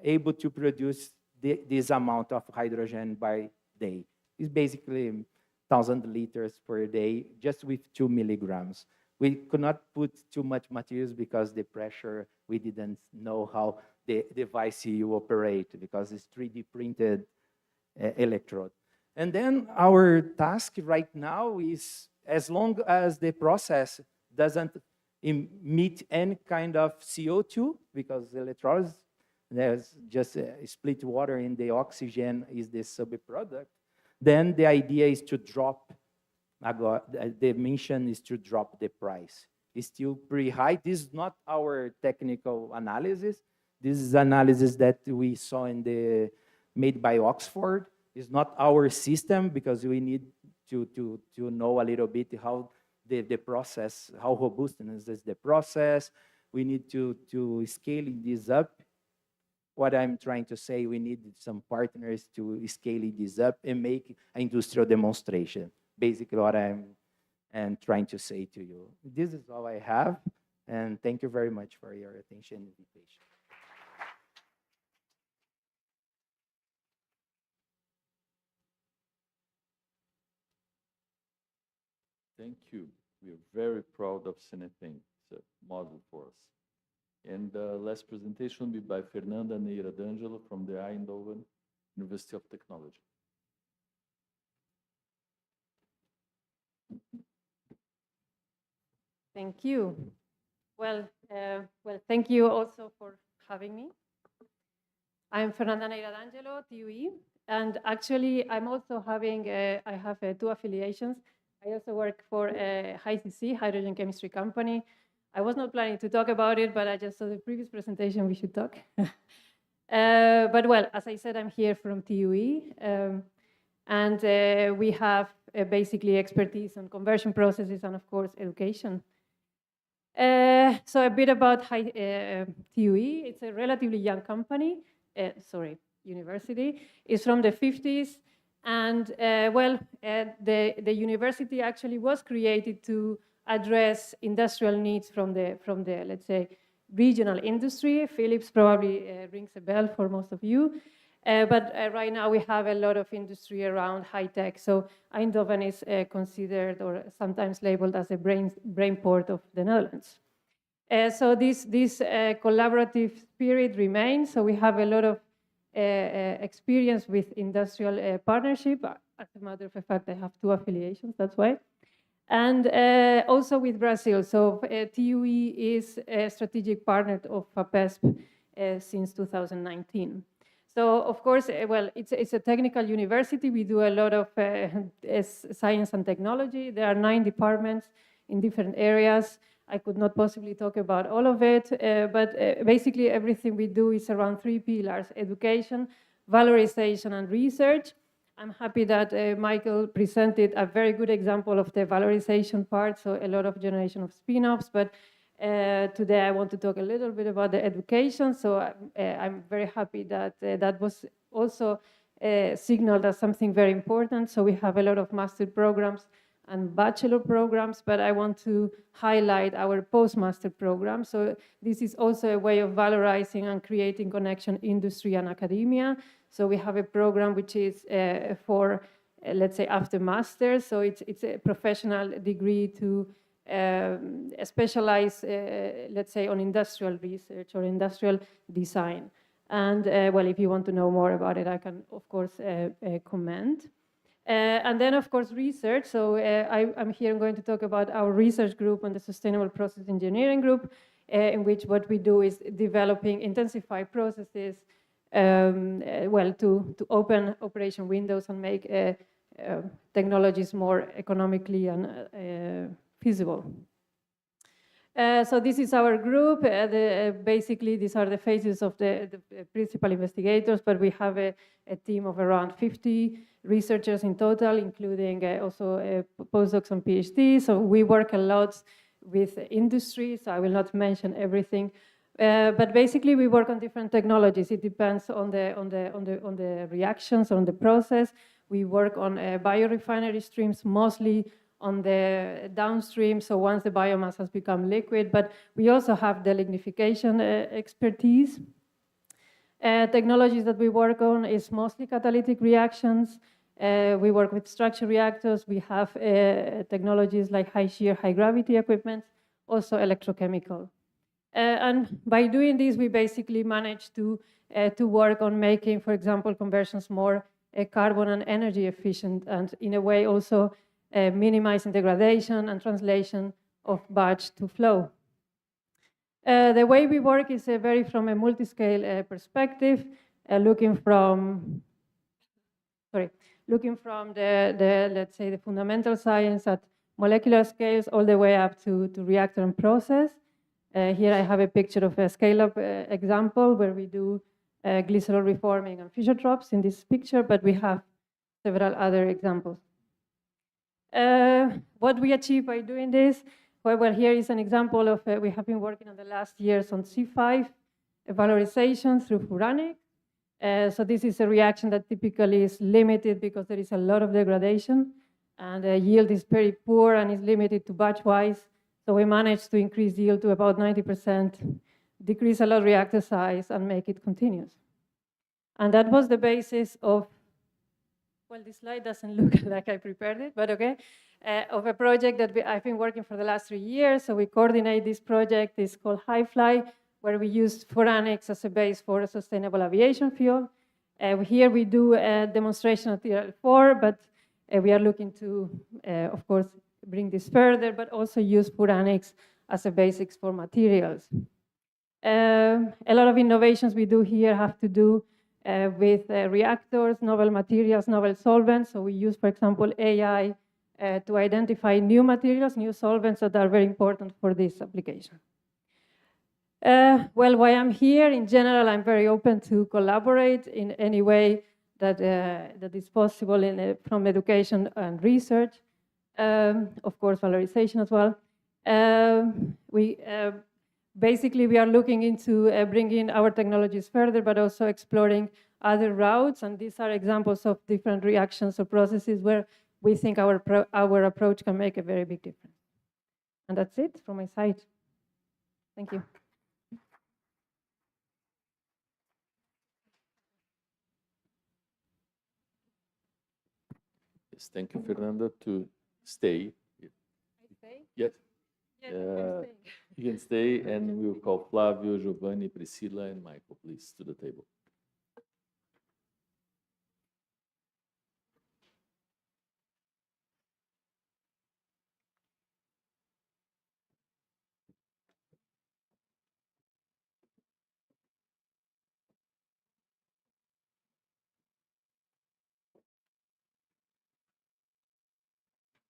able to produce this amount of hydrogen by day. It's basically 1,000 liters per day, just with 2 milligrams. We could not put too much materials because the pressure, we didn't know how the device will operate, because it's 3D printed electrode. And then our task right now is, as long as the process doesn't emit any kind of CO2, because electrolysis, there's just split water in the oxygen is the subproduct, then the idea is to drop, the mission is to drop the price. It's still pretty high. This is not our technical analysis. This is analysis that we saw in the, made by Oxford. It's not our system, because we need to know a little bit how the process, how robust is the process. We need to scale this up. What I'm trying to say, we need some partners to scale this up and make an industrial demonstration. Basically what I'm trying to say to you. This is all I have, and thank you very much for your attention and invitation. Thank you. We are very proud of Cinepem. It's a model for us. And the last presentation will be by Fernanda Neira D'Angelo from the Eindhoven University of Technology. Thank you. Well, thank you also for having me. I'm Fernanda Neira D'Angelo, TUE, and actually I'm also having, I have 2 affiliations. I also work for HICC, Hydrogen Chemistry Company. I was not planning to talk about it, but I just saw the previous presentation, we should talk. But well, as I said, I'm here from TUE, and we have basically expertise on conversion processes and, of course, education. So a bit about TUE. It's a relatively young company, university. It's from the 50s. And the university actually was created to address industrial needs from the let's say, regional industry. Philips probably rings a bell for most of you. But right now we have a lot of industry around high tech. So Eindhoven is considered or sometimes labeled as a brain port of the Netherlands. So this collaborative spirit remains. So we have a lot of experience with industrial partnership. As a matter of fact, I have 2 affiliations, that's why. And also with Brazil. So TUE is a strategic partner of FAPESP since 2019. So of course, it's a technical university. We do a lot of science and technology. There are 9 departments in different areas. I could not possibly talk about all of it, but basically everything we do is around 3 pillars: education, valorization, and research. I'm happy that Michael presented a very good example of the valorization part, so a lot of generation of spin-offs, but today I want to talk a little bit about the education, so I'm very happy that that was also signaled as something very important. So we have a lot of master programs and bachelor programs, but I want to highlight our postmaster program. So this is also a way of valorizing and creating connection industry and academia. So we have a program which is for, let's say, after masters. So it's a professional degree to specialize, let's say, on industrial research or industrial design. And if you want to know more about it, I can, of course, comment. And then, of course, research. So I'm here going to talk about our research group and the Sustainable Process Engineering group, in which what we do is developing intensified processes, to open operation windows and make technologies more economically and feasible. So this is our group. Basically, these are the faces of the principal investigators, but we have a team of around 50 researchers in total, including also postdocs and PhDs. So we work a lot with industry, so I will not mention everything. But basically, we work on different technologies. It depends on the reactions, on the process. We work on biorefinery streams, mostly on the downstream, so once the biomass has become liquid, but we also have the lignification expertise. Technologies that we work on is mostly catalytic reactions. We work with structure reactors. We have technologies like high shear, high gravity equipment, also electrochemical. And by doing this, we basically manage to work on making, for example, conversions more carbon and energy efficient, and in a way also minimizing degradation and translation of batch to flow. The way we work is very from a multi-scale perspective, looking from the let's say the fundamental science at molecular scales all the way up to reactor and process. Here I have a picture of a scale-up example where we do glycerol reforming and Fischer-Tropsch in this picture, but we have several other examples. What we achieve by doing this, well, here is an example of, we have been working on the last years on C5 valorization through furanic. So this is a reaction that typically is limited because there is a lot of degradation and the yield is very poor and is limited to batch-wise. So we managed to increase yield to about 90%, decrease a lot reactor size and make it continuous. And that was the basis of, well, this slide doesn't look like I prepared it, but okay, of a project that I've been working for the last 3 years. So we coordinate this project. It's called HighFly, where we use furanics as a base for a sustainable aviation fuel. Here we do a demonstration at TL4, but we are looking to, of course, bring this further, but also use furanics as a basics for materials. A lot of innovations we do here have to do with reactors, novel materials, novel solvents. So we use, for example, AI to identify new materials, new solvents that are very important for this application. Well, why I'm here, in general, I'm very open to collaborate in any way that, that is possible from education and research. Of course, valorization as well. Basically, we are looking into bringing our technologies further, but also exploring other routes. And these are examples of different reactions or processes where we think our approach can make a very big difference. And that's it from my side. Thank you. Yes, thank you, Fernanda, to stay. Stay? Yes. Yes, I'm staying. You can stay, and we'll call Flavio, Giovanni, Priscilla, and Michael, please, to the table.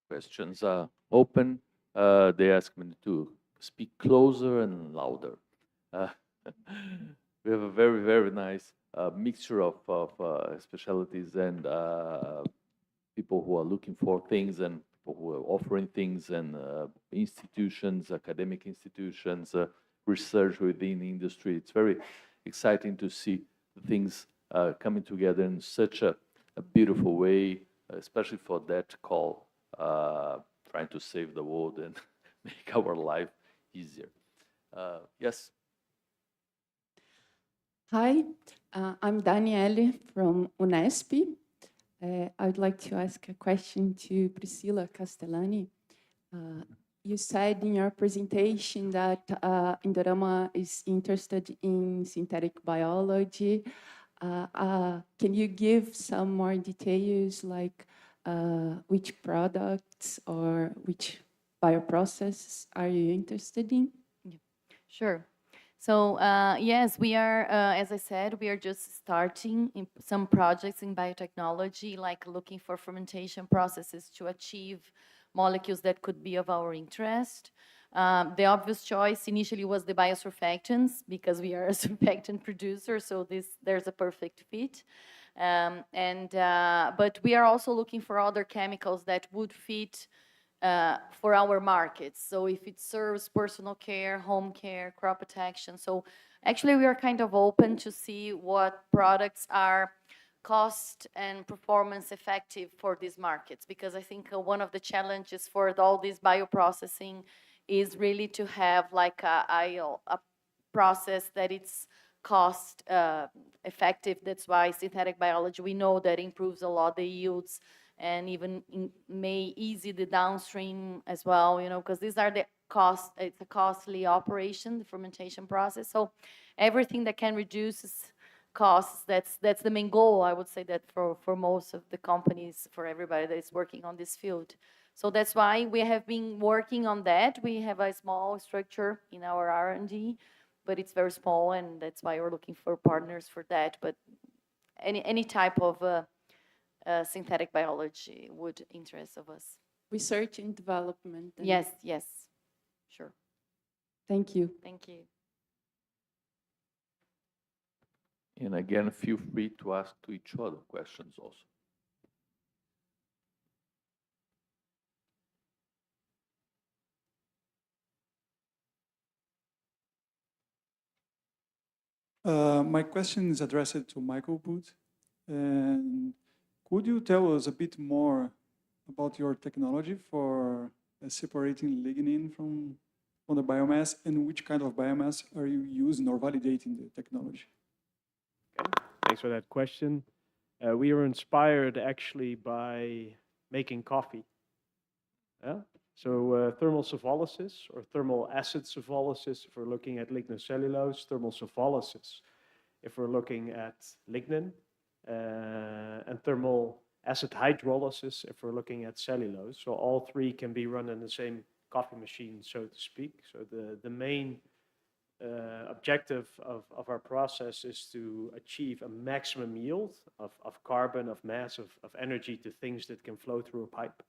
Questions are open. They ask me to speak closer and louder. We have a very, very nice mixture of specialties and people who are looking for things and people who are offering things and institutions, academic institutions, research within the industry. It's very exciting to see things coming together in such a beautiful way, especially for that call, trying to save the world and make our life easier. Yes. Hi, I'm Daniele from Unesp. I would like to ask a question to Priscilla Castellani. You said in your presentation that Indorama is interested in synthetic biology. Can you give some more details, like which products or which bioprocesses are you interested in? Sure. So yes, we are, as I said, we are just starting in some projects in biotechnology, like looking for fermentation processes to achieve molecules that could be of our interest. The obvious choice initially was the biosurfactants, because we are a surfactant producer, so there's a perfect fit. But we are also looking for other chemicals that would fit for our markets. So if it serves personal care, home care, crop protection. So actually we are kind of open to see what products are cost and performance effective for these markets, because I think one of the challenges for all this bioprocessing is really to have like a process that it's cost effective. That's why synthetic biology, we know that improves a lot the yields and even may ease the downstream as well, you know, because these are the cost, it's a costly operation, the fermentation process. So everything that can reduce costs, that's the main goal, I would say, that for most of the companies, for everybody that is working on this field. So that's why we have been working on that. We have a small structure in our R&D, but it's very small, and that's why we're looking for partners for that. But any type of synthetic biology would interest of us. Research and development. Yes, yes, sure. Thank you. Thank you. And again, feel free to ask to each other questions also. My question is addressed to Michael Booth. And could you tell us a bit more about your technology for separating lignin from the biomass, and which kind of biomass are you using or validating the technology? Okay. Thanks for that question. We were inspired actually by making coffee. Yeah? So thermal sepholysis or thermal acid sepholysis, if we're looking at lignocellulose, thermal sepholysis, if we're looking at lignin, and thermal acid hydrolysis, if we're looking at cellulose. So all three can be run in the same coffee machine, so to speak. So the main objective of our process is to achieve a maximum yield of carbon, of mass, of energy to things that can flow through a pipe.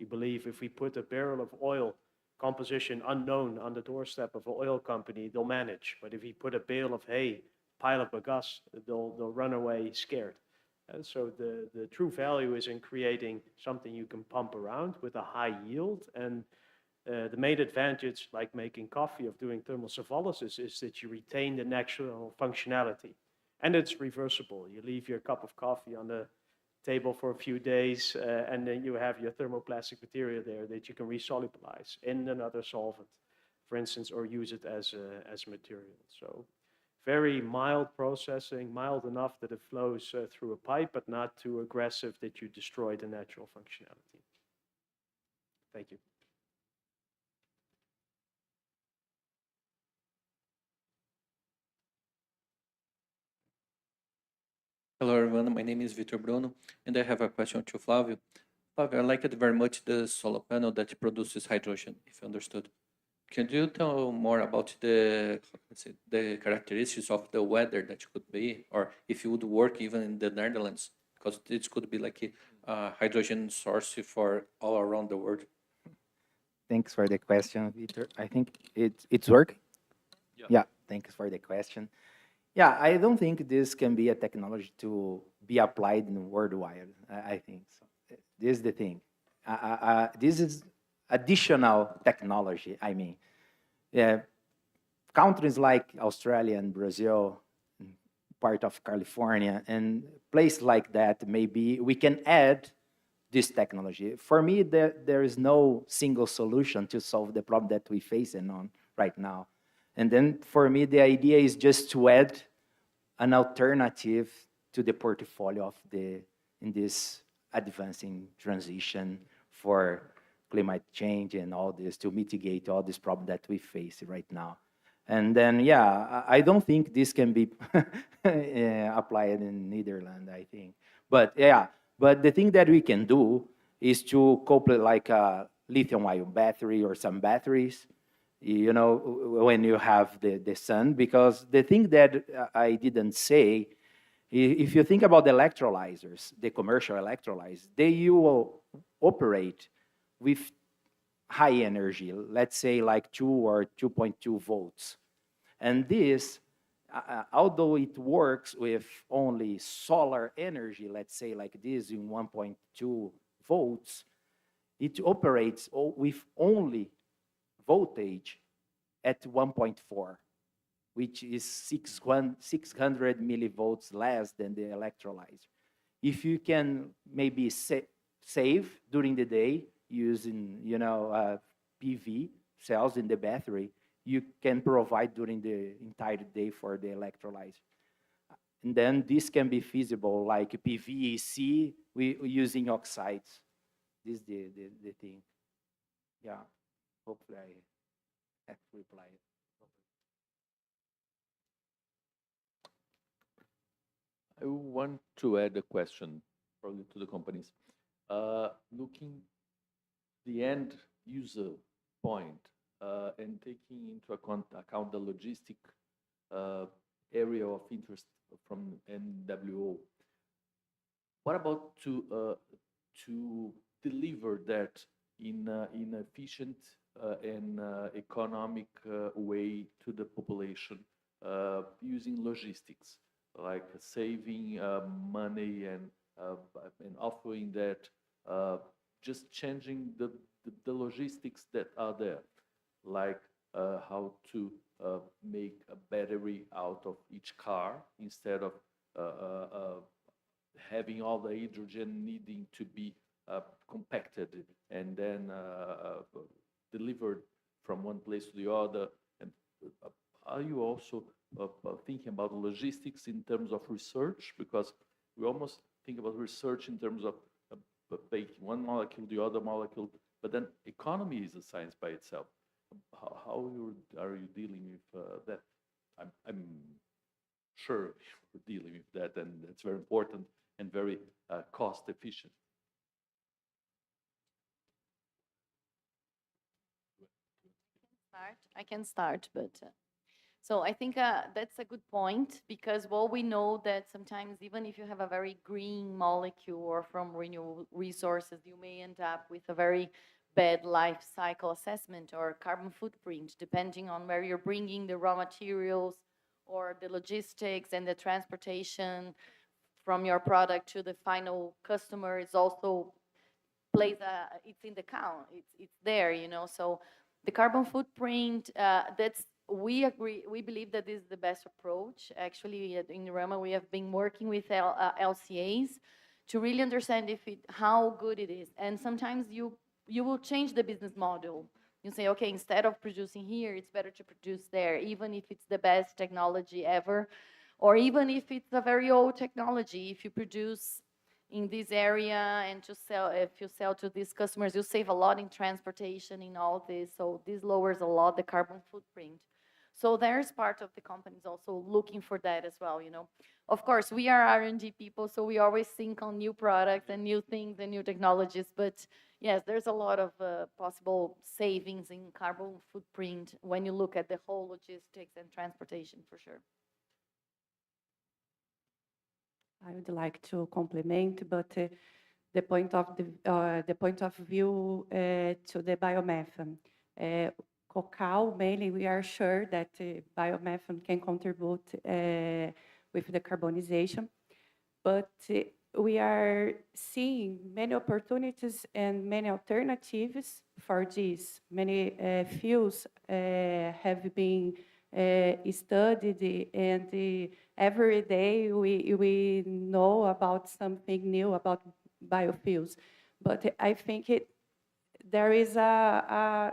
We believe if we put a barrel of oil composition unknown on the doorstep of an oil company, they'll manage. But if we put a bale of hay, pile of bagasse, they'll run away scared. And so the true value is in creating something you can pump around with a high yield. And the main advantage, like making coffee, of doing thermal sepholysis, is that you retain the natural functionality. And it's reversible. You leave your cup of coffee on the table for a few days, and then you have your thermoplastic material there that you can resolubilize in another solvent, for instance, or use it as material. So very mild processing, mild enough that it flows through a pipe, but not too aggressive that you destroy the natural functionality. Thank you. Hello everyone, my name is Vitor Bruno, and I have a question to Flavio. Flavio, I liked very much the solar panel that produces hydrogen, if you understood. Can you tell more about the characteristics of the weather that could be, or if it would work even in the Netherlands? Because this could be like a hydrogen source for all around the world. Thanks for the question, Vitor. I think it's working. Yeah, thanks for the question. Yeah, I don't think this can be a technology to be applied in worldwide. I think so. This is the thing. This is additional technology. I mean, countries like Australia and Brazil, part of California, and places like that, maybe we can add this technology. For me, there is no single solution to solve the problem that we're facing on right now. And then for me, the idea is just to add an alternative to the portfolio of in this advancing transition for climate change and all this, to mitigate all this problem that we face right now. And then, yeah, I don't think this can be applied in Netherlands, I think. But yeah, but the thing that we can do is to couple it like a lithium-ion battery or some batteries, you know, when you have the sun, because the thing that I didn't say, if you think about the electrolyzers, the commercial electrolyzers, they will operate with high energy, let's say like 2 or 2.2 volts. And this, although it works with only solar energy, let's say like this in 1.2 volts, it operates with only voltage at 1.4, which is 600 millivolts less than the electrolyzer. If you can maybe save during the day using, you know, PV cells in the battery, you can provide during the entire day for the electrolyzer. And then this can be feasible, like PVEC, using oxides. This is the thing. Yeah, hopefully I have replied. I want to add a question probably to the companies. Looking the end user point and taking into account the logistic area of interest from NWO, what about to deliver that in an efficient and economic way to the population using logistics, like saving money and offering that, just changing the logistics that are there, like how to make a battery out of each car instead of having all the hydrogen needing to be compacted and then delivered from one place to the other. And are you also thinking about logistics in terms of research? Because we almost think about research in terms of making one molecule, the other molecule, but then economy is a science by itself. How are you dealing with that? I'm sure you're dealing with that, and it's very important and very cost efficient. I can start, but So I think that's a good point, because well, we know that sometimes even if you have a very green molecule or from renewable resources, you may end up with a very bad life cycle assessment or carbon footprint, depending on where you're bringing the raw materials or the logistics and the transportation from your product to the final customer is also plays it's in the count, it's there, you know. So the carbon footprint, that's, we agree, we believe that this is the best approach. Actually, in Rama, we have been working with LCAs to really understand how good it is. And sometimes you will change the business model. You say, okay, instead of producing here, it's better to produce there, even if it's the best technology ever, or even if it's a very old technology. If you produce in this area and to sell, if you sell to these customers, you save a lot in transportation, in all this. So this lowers a lot the carbon footprint. So there's part of the companies also looking for that as well, you know. Of course, we are R&D people, so we always think on new products and new things and new technologies. But yes, there's a lot of possible savings in carbon footprint when you look at the whole logistics and transportation, for sure. I would like to complement, but the point of view to the biomethane. Cacao, mainly, we are sure that biomethane can contribute with the carbonization, but we are seeing many opportunities and many alternatives for this. Many fuels have been studied, and every day we know about something new about biofuels. But I think there is a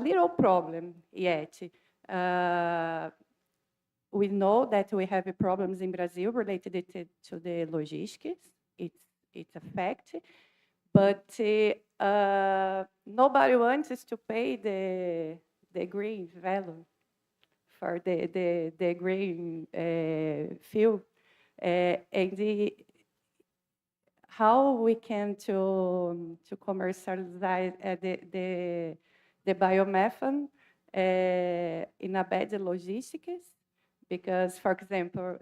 little problem yet. We know that we have problems in Brazil related to the logistics. It's a fact. But nobody wants us to pay the green value for the green fuel. And how we can to commercialize the biomethane in a better logistics. Because, for example,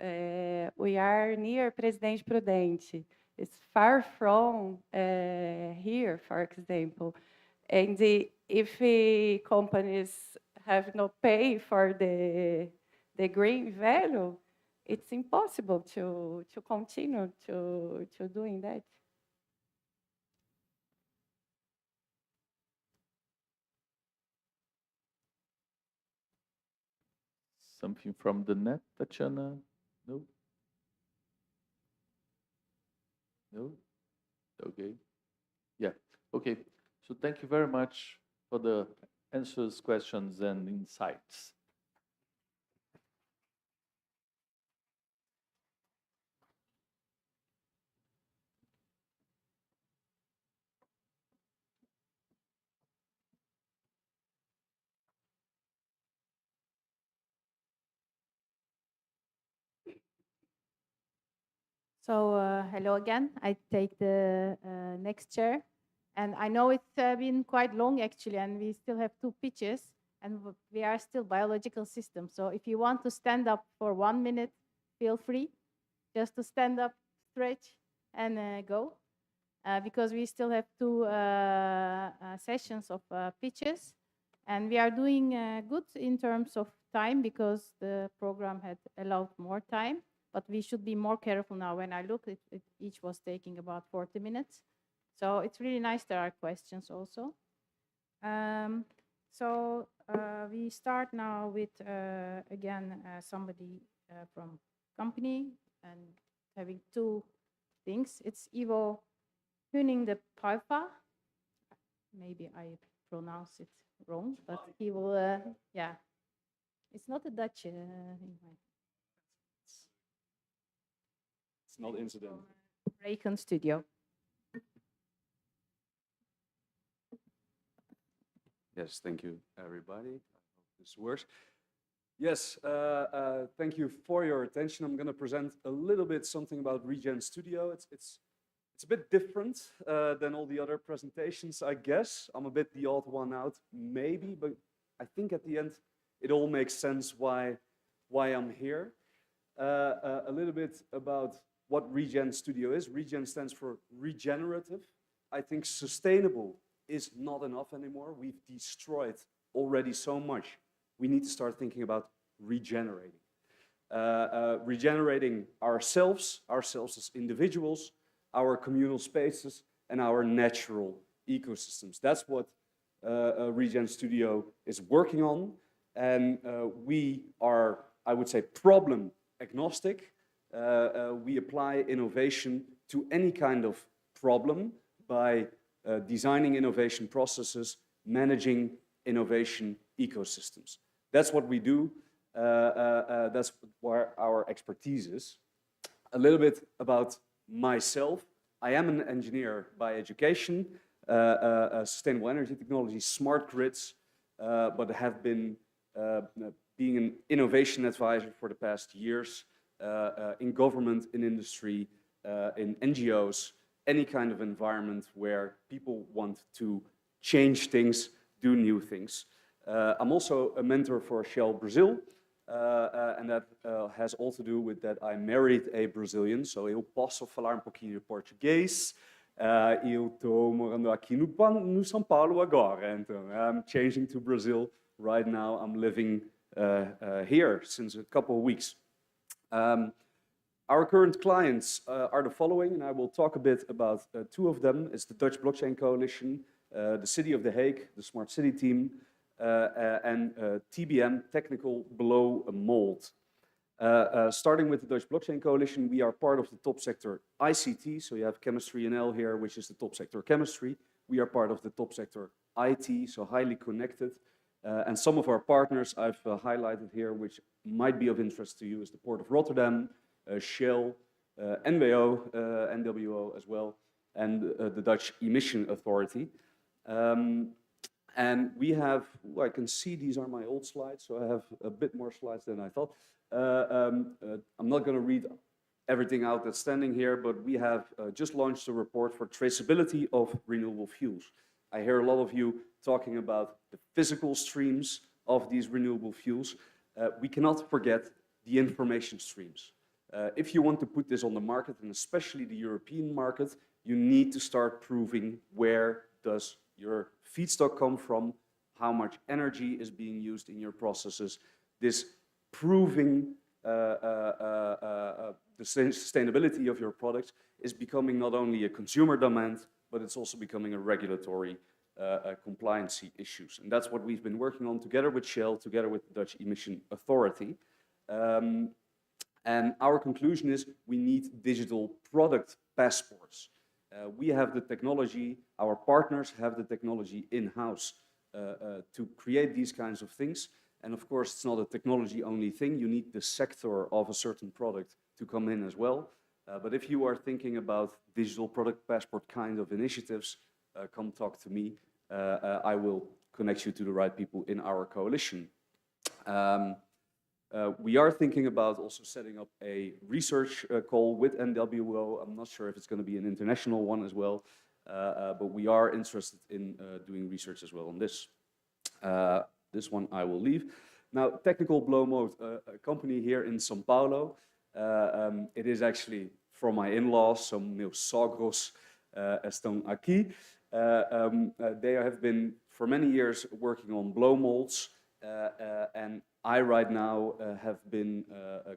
we are near Presidente Prudente. It's far from here, for example. And if companies have no pay for the green value, it's impossible to continue to doing that. Something from the net, Tatiana? No? No? Okay. Yeah, okay. So thank you very much for the answers, questions, and insights. So hello again. I take the next chair. And I know it's been quite long, actually, and we still have 2 pitches, and we are still biological systems. So if you want to stand up for 1 minute, feel free just to stand up, stretch, and go. Because we still have 2 sessions of pitches. And we are doing good in terms of time, because the program had allowed more time. But we should be more careful now. When I look, each was taking about 40 minutes. So it's really nice there are questions also. So we start now with, again, somebody from company and having 2 things. It's Ivo Huning de Paiva. Maybe I pronounce it wrong, but he will, yeah. It's not a Dutch It's not incident. Raycon Studio. Yes, thank you, everybody. I hope this works. Yes, thank you for your attention. I'm going to present a little bit something about Regen Studio. It's a bit different than all the other presentations, I guess. I'm a bit the odd one out, maybe, but I think at the end it all makes sense why I'm here. A little bit about what Regen Studio is. Regen stands for regenerative. I think sustainable is not enough anymore. We've destroyed already so much. We need to start thinking about regenerating. Regenerating ourselves as individuals, our communal spaces, and our natural ecosystems. That's what Regen Studio is working on. And we are, I would say, problem agnostic. We apply innovation to any kind of problem by designing innovation processes, managing innovation ecosystems. That's what we do. That's where our expertise is. A little bit about myself. I am an engineer by education, sustainable energy technology, smart grids, but have been being an innovation advisor for the past years in government, in industry, in NGOs, any kind of environment where people want to change things, do new things. I'm also a mentor for Shell Brazil, and that has all to do with that I married a Brazilian, so eu posso falar pouquinho de português. Eu estou morando aqui no São Paulo agora, então I'm changing to Brazil right now. I'm living here since a couple of weeks. Our current clients are the following, and I will talk a bit about two of them. It's the Dutch Blockchain Coalition, the City of The Hague, the Smart City team, and TBM, Technical Blow Mold. Starting with the Dutch Blockchain Coalition, we are part of the top sector ICT, so you have ChemistryNL here, which is the top sector chemistry. We are part of the top sector IT, so highly connected. And some of our partners I've highlighted here, which might be of interest to you, is the Port of Rotterdam, Shell, NWO as well, and the Dutch Emission Authority. And we have, I can see these are my old slides, so I have a bit more slides than I thought. I'm not going to read everything out that's standing here, but we have just launched a report for traceability of renewable fuels. I hear a lot of you talking about the physical streams of these renewable fuels. We cannot forget the information streams. If you want to put this on the market, and especially the European market, you need to start proving where does your feedstock come from, how much energy is being used in your processes. This proving the sustainability of your products is becoming not only a consumer demand, but it's also becoming a regulatory compliance issues. And that's what we've been working on together with Shell, together with the Dutch Emission Authority. And our conclusion is we need digital product passports. We have the technology, our partners have the technology in-house to create these kinds of things. And of course, it's not a technology-only thing. You need the sector of a certain product to come in as well. But if you are thinking about digital product passport kind of initiatives, come talk to me. I will connect you to the right people in our coalition. We are thinking about also setting up a research call with NWO. I'm not sure if it's going to be an international one as well, but we are interested in doing research as well on this. This one I will leave. Now, Technical Blow Mold, a company here in São Paulo. It is actually from my in-laws, so meus sogros estão aqui. They have been for many years working on blow molds, and I right now have been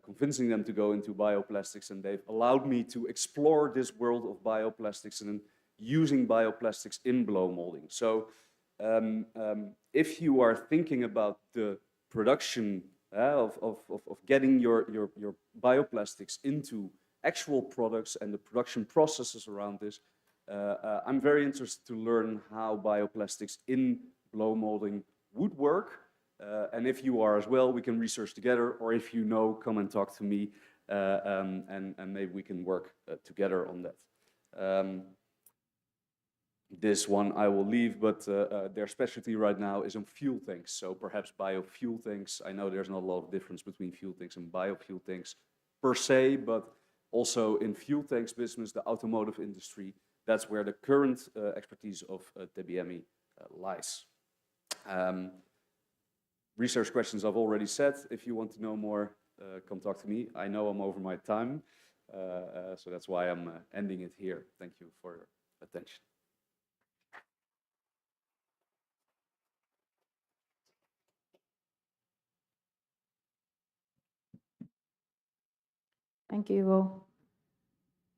convincing them to go into bioplastics, and they've allowed me to explore this world of bioplastics and using bioplastics in blow molding. So if you are thinking about the production of getting your bioplastics into actual products and the production processes around this, I'm very interested to learn how bioplastics in blow molding would work. And if you are as well, we can research together, or if you know, come and talk to me, and maybe we can work together on that. This one I will leave, but their specialty right now is on fuel tanks, so perhaps biofuel tanks. I know there's not a lot of difference between fuel tanks and biofuel tanks per se, but also in fuel tanks business, the automotive industry, that's where the current expertise of TBME lies. research questions I've already said. If you want to know more, come talk to me. I know I'm over my time, so that's why I'm ending it here. Thank you for your attention. Thank you, Ivo.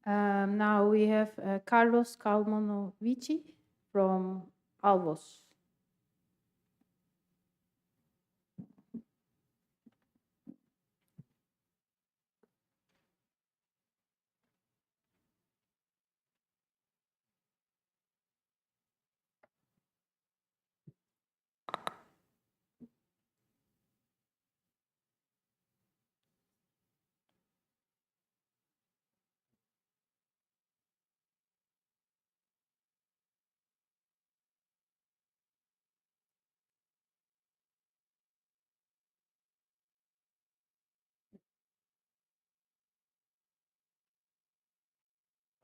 Now we have Carlos Calmonovici from Alvos.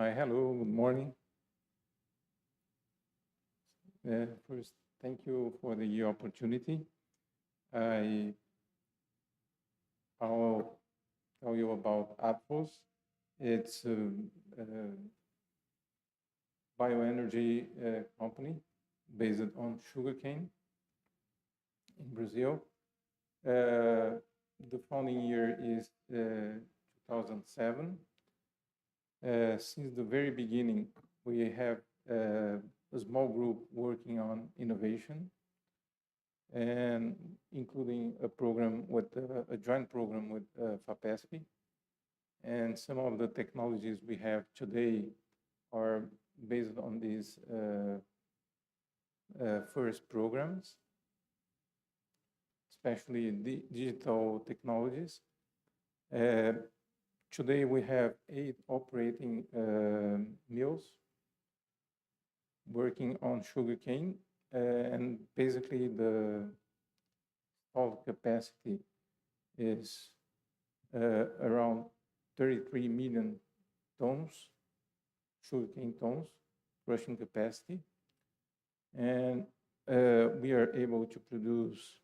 Hi, hello, good morning. First, thank you for the opportunity. I'll tell you about Apfos. It's a bioenergy company based on sugarcane in Brazil. The founding year is 2007. Since the very beginning, we have a small group working on innovation, and including a program with a joint program with FAPESP. And some of the technologies we have today are based on these first programs, especially digital technologies. Today we have 8 operating mills working on sugarcane, and basically the installed capacity is around 33 million tons, sugarcane tons, crushing capacity. And we are able to produce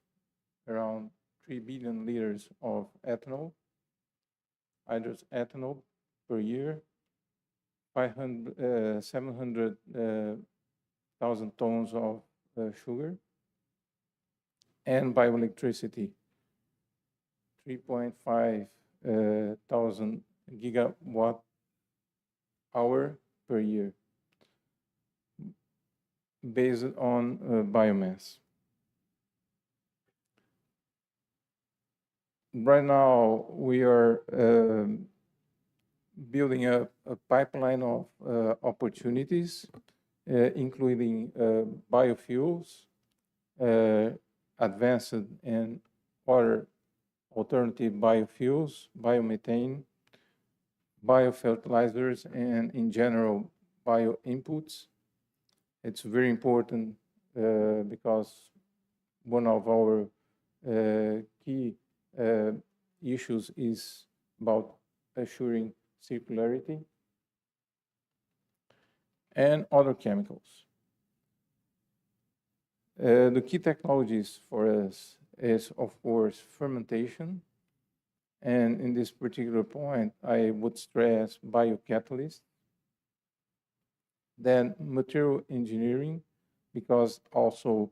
around 3 billion liters of ethanol, hydrous ethanol per year, 700,000 tons of sugar, and bioelectricity, 3.5 thousand gigawatt hour per year, based on biomass. Right now, we are building a pipeline of opportunities, including biofuels, advanced and other alternative biofuels, biomethane, biofertilizers, and in general, bioinputs. It's very important because one of our key issues is about assuring circularity, and other chemicals. The key technologies for us is, of course, fermentation. And in this particular point, I would stress biocatalyst. Then material engineering, because also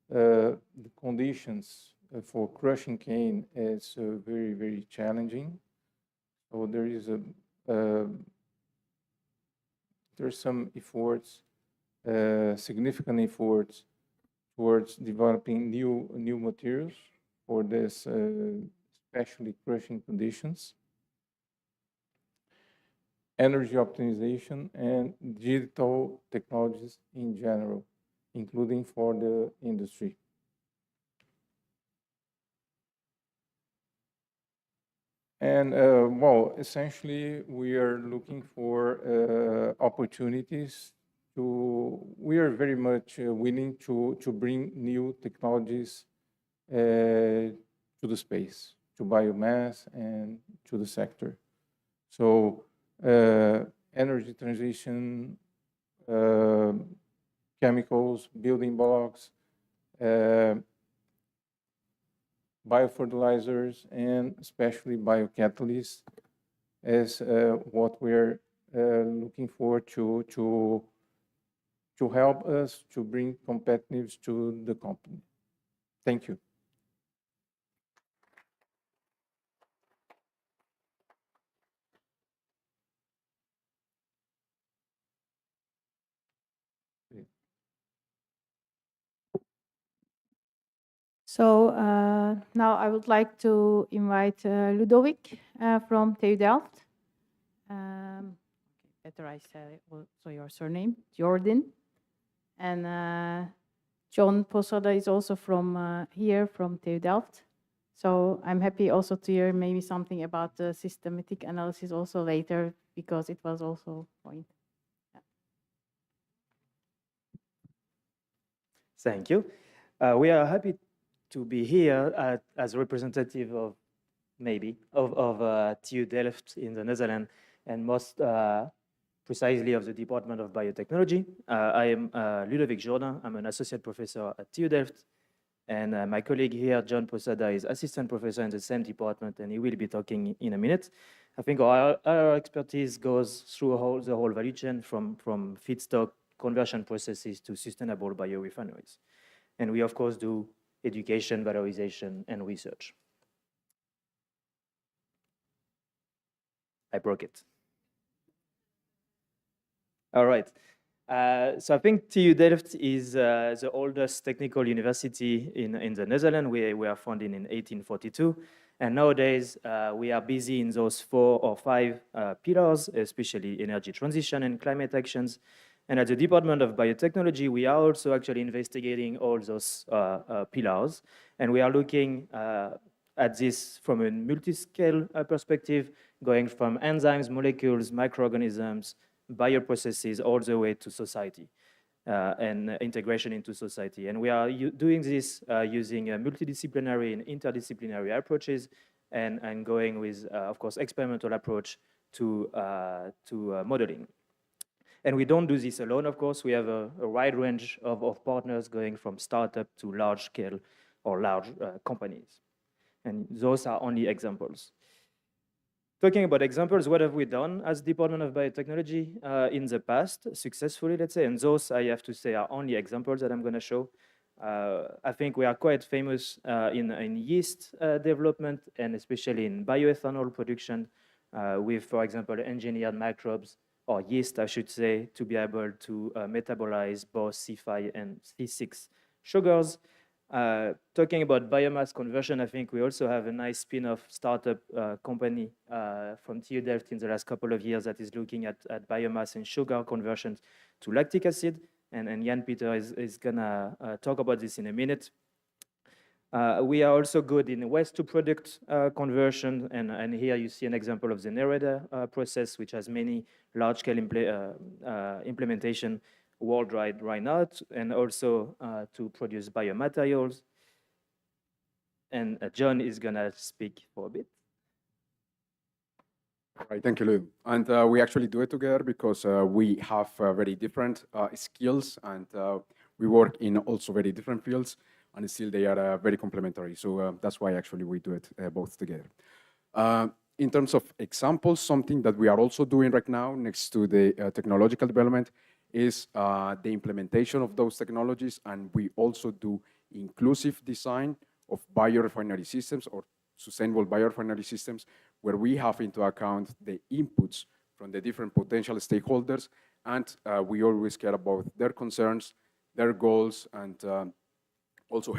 the conditions for crushing cane is very, very challenging. So there is there's some efforts, significant efforts towards developing new materials for this, especially crushing conditions, energy optimization, and digital technologies in general, including for the industry. And well, essentially, we are looking for opportunities to. We are very much willing to bring new technologies to the space, to biomass, and to the sector. So energy transition, chemicals, building blocks, biofertilizers, and especially biocatalysts as what we're looking for to help us to bring competitiveness to the company. Thank you. So now I would like to invite Ludovic from TU Delft. Better I say also your surname, Jordan. And John Posada is also from here, from TU Delft. So I'm happy also to hear maybe something about the systematic analysis also later, because it was also a point. Yeah. Thank you. We are happy to be here as representative of TU Delft in the Netherlands, and most precisely of the Department of Biotechnology. I am Ludovic Jourdain. I'm an associate professor at TU Delft, and my colleague here, John Posada, is assistant professor in the same department, and he will be talking in a minute. I think our expertise goes through the whole value chain from feedstock conversion processes to sustainable biorefineries. And we, of course, do education, valorization, and research. I broke it. All right. So I think TU Delft is the oldest technical university in the Netherlands. We were founded in 1842. And nowadays, we are busy in those 4 or 5 pillars, especially energy transition and climate actions. And at the Department of Biotechnology, we are also actually investigating all those pillars. And we are looking at this from a multi-scale perspective, going from enzymes, molecules, microorganisms, bioprocesses, all the way to society and integration into society. And we are doing this using multidisciplinary and interdisciplinary approaches and going with, of course, experimental approach to modeling. And we don't do this alone, of course. We have a wide range of partners going from startup to large scale or large companies. And those are only examples. Talking about examples, what have we done as Department of Biotechnology in the past, successfully, let's say? And those, I have to say, are only examples that I'm going to show. I think we are quite famous in yeast development, and especially in bioethanol production with, for example, engineered microbes, or yeast, I should say, to be able to metabolize both C5 and C6 sugars. Talking about biomass conversion, I think we also have a nice spin-off startup company from TU Delft in the last couple of years that is looking at biomass and sugar conversion to lactic acid. And Jan Peter is gonna talk about this in a minute. We are also good in waste to product conversion, and here you see an example of the Nereda process, which has many large-scale implementation worldwide right now, and also to produce biomaterials. And John is gonna speak for a bit. Right, thank you, Lou. And we actually do it together because we have very different skills, and we work in also very different fields, and still they are very complementary. So that's why actually we do it both together. In terms of examples, something that we are also doing right now next to the technological development is the implementation of those technologies, and we also do inclusive design of biorefinery systems or sustainable biorefinery systems, where we have into account the inputs from the different potential stakeholders, and we always care about their concerns, their goals, and also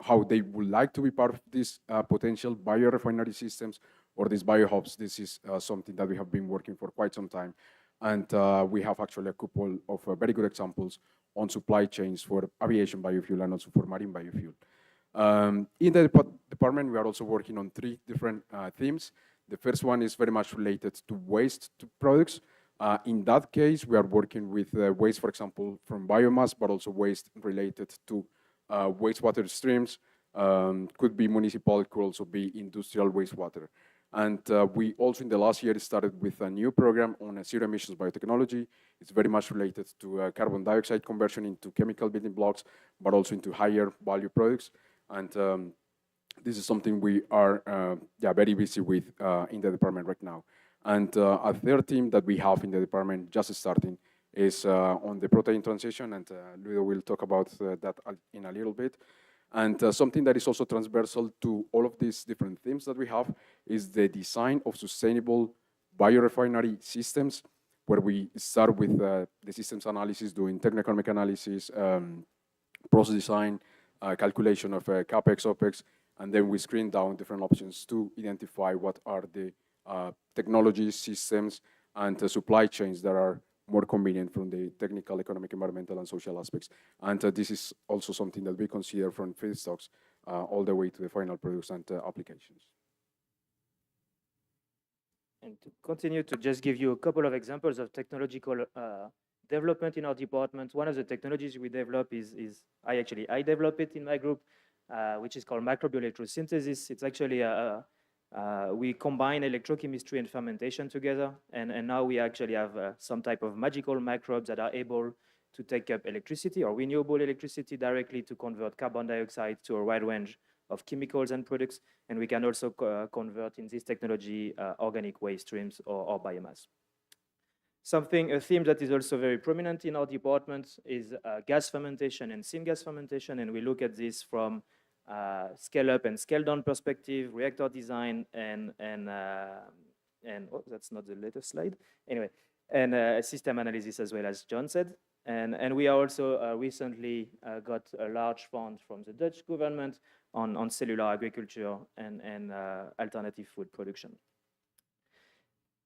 how they would like to be part of these potential biorefinery systems or these biohubs. This is something that we have been working for quite some time. And we have actually a couple of very good examples on supply chains for aviation biofuel and also for marine biofuel. In the department, we are also working on 3 different themes. The first one is very much related to waste to products. In that case, we are working with waste, for example, from biomass, but also waste related to wastewater streams. Could be municipal, could also be industrial wastewater. And we also in the last year started with a new program on zero emissions biotechnology. It's very much related to carbon dioxide conversion into chemical building blocks, but also into higher value products. And this is something we are very busy with in the department right now. And a third team that we have in the department just starting is on the protein transition, and Ludo will talk about that in a little bit. And something that is also transversal to all of these different themes that we have is the design of sustainable biorefinery systems, where we start with the systems analysis, doing techno-economic analysis, process design, calculation of CapEx, OpEx, and then we screen down different options to identify what are the technologies, systems, and supply chains that are more convenient from the technical, economic, environmental, and social aspects. And this is also something that we consider from feedstocks all the way to the final products and applications. And to continue to just give you a couple of examples of technological development in our department, one of the technologies we develop is I develop it in my group, which is called microbial electrosynthesis. It's actually we combine electrochemistry and fermentation together, and now we actually have some type of magical microbes that are able to take up electricity or renewable electricity directly to convert carbon dioxide to a wide range of chemicals and products, and we can also convert in this technology organic waste streams or biomass. A theme that is also very prominent in our department is gas fermentation and syngas fermentation, and we look at this from scale-up and scale-down perspective, reactor design, and oh, that's not the latest slide. Anyway, and system analysis as well, as John said. And we also recently got a large fund from the Dutch government on cellular agriculture and alternative food production.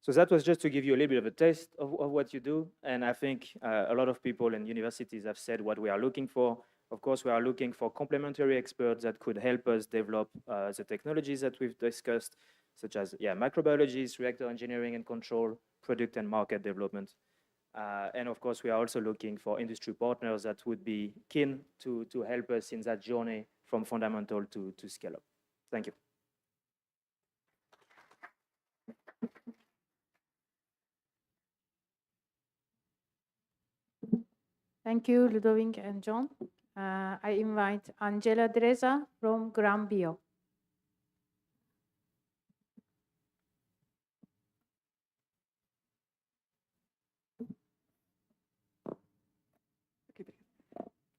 So that was just to give you a little bit of a taste of what you do. And I think a lot of people and universities have said what we are looking for. Of course, we are looking for complementary experts that could help us develop the technologies that we've discussed, such as microbiology, reactor engineering and control, product and market development. And of course, we are also looking for industry partners that would be keen to help us in that journey from fundamental to scale up. Thank you. Thank you, Ludovic and John. I invite Angela Dresa from Bio.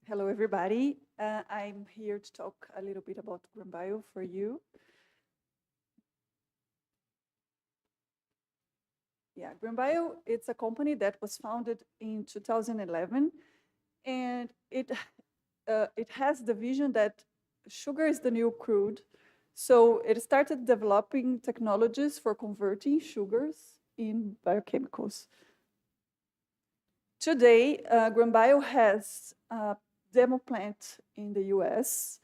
Hello, everybody. I'm here to talk a little bit about Bio for you. Yeah, Bio, it's a company that was founded in 2011, and it has the vision that sugar is the new crude. So it started developing technologies for converting sugars in biochemicals. Today, Bio has a demo plant in the US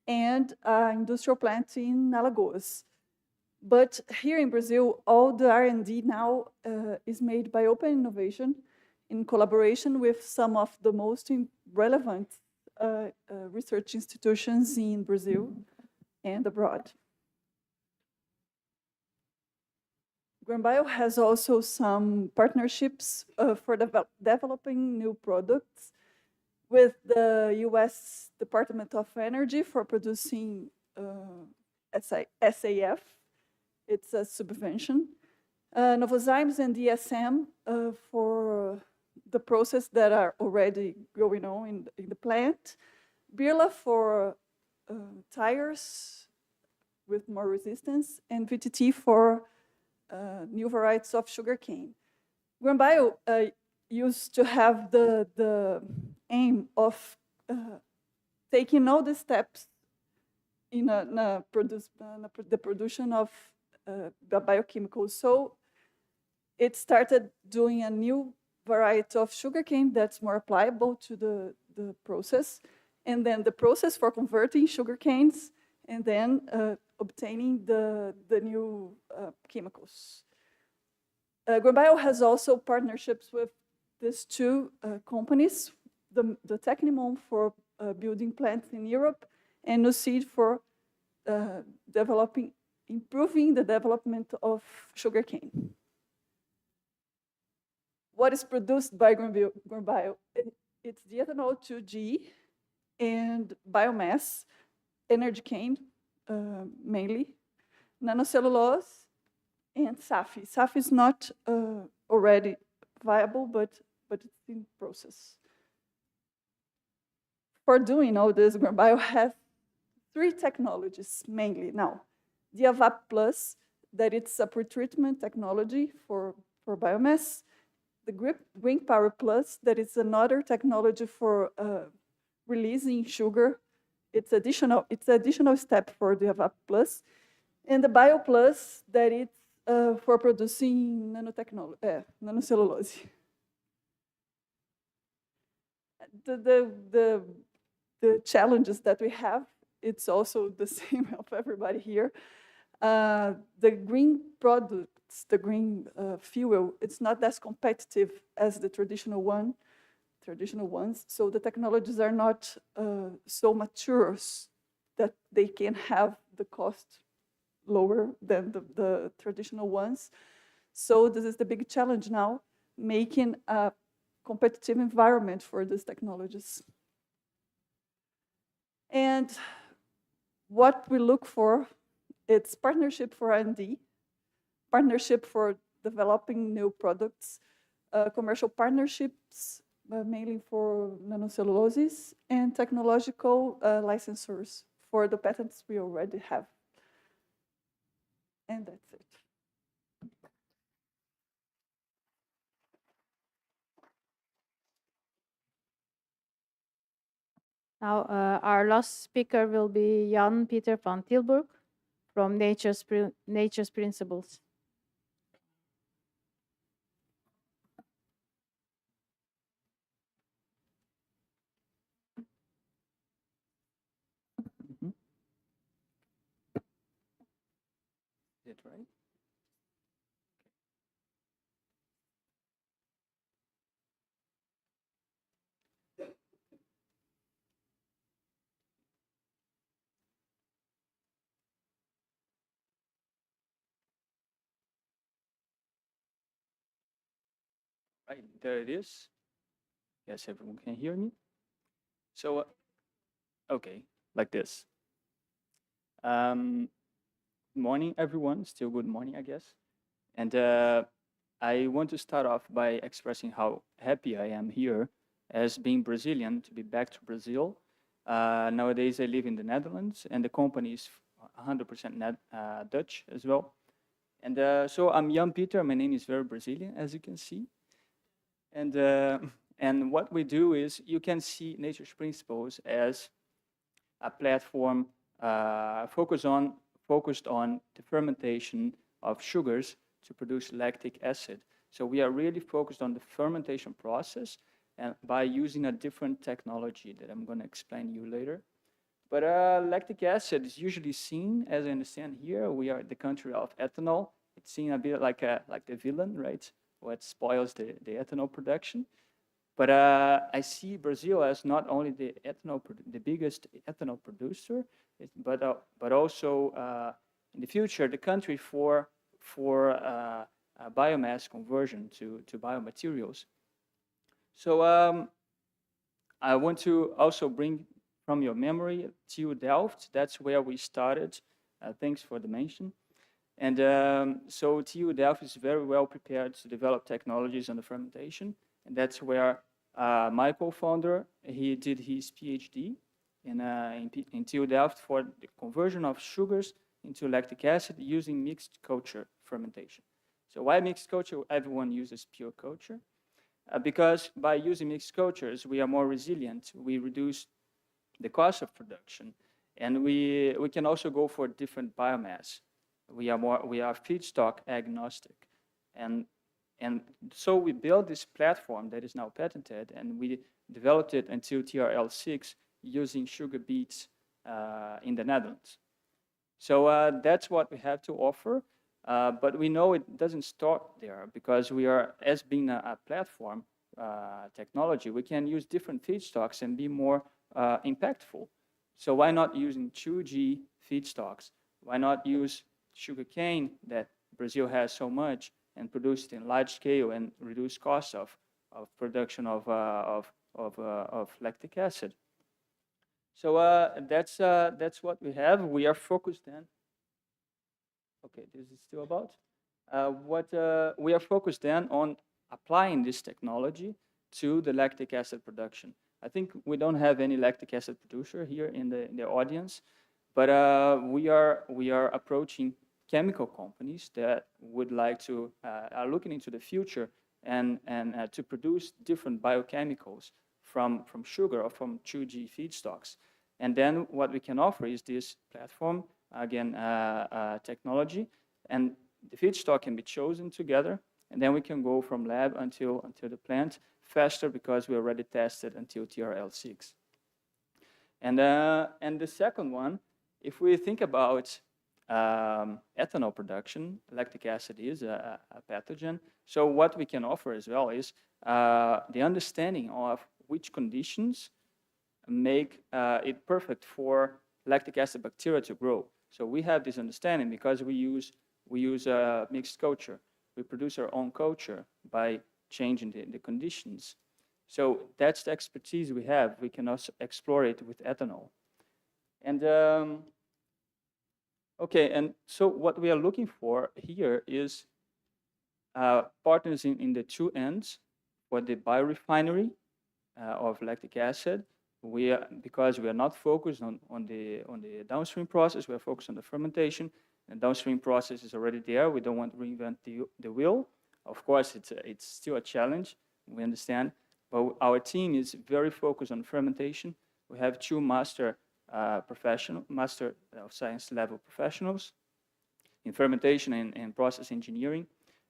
and an industrial plant in Alagoas. But here in Brazil, all the R&D now is made by open innovation in collaboration with some of the most relevant research institutions in Brazil and abroad. Bio has also some partnerships for developing new products with the US Department of Energy for producing SAF. It's a subvention. Novozymes and DSM for the process that are already going on in the plant. Birla for tires with more resistance, and VTT for new varieties of sugarcane. Bio used to have the aim of taking all the steps in the production of the biochemicals. So it started doing a new variety of sugarcane that's more pliable to the process, and then the process for converting sugarcanes, and then obtaining the new chemicals. Bio has also partnerships with these two companies, the Technimon for building plants in Europe, and Nuseed for improving the development of sugarcane. What is produced by Bio? It's the ethanol 2G and biomass, energy cane, mainly, nanocellulose, and SAFI. SAFI is not already viable, but it's in process. For doing all this, GreenBio has 3 technologies mainly now. The AVAP Plus, that it's a pretreatment technology for biomass. The Green Power Plus, that is another technology for releasing sugar. It's additional step for the AVAP Plus. And the Bio Plus, that it's for producing nanocellulose. The challenges that we have, it's also the same of everybody here. The green products, the green fuel, it's not as competitive as the traditional ones. So the technologies are not so mature that they can have the cost lower than the traditional ones. So this is the big challenge now, making a competitive environment for these technologies. And what we look for, it's partnership for R&D, partnership for developing new products, commercial partnerships, mainly for nanocelluloses, and technological licensors for the patents we already have. And that's it. Now, our last speaker will be Jan Peter van Tilburg from Nature's Principles. Is it right? Right, there it is. Yes, everyone can hear me. So, okay, like this. Good morning, everyone. Still good morning, I guess. And I want to start off by expressing how happy I am here as being Brazilian to be back to Brazil. Nowadays, I live in the Netherlands, and the company is 100% Dutch as well. And so I'm Jan Peter. My name is very Brazilian, as you can see. And what we do is you can see Nature's Principles as a platform focused on the fermentation of sugars to produce lactic acid. So we are really focused on the fermentation process and by using a different technology that I'm going to explain to you later. But lactic acid is usually seen, as I understand here, we are the country of ethanol. It's seen a bit like the villain, right? What spoils the ethanol production. But I see Brazil as not only the biggest ethanol producer, but also in the future the country for biomass conversion to biomaterials. So I want to also bring from your memory TU Delft. That's where we started. Thanks for the mention. And so TU Delft is very well prepared to develop technologies on the fermentation. And that's where my co-founder, he did his PhD in TU Delft for the conversion of sugars into lactic acid using mixed culture fermentation. So why mixed culture? Everyone uses pure culture. Because by using mixed cultures, we are more resilient. We reduce the cost of production. And we can also go for different biomass. We are feedstock agnostic. And so we built this platform that is now patented, and we developed it until TRL6 using sugar beets in the Netherlands. So that's what we have to offer. But we know it doesn't stop there because we are, as being a platform technology, we can use different feedstocks and be more impactful. So why not using 2G feedstocks? Why not use sugarcane that Brazil has so much and produce it in large scale and reduce costs of production of lactic acid? So that's what we have. We are focused then. Okay, this is still about what we are focused then on applying this technology to the lactic acid production. I think we don't have any lactic acid producer here in the audience, but we are approaching chemical companies that would like to are looking into the future and to produce different biochemicals from sugar or from 2G feedstocks. And then what we can offer is this platform, again, technology, and the feedstock can be chosen together, and then we can go from lab until the plant faster because we already tested until TRL6. And the second one, if we think about ethanol production, lactic acid is a pathogen. So what we can offer as well is the understanding of which conditions make it perfect for lactic acid bacteria to grow. So we have this understanding because we use mixed culture. We produce our own culture by changing the conditions. So that's the expertise we have. We can also explore it with ethanol. And okay, and so what we are looking for here is partners in the two ends for the biorefinery of lactic acid. Because we are not focused on the downstream process, we are focused on the fermentation. And downstream process is already there. We don't want to reinvent the wheel. Of course, it's still a challenge. We understand, but our team is very focused on fermentation. We have two master of science level professionals in fermentation and process engineering,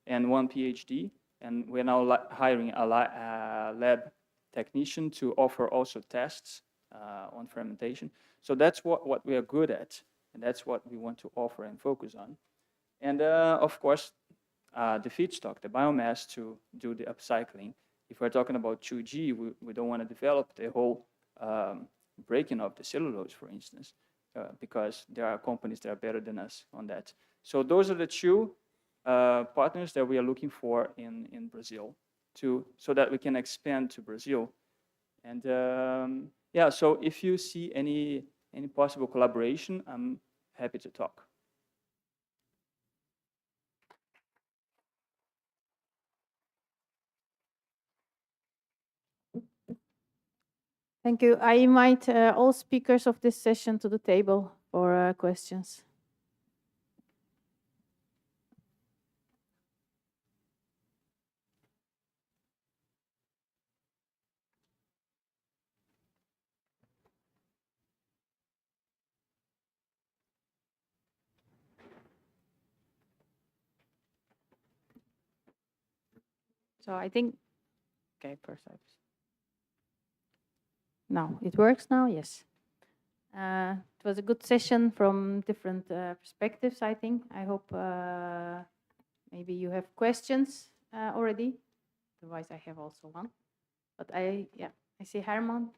and one PhD. And we're now hiring a lab technician to offer also tests on fermentation. So that's what we are good at, and that's what we want to offer and focus on. And of course, the feedstock, the biomass to do the upcycling. If we're talking about 2G, we don't want to develop the whole breaking of the cellulose, for instance, because there are companies that are better than us on that. So those are the two partners that we are looking for in Brazil, so that we can expand to Brazil. And yeah, so if you see any possible collaboration, I'm happy to talk. Thank you. I invite all speakers of this session to the table for questions. So I think, okay, perfect. Now, it works now? Yes. It was a good session from different perspectives, I think. I hope maybe you have questions already. Otherwise, I have also one. But I see Herman.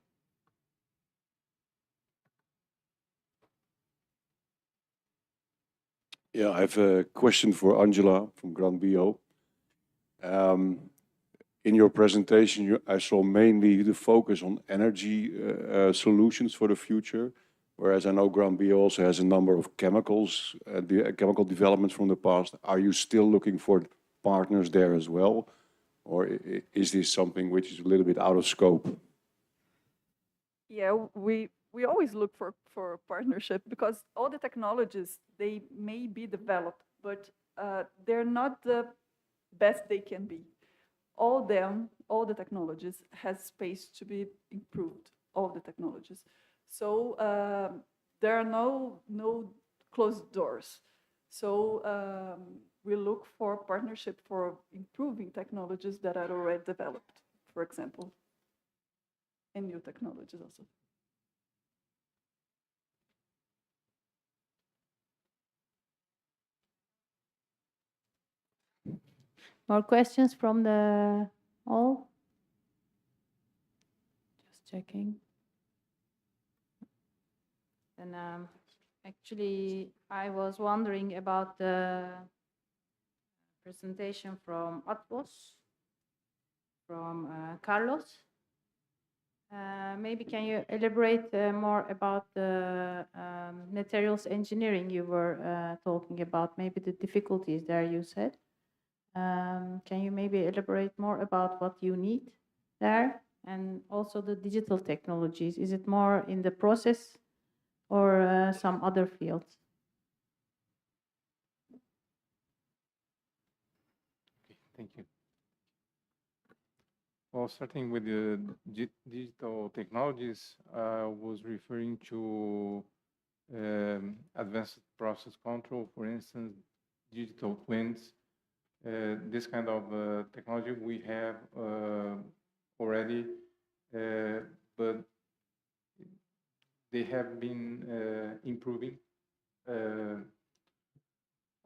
Yeah, I have a question for Angela from Grand Bio. In your presentation, I saw mainly the focus on energy solutions for the future, whereas I know Grand Bio also has a number of chemicals, chemical developments from the past. Are you still looking for partners there as well? Or is this something which is a little bit out of scope? Yeah, we always look for partnership because all the technologies, they may be developed, but they're not the best they can be. All the technologies has space to be improved, all the technologies. So there are no closed doors. So we look for partnership for improving technologies that are already developed, for example, and new technologies also. More questions from the all? Just checking. And actually, I was wondering about the presentation from Atmos, from Carlos. Maybe can you elaborate more about the materials engineering you were talking about? Maybe the difficulties there you said. Can you maybe elaborate more about what you need there? And also the digital technologies. Is it more in the process or some other fields? Thank you. Well, starting with the digital technologies, I was referring to advanced process control, for instance, digital twins. This kind of technology we have already, but they have been improving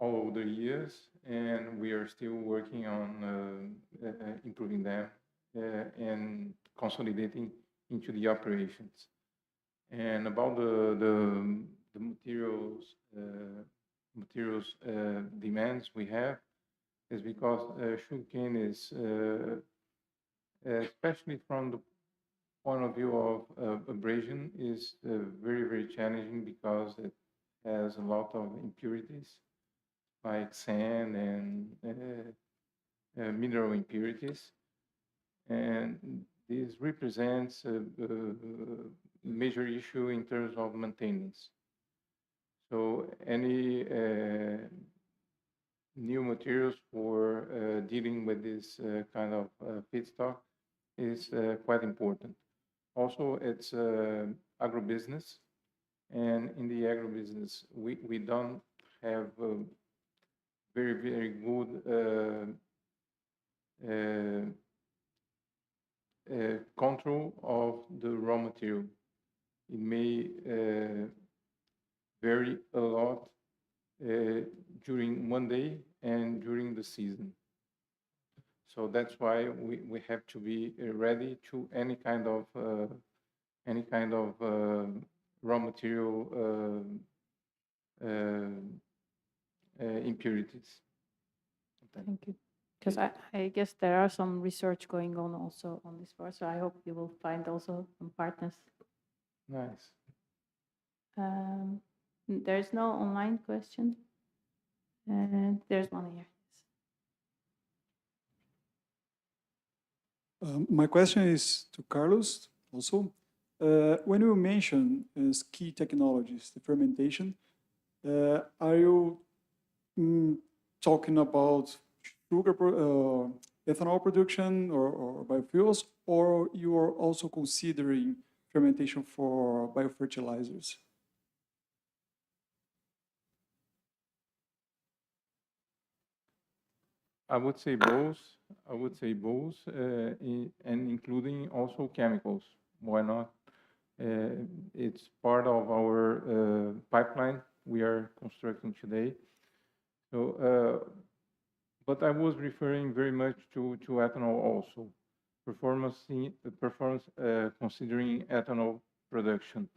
all the years, and we are still working on improving them and consolidating into the operations. And about the materials demands we have is because sugarcane is, especially from the point of view of abrasion, is very challenging because it has a lot of impurities like sand and mineral impurities. And this represents a major issue in terms of maintenance. So any new materials for dealing with this kind of feedstock is quite important. Also, it's agribusiness, and in the agribusiness, we don't have very good control of the raw material. It may vary a lot during one day and during the season. So that's why we have to be ready to any kind of raw material impurities. Thank you. Because I guess there are some research going on also on this part, so I hope you will find also some partners. Nice. There's no online question, and there's one here. My question is to Carlos also. When you mention as key technologies, the fermentation, are you talking about sugar, ethanol production or biofuels, or you are also considering fermentation for biofertilizers? I would say both. I would say both, and including also chemicals. Why not? It's part of our pipeline we are constructing today. So, but I was referring very much to ethanol also. Performance considering ethanol production.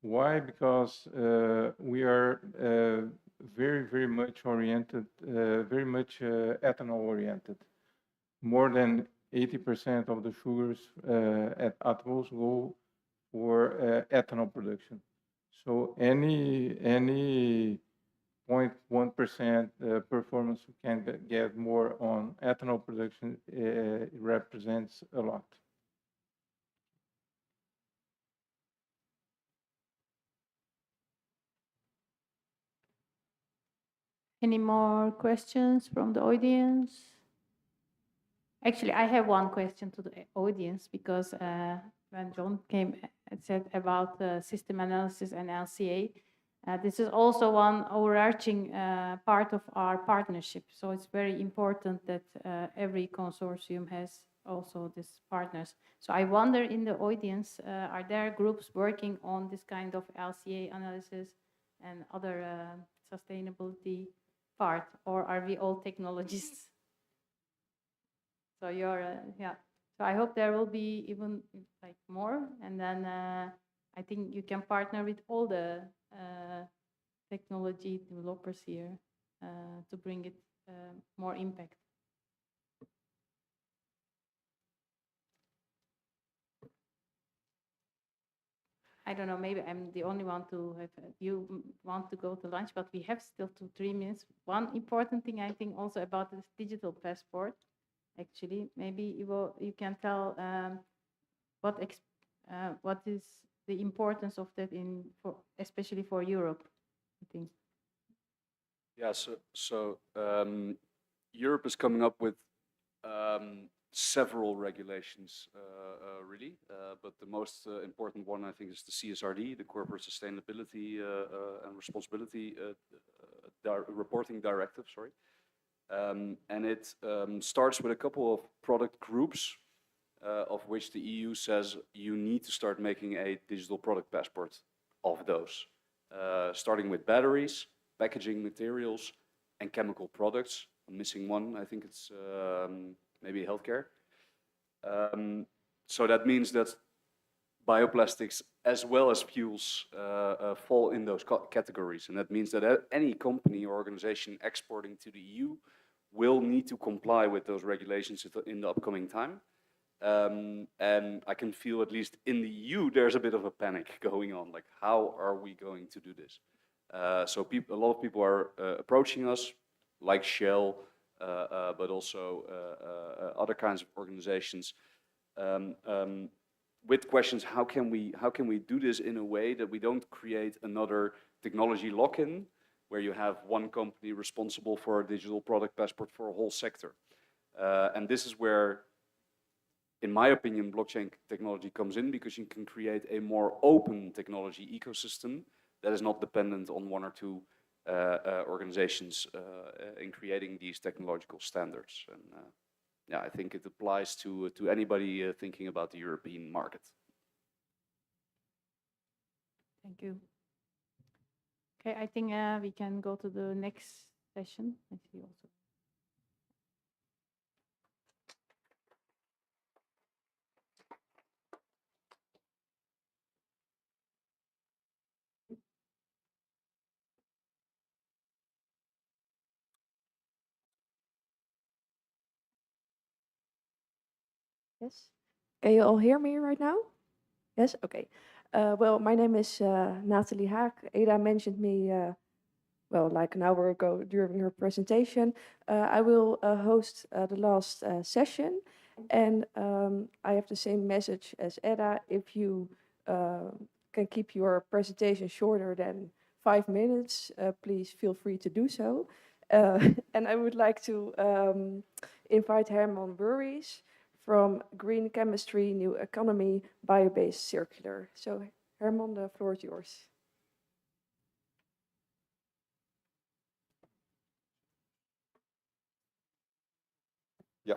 Why? Because we are very much oriented, very much ethanol oriented. More than 80% of the sugars at Atvos go for ethanol production. So any 0.1% performance we can get more on ethanol production represents a lot. Any more questions from the audience? Actually, I have one question to the audience because when John came and said about system analysis and LCA, this is also one overarching part of our partnership. So it's very important that every consortium has also these partners. So I wonder in the audience, are there groups working on this kind of LCA analysis and other sustainability part, or are we all technologists? So you're, yeah. So I hope there will be even like more, and then I think you can partner with all the technology developers here to bring it more impact. I don't know, maybe I'm the only one to have, you want to go to lunch, but we have still 2-3 minutes. One important thing I think also about this digital passport, actually, maybe you can tell what is the importance of that especially for Europe, I think. Yeah, Europe is coming up with several regulations, really, but the most important one, I think, is the CSRD, the Corporate Sustainability and Responsibility Reporting Directive, sorry. And it starts with a couple of product groups, of which the EU says you need to start making a digital product passport of those, starting with batteries, packaging materials, and chemical products. I'm missing one, I think it's maybe healthcare. So that means that bioplastics as well as fuels fall in those categories. And that means that any company or organization exporting to the EU will need to comply with those regulations in the upcoming time. And I can feel, at least in the EU, there's a bit of a panic going on, like how are we going to do this? So a lot of people are approaching us, like Shell, but also other kinds of organizations, with questions: how can we do this in a way that we don't create another technology lock-in, where you have one company responsible for a digital product passport for a whole sector? And this is where, in my opinion, blockchain technology comes in, because you can create a more open technology ecosystem that is not dependent on one or two organizations in creating these technological standards. And yeah, I think it applies to anybody thinking about the European market. Thank you. Okay, I think we can go to the next session. I see also. Yes. Can you all hear me right now? Yes? Okay. Well, my name is Nathalie Haak. Ada mentioned me, well, like an hour ago during her presentation. I will host the last session. And I have the same message as Ada. If you can keep your presentation shorter than 5 minutes, please feel free to do so. And I would like to invite Herman Burries from Green Chemistry, New Economy, Bio-based Circular. So Herman, the floor is yours. Yeah.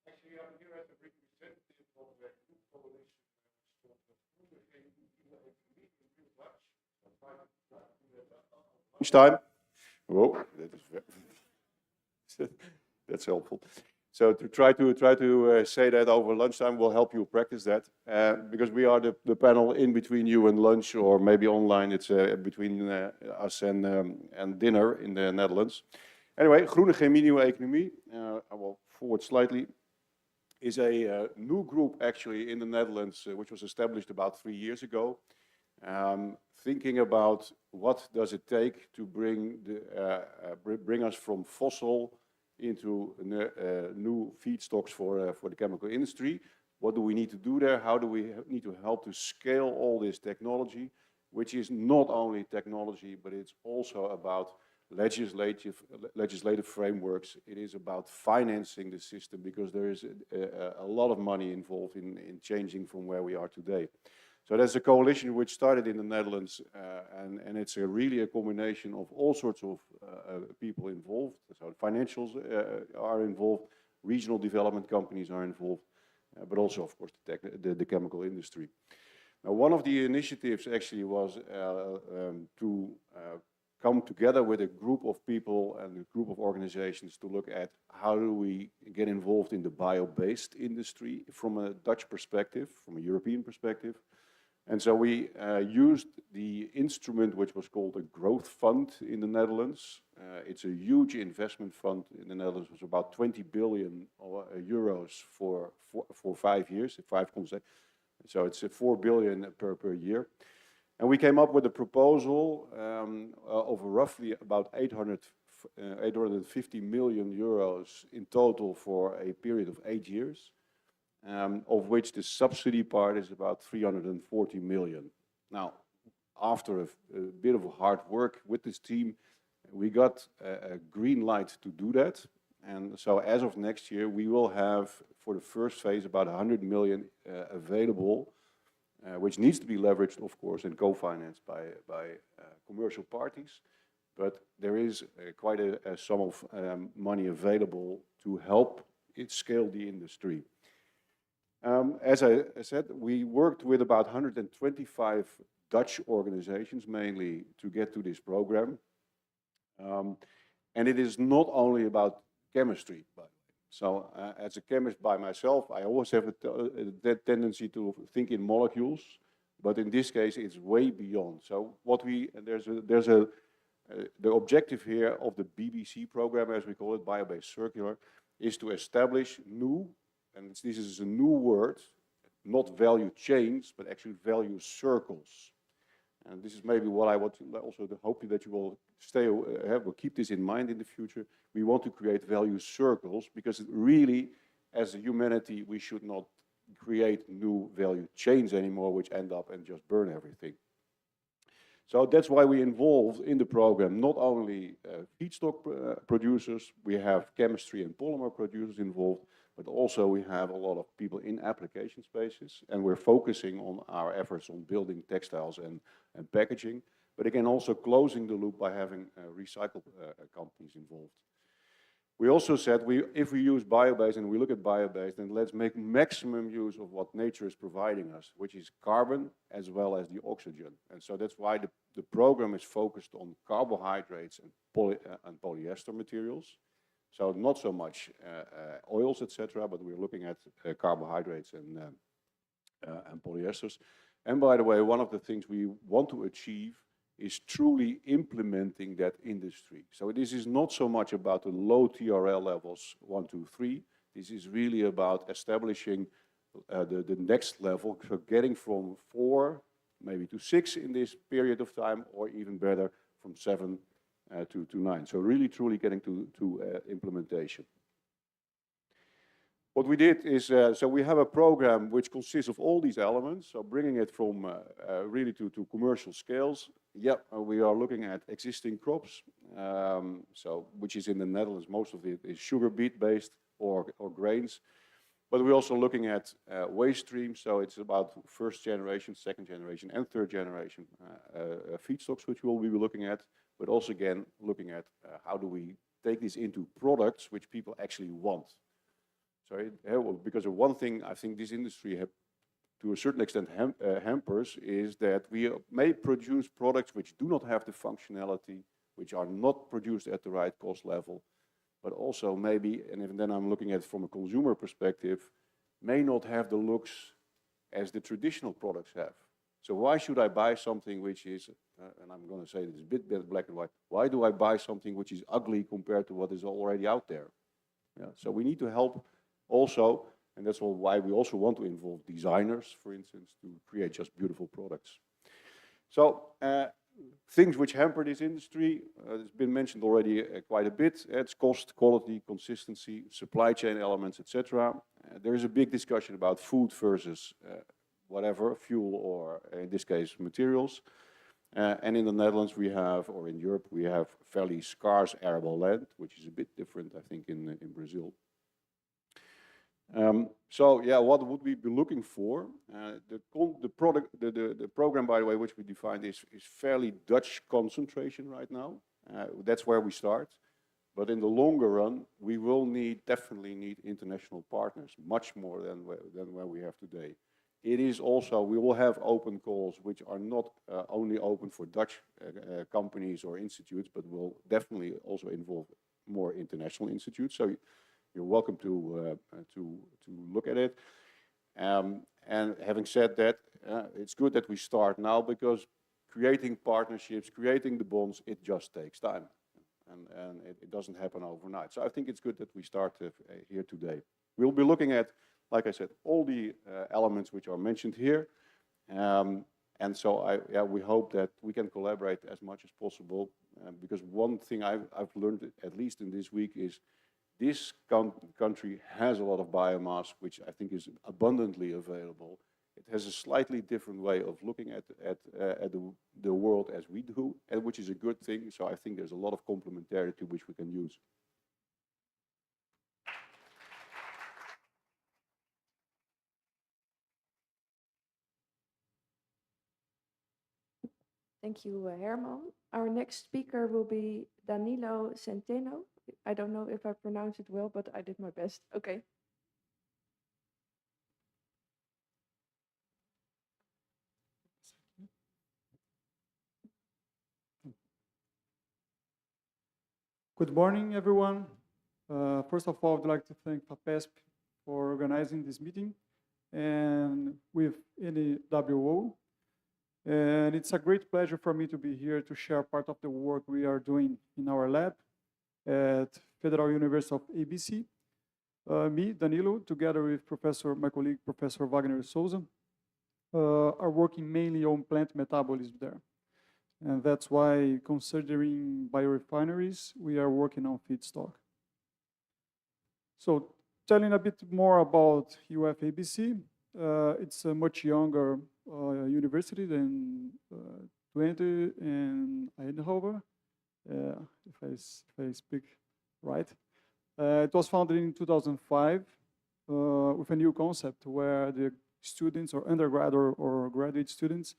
Actually, I'm here as a representative of the group coalition Lunchtime. Whoa, that's helpful. So to try to say that over lunchtime will help you practice that, because we are the panel in between you and lunch, or maybe online. It's between us and dinner in the Netherlands. Anyway, Groene Chemie, Nieuwe Economie. I will forward slightly. Is a new group actually in the Netherlands, which was established about 3 years ago, thinking about what does it take to bring us from fossil into new feedstocks for the chemical industry. What do we need to do there? How do we need to help to scale all this technology, which is not only technology, but it's also about legislative frameworks. It is about financing the system, because there is a lot of money involved in changing from where we are today. So there's a coalition which started in the Netherlands, and it's really a combination of all sorts of people involved. So financials are involved, regional development companies are involved, but also, of course, the chemical industry. Now, one of the initiatives actually was to come together with a group of people and a group of organizations to look at how do we get involved in the bio-based industry from a Dutch perspective, from a European perspective. And so we used the instrument which was called a growth fund in the Netherlands. It's a huge investment fund in the Netherlands. It was about 20 billion euros for 5 years, 5 consecutive. So it's 4 billion per year. And we came up with a proposal of roughly about 850 million euros in total for a period of 8 years, of which the subsidy part is about 340 million. Now, after a bit of hard work with this team, we got a green light to do that. And so as of next year, we will have, for the first phase, about 100 million available, which needs to be leveraged, of course, and co-financed by commercial parties. But there is quite a sum of money available to help it scale the industry. As I said, we worked with about 125 Dutch organizations, mainly, to get to this program. And it is not only about chemistry, by the way. So as a chemist by myself, I always have a tendency to think in molecules, but in this case, it's way beyond. So what the objective here of the BBC program, as we call it, bio-based circular, is to establish new, and this is a new word, not value chains, but actually value circles. And this is maybe what I want to also hope that you will will keep this in mind in the future. We want to create value circles because really, as a humanity, we should not create new value chains anymore, which end up and just burn everything. So that's why we involved in the program not only feedstock producers, we have chemistry and polymer producers involved, but also we have a lot of people in application spaces, and we're focusing on our efforts on building textiles and packaging, but again also closing the loop by having recycle companies involved. We also said if we use bio-based and we look at bio-based, then let's make maximum use of what nature is providing us, which is carbon as well as the oxygen. And so that's why the program is focused on carbohydrates and polyester materials. So not so much oils, etc., but we're looking at carbohydrates and polyesters. And by the way, one of the things we want to achieve is truly implementing that industry. So this is not so much about the low TRL levels, 1, 2, 3. This is really about establishing the next level, so getting from 4 maybe to 6 in this period of time, or even better, from 7 to 9. So really truly getting to implementation. What we did is, so we have a program which consists of all these elements, so bringing it from really to commercial scales. Yeah, we are looking at existing crops, so which is in the Netherlands, most of it is sugar beet based or grains. But we're also looking at waste streams, so it's about first generation, second generation, and third generation feedstocks, which we'll be looking at, but also again looking at how do we take this into products which people actually want. So because of one thing I think this industry to a certain extent hampers is that we may produce products which do not have the functionality, which are not produced at the right cost level, but also maybe, and even then I'm looking at it from a consumer perspective, may not have the looks as the traditional products have. So why should I buy something which is, and I'm going to say this a bit black and white, why do I buy something which is ugly compared to what is already out there? Yeah, so we need to help also, and that's why we also want to involve designers, for instance, to create just beautiful products. So things which hamper this industry, it's been mentioned already quite a bit. It's cost, quality, consistency, supply chain elements, etc. There is a big discussion about food versus whatever, fuel or in this case materials. And in the Netherlands we have, or in Europe, we have fairly scarce arable land, which is a bit different, I think, in Brazil. So yeah, what would we be looking for? The program, by the way, which we defined is fairly Dutch concentration right now. That's where we start. But in the longer run, we will definitely need international partners, much more than where we have today. It is also, we will have open calls which are not only open for Dutch companies or institutes, but will definitely also involve more international institutes. So you're welcome to look at it. And having said that, It's good that we start now because creating partnerships, creating the bonds, it just takes time. And it doesn't happen overnight. So I think it's good that we start here today. We'll be looking at, like I said, all the elements which are mentioned here. And so we hope that we can collaborate as much as possible. Because one thing I've learned, at least in this week, is this country has a lot of biomass, which I think is abundantly available. It has a slightly different way of looking at the world as we do, and which is a good thing. So I think there's a lot of complementarity which we can use. Thank you, Herman. Our next speaker will be Danilo Centeno. I don't know if I pronounced it well, but I did my best. Okay. Good morning, everyone. First of all, I'd like to thank FAPESP for organizing this meeting and with NWO. And it's a great pleasure for me to be here to share part of the work we are doing in our lab at Federal University of ABC. Me, Danilo, together with my colleague, Professor Wagner Souza, are working mainly on plant metabolism there. And that's why, considering biorefineries, we are working on feedstock. So telling a bit more about UFABC, it's a much younger university than Twente and Eindhoven, if I speak right. It was founded in 2005 with a new concept where the students or undergrad or graduate students,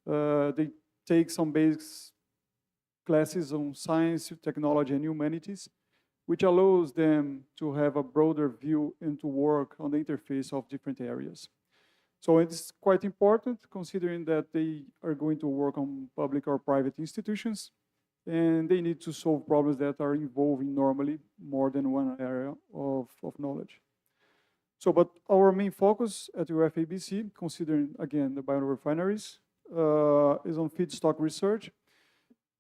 they take some basic classes on science, technology, and humanities, which allows them to have a broader view and to work on the interface of different areas. So it's quite important considering that they are going to work on public or private institutions, and they need to solve problems that are involving normally more than one area of knowledge. So, but our main focus at UFABC, considering again the biorefineries, is on feedstock research,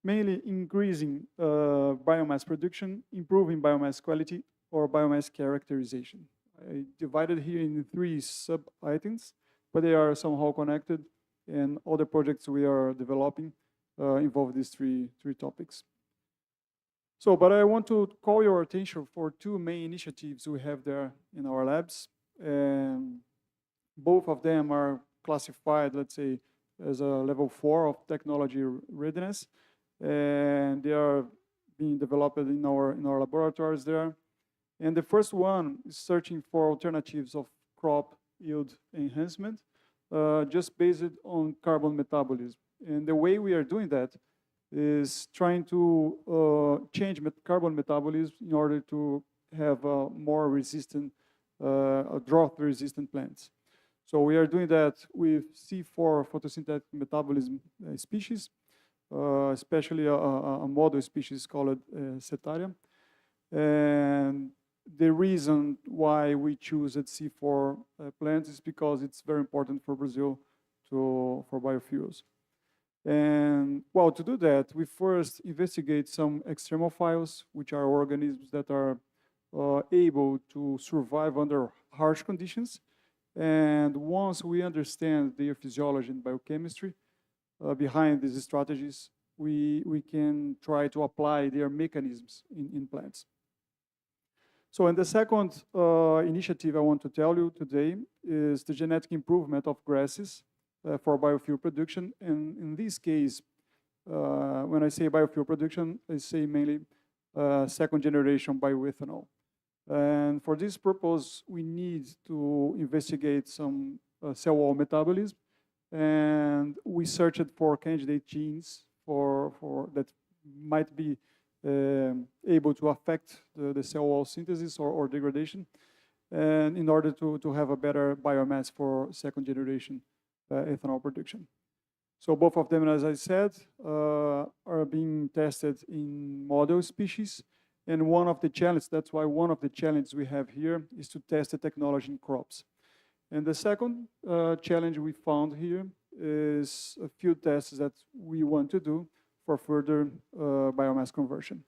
mainly increasing biomass production, improving biomass quality, or biomass characterization. I divided here in 3 sub-items, but they are somehow connected, and all the projects we are developing involve these three topics. So, but I want to call your attention for 2 main initiatives we have there in our labs. And both of them are classified, let's say, as a level 4 of technology readiness, and they are being developed in our laboratories there. And the first one is searching for alternatives of crop yield enhancement, just based on carbon metabolism. And the way we are doing that is trying to change carbon metabolism in order to have more resistant, drought-resistant plants. So we are doing that with C4 photosynthetic metabolism species, especially a model species called Cetaria. And the reason why we choose at C4 plants is because it's very important for Brazil for biofuels. And well, to do that, we first investigate some extremophiles, which are organisms that are able to survive under harsh conditions. And once we understand their physiology and biochemistry behind these strategies, we can try to apply their mechanisms in plants. So, and the second initiative I want to tell you today is the genetic improvement of grasses for biofuel production. And in this case, when I say biofuel production, I say mainly second generation bioethanol. And for this purpose, we need to investigate some cell wall metabolism. And we searched for candidate genes for that might be able to affect the cell wall synthesis or degradation, and in order to have a better biomass for second generation ethanol production. So both of them, as I said, are being tested in model species. And one of the challenges, that's why one of the challenges we have here is to test the technology in crops. And the second challenge we found here is a few tests that we want to do for further biomass conversion.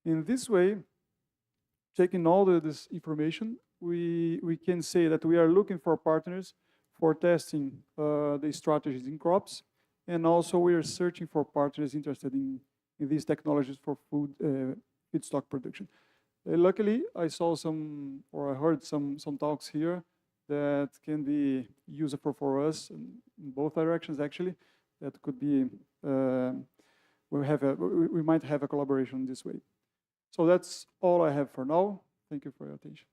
In this way, taking all this information, we can say that we are looking for partners for testing the strategies in crops, and also we are searching for partners interested in these technologies for food feedstock production. Luckily, I saw some, or I heard some talks here that can be useful for us in both directions, actually. That could be, we might have a collaboration this way. So that's all I have for now. Thank you for your attention.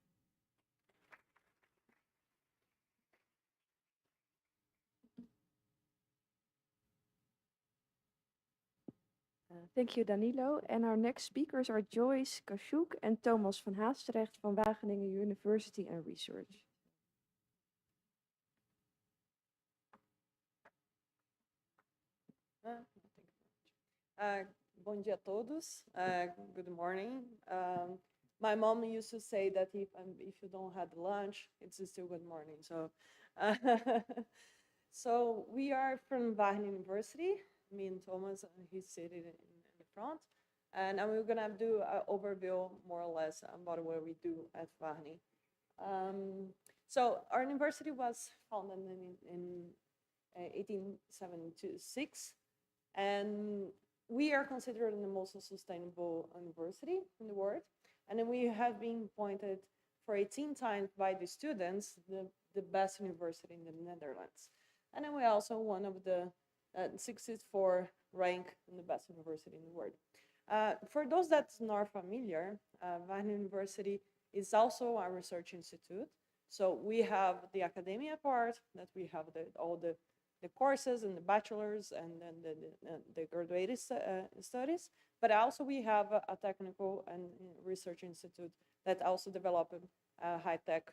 Thank you, Danilo. And our next speakers are Joyce Kashuk and Thomas van Haastrecht from Wageningen University and Research. Bom dia a todos. Good morning. My mom used to say that if you don't have lunch, it's still good morning. So, so we are from Wageningen University. Me and Thomas, he's sitting in the front, and we're gonna do an overview more or less about what we do at Wageningen. So our university was founded in 1876, and we are considered the most sustainable university in the world. And then we have been appointed for 18 times by the students, the best university in the Netherlands. And then we're also one of the 64 rank in the best university in the world. For those that's not familiar, Wageningen University is also a research institute. So we have the academia part, that we have all the courses and the bachelor's and then the graduate studies, but also we have a technical and research institute that also develop high-tech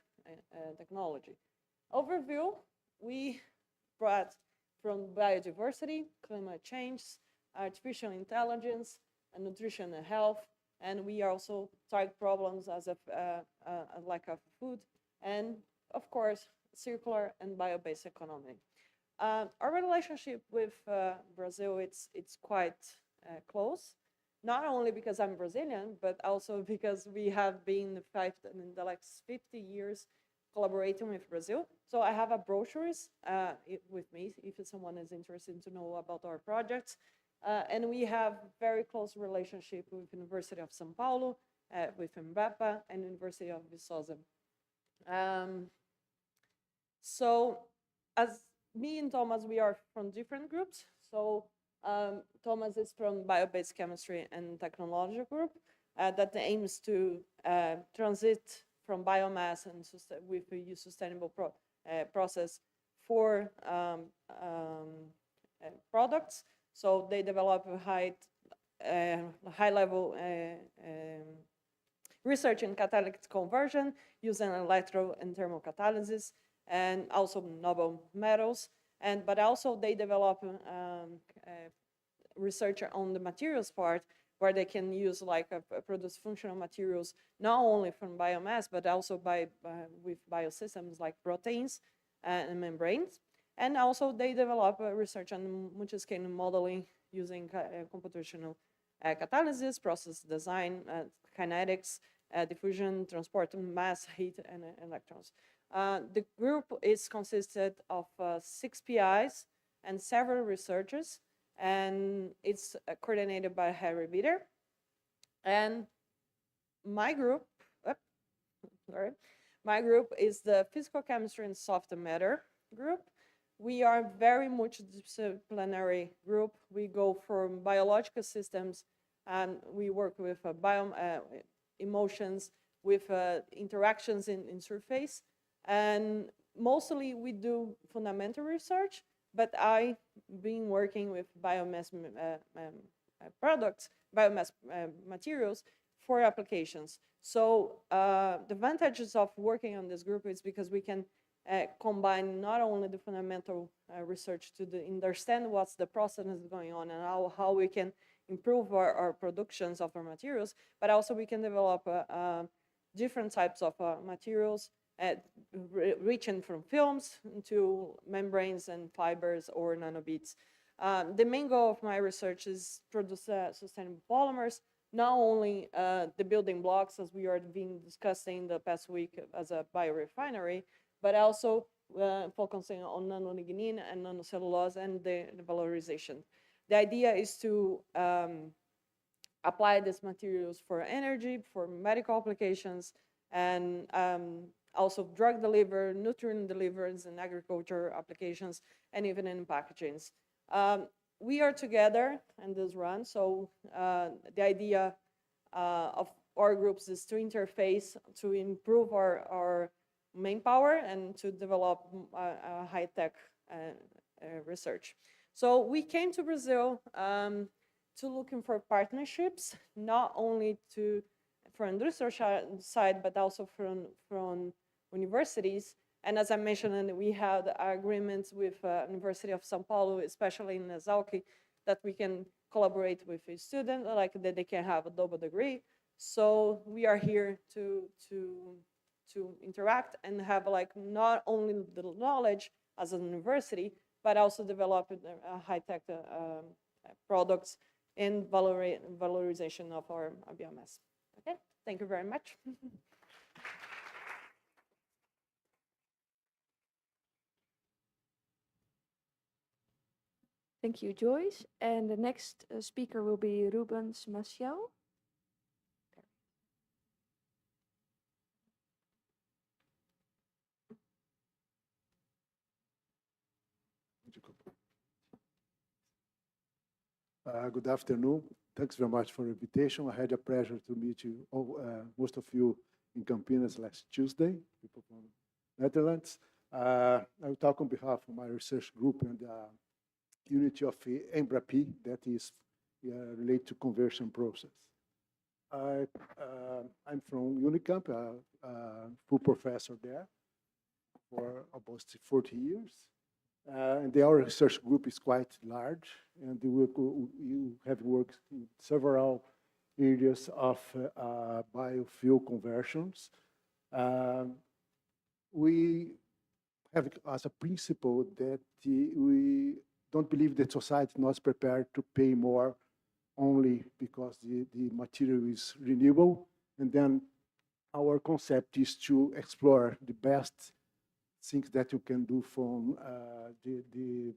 technology. Overview, we brought from biodiversity, climate change, artificial intelligence, and nutrition and health, and we also target problems as a lack of food, and of course, circular and bio-based economy. Our relationship with Brazil, it's quite close, not only because I'm Brazilian, but also because we have been in the last 50 years collaborating with Brazil. So I have a brochures with me if someone is interested to know about our projects. And we have very close relationship with University of São Paulo, with Embrapa, and University of Viçosa. So as me and Thomas, we are from different groups. So Thomas is from Bio-based Chemistry and Technology group that aims to transit from biomass and with a sustainable process for products. So they develop a high-level research in catalytic conversion using electro and thermal catalysis, and also noble metals, but also they develop research on the materials part, where they can use produce functional materials not only from biomass, but also with biosystems like proteins and membranes. And also they develop research on multi-scale modeling using computational catalysis, process design, kinetics, diffusion, transport, mass, heat, and electrons. The group is consisted of 6 PIs and several researchers, and it's coordinated by Harry Bitter. And my group, my group is the Physical Chemistry and Soft Matter group. We are very multidisciplinary group. We go from biological systems, and we work with emotions, with interactions in surface. And mostly we do fundamental research, but I've been working with biomass products, biomass materials for applications. So the advantages of working on this group is because we can combine not only the fundamental research to understand what's the process is going on and how we can improve our productions of our materials, but also we can develop different types of materials reaching from films to membranes and fibers or nanobits. The main goal of my research is produce sustainable polymers, not only the building blocks as we are being discussing the past week as a biorefinery, but also focusing on nanolignin and nanocellulose and the valorization. The idea is to apply these materials for energy, for medical applications, and also drug delivery, nutrient deliveries in agriculture applications, and even in packagings. We are together in this run, so the idea of our groups is to interface, to improve our manpower, and to develop high-tech research. So we came to Brazil to looking for partnerships, not only from the research side, but also from universities. And as I mentioned, we had agreements with University of São Paulo, especially in Exalc, that we can collaborate with a student, like that they can have a double degree. So we are here to interact and have like not only the knowledge as a university, but also develop high-tech products and valorization of our biomass. Okay, thank you very much. Thank you, Joyce. And the next speaker will be Rubens Maciel. Good afternoon. Thanks very much for the invitation. I had a pleasure to meet you, most of you, in Campinas last Tuesday, people from Netherlands. I will talk on behalf of my research group and the unit of EMBRAP, that is related to conversion process. I'm from Unicamp, full professor there for almost 40 years. And our research group is quite large, and you have worked in several areas of biofuel conversions. We have as a principle that we don't believe that society is not prepared to pay more only because the material is renewable. And then our concept is to explore the best things that you can do from the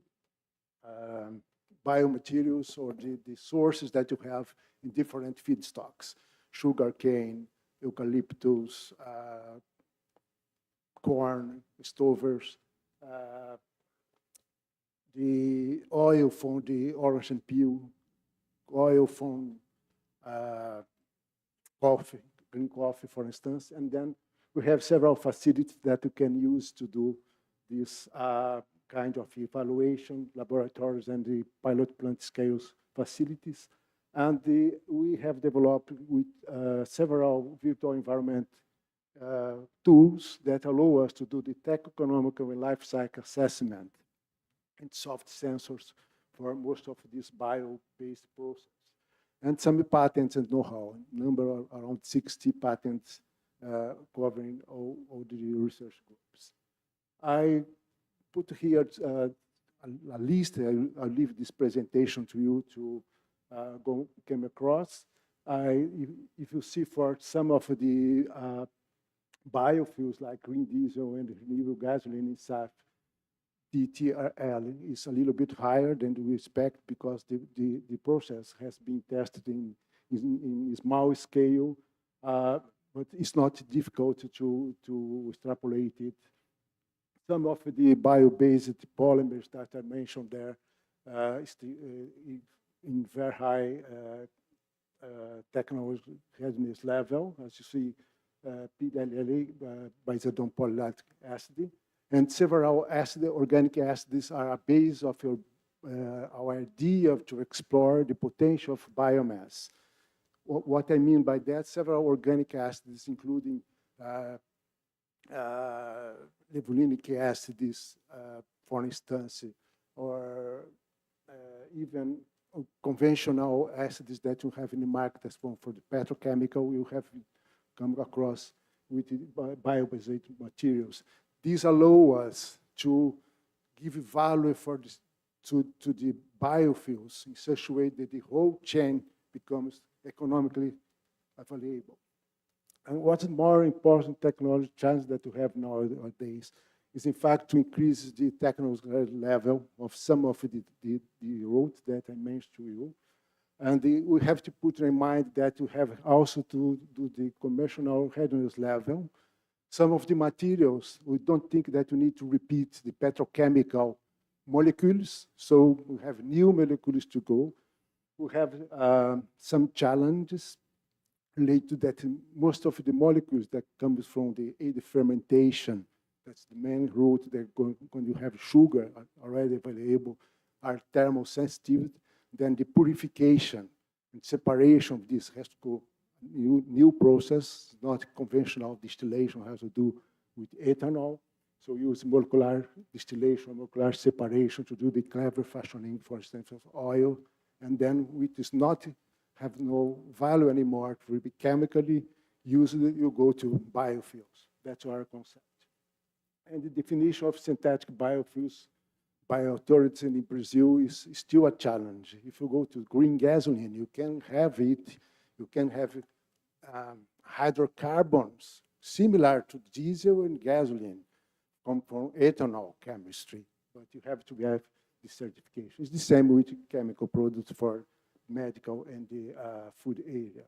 biomaterials or the sources that you have in different feedstocks: sugarcane, eucalyptus, corn, stovers, the oil from the orange and peel, oil from coffee, green coffee, for instance. And then we have several facilities that you can use to do this kind of evaluation, laboratories and the pilot plant scales facilities. And we have developed with several virtual environment tools that allow us to do the tech-economical and life cycle assessment and soft sensors for most of this bio-based process. And some patents and know-how, number of around 60 patents covering all the research groups. I put here a list. I'll leave this presentation to you to come across. If you see for some of the biofuels like green diesel and renewable gasoline in SAF, the TRL is a little bit higher than we expect because the process has been tested in small scale, but it's not difficult to extrapolate it. Some of the bio-based polymers that I mentioned there is in very high technology readiness level, as you see, PLLA, benzidone polylactic acid, and several organic acids are a base of our idea to explore the potential of biomass. What I mean by that, several organic acids, including levulinic acids, for instance, or even conventional acids that you have in the market as well for the petrochemical, you have come across with the bio-based materials. These allow us to give value for this, to the biofuels in such a way that the whole chain becomes economically available. And what's more important technology challenge that we have nowadays is, in fact, to increase the technological level of some of the routes that I mentioned to you. And we have to put in mind that we have also to do the commercial readiness level. Some of the materials, we don't think that we need to repeat the petrochemical molecules, so we have new molecules to go. We have some challenges related to that. Most of the molecules that comes from the aid fermentation, that's the main route that when you have sugar already available, are thermosensitive. Then the purification and separation of this has to go new process, not conventional distillation, has to do with ethanol. So use molecular distillation, molecular separation to do the clever fashioning, for instance, of oil. And then it does not have no value anymore to be chemically used, you go to biofuels. That's our concept. And the definition of synthetic biofuels by authorities in Brazil is still a challenge. If you go to green gasoline, you can have it, you can have hydrocarbons similar to diesel and gasoline come from ethanol chemistry, but you have to have the certification. It's the same with chemical products for medical and the food area.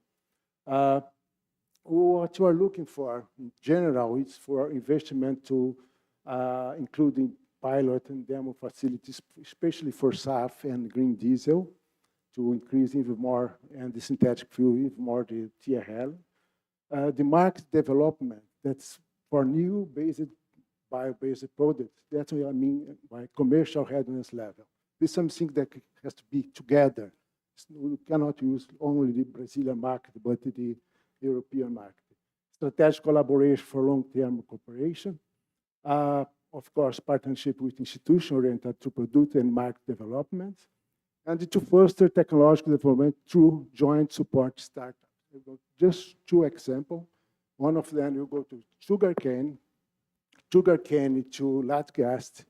What you are looking for in general is for investment to including pilot and demo facilities, especially for SAF and green diesel, to increase even more, and the synthetic fuel, even more the TRL. The market development, that's for new bio-based products. That's what I mean by commercial readiness level. This is something that has to be together. We cannot use only the Brazilian market, but the European market. Strategic collaboration for long-term cooperation. Of course, partnership with institutions oriented to product and market development, and to foster technological development through joint support startups. Just two examples. One of them, you go to sugarcane to latch gas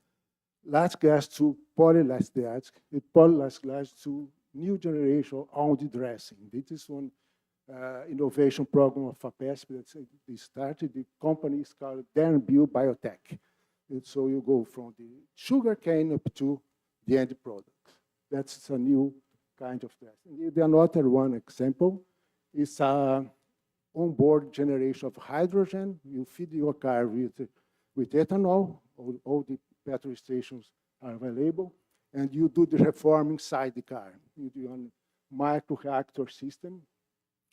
to polylactic, polylactic to new generation algae dressing. This is one innovation program of FAPESP that started. The company is called Biotech. And so you go from the sugarcane up to the end product. That's a new kind of dressing. The another one example is onboard generation of hydrogen. You feed your car with ethanol. All the petrol stations are available. And you do the reform inside the car. You do a micro-reactor system.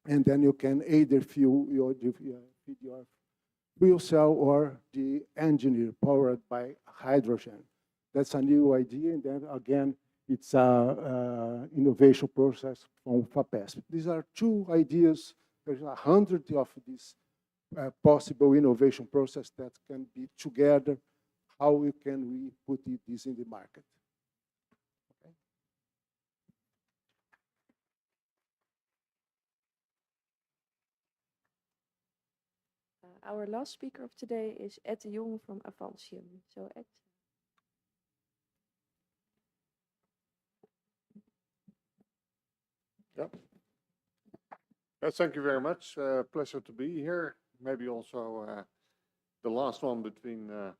And then you can either feed your fuel cell or the engine powered by hydrogen. That's a new idea. And then again, it's an innovation process from FAPESP. These are two ideas. There's 100 of these possible innovation process that can be together. How can we put this in the market? Okay. Our last speaker of today is Ed de Jong from Avantium. So Ed. Yep. Thank you very much. Pleasure to be here. Maybe also the last one between the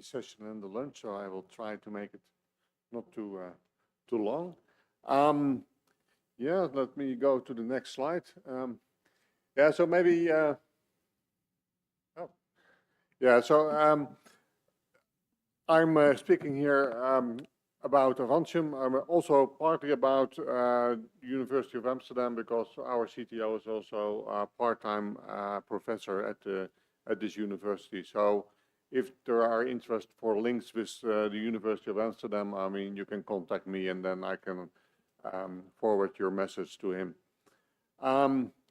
session and the lunch, so I will try to make it not too long. Yeah, let me go to the next slide. Yeah, so maybe. Yeah, so I'm speaking here about Avantium. I'm also partly about University of Amsterdam because our CTO is also a part-time professor at this university. So if there are interest for links with the University of Amsterdam, I mean, you can contact me and then I can forward your message to him.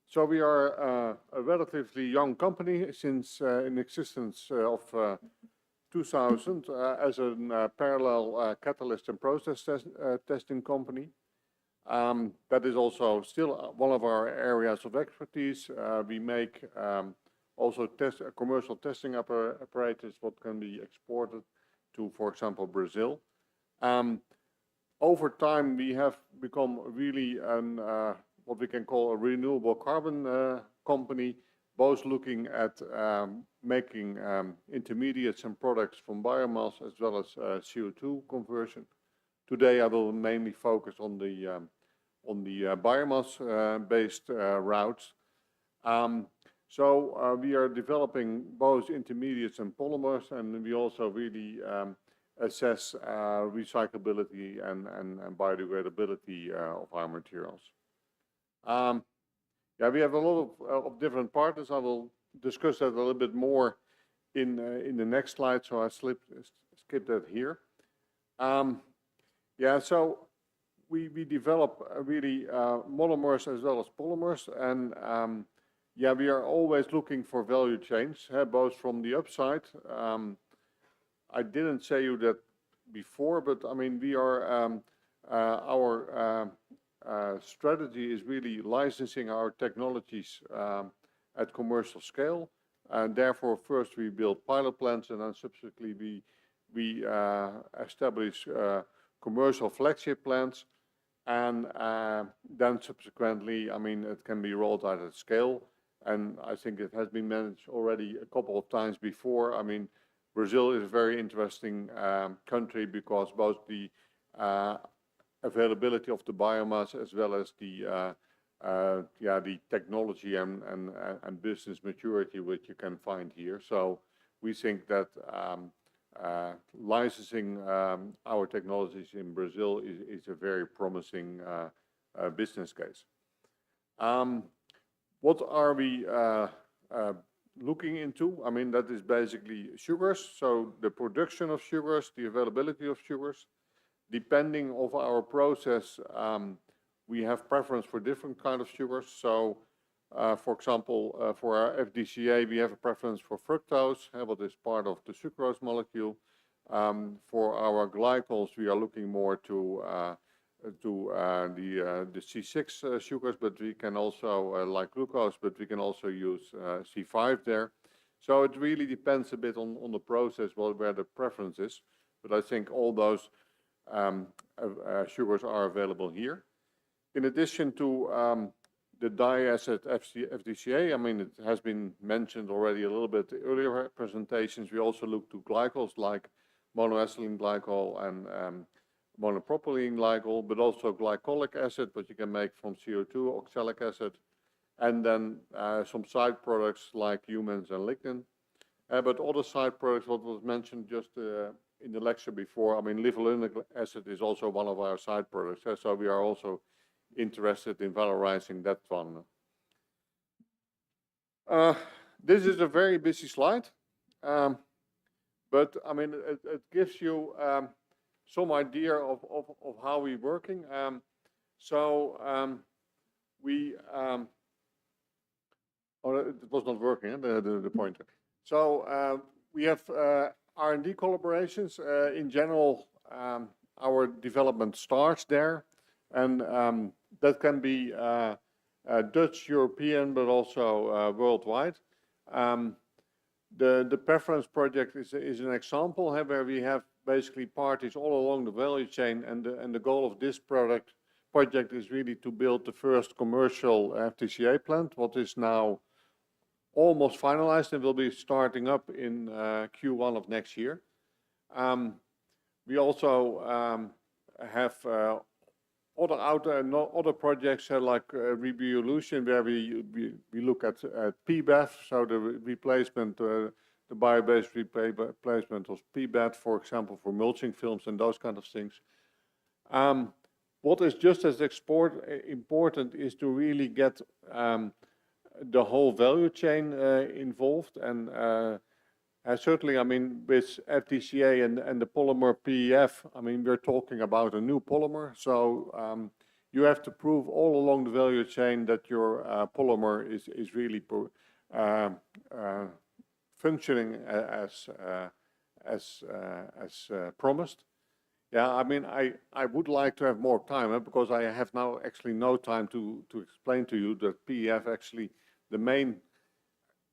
So we are a relatively young company since in existence of 2000 as a parallel catalyst and process testing company. That is also still one of our areas of expertise. We make also commercial testing apparatus what can be exported to, for example, Brazil. Over time, we have become really what we can call a renewable carbon company, both looking at making intermediates and products from biomass as well as CO2 conversion. Today, I will mainly focus on the biomass-based routes. So we are developing both intermediates and polymers, and we also really assess recyclability and biodegradability of our materials. Yeah, we have a lot of different partners. I will discuss that a little bit more in the next slide, so I skip that here. Yeah, so we develop really monomers as well as polymers, and yeah, we are always looking for value chains, both from the upside. I didn't say you that before, but I mean, we are our strategy is really licensing our technologies at commercial scale, and therefore first we build pilot plants, and then subsequently we establish commercial flagship plants, and then subsequently, I mean, it can be rolled out at scale. And I think it has been managed already a couple of times before. I mean, Brazil is a very interesting country because both the availability of the biomass as well as the the technology and business maturity which you can find here. So we think that licensing our technologies in Brazil is a very promising business case. What are we looking into? I mean, that is basically sugars. So the production of sugars, the availability of sugars. Depending on our process, we have preference for different kind of sugars. So, for example, for our FDCA, we have a preference for fructose, what is part of the sucrose molecule. For our glycols, we are looking more to the C6 sugars, but we can also, like glucose, but we can also use C5 there. So it really depends a bit on the process, where the preference is. But I think all those sugars are available here. In addition to the diacid FDCA, I mean, it has been mentioned already a little bit earlier presentations. We also look to glycols like monoethylene glycol and monopropylene glycol, but also glycolic acid, what you can make from CO2, oxalic acid, and then some side products like humans and lignin. But other side products, what was mentioned just in the lecture before, I mean, livolinic acid is also one of our side products. So we are also interested in valorizing that one. This is a very busy slide, but I mean, it gives you some idea of how we're working. We, oh, it was not working, the pointer. So we have R&D collaborations. In general, our development starts there, and that can be Dutch, European, but also worldwide. The preference project is an example where we have basically parties all along the value chain, and the goal of this project is really to build the first commercial FDCA plant, what is now almost finalized and will be starting up in Q1 of next year. We also have other projects like Rebiolution, where we look at PBAF, so the replacement, the bio-based replacement of PBAT, for example, for mulching films and those kind of things. What is just as important is to really get the whole value chain involved, and certainly, I mean, with FDCA and the polymer PEF, I mean, we're talking about a new polymer, so you have to prove all along the value chain that your polymer is really functioning as promised. Yeah, I mean, I would like to have more time because I have now actually no time to explain to you that PEF actually the main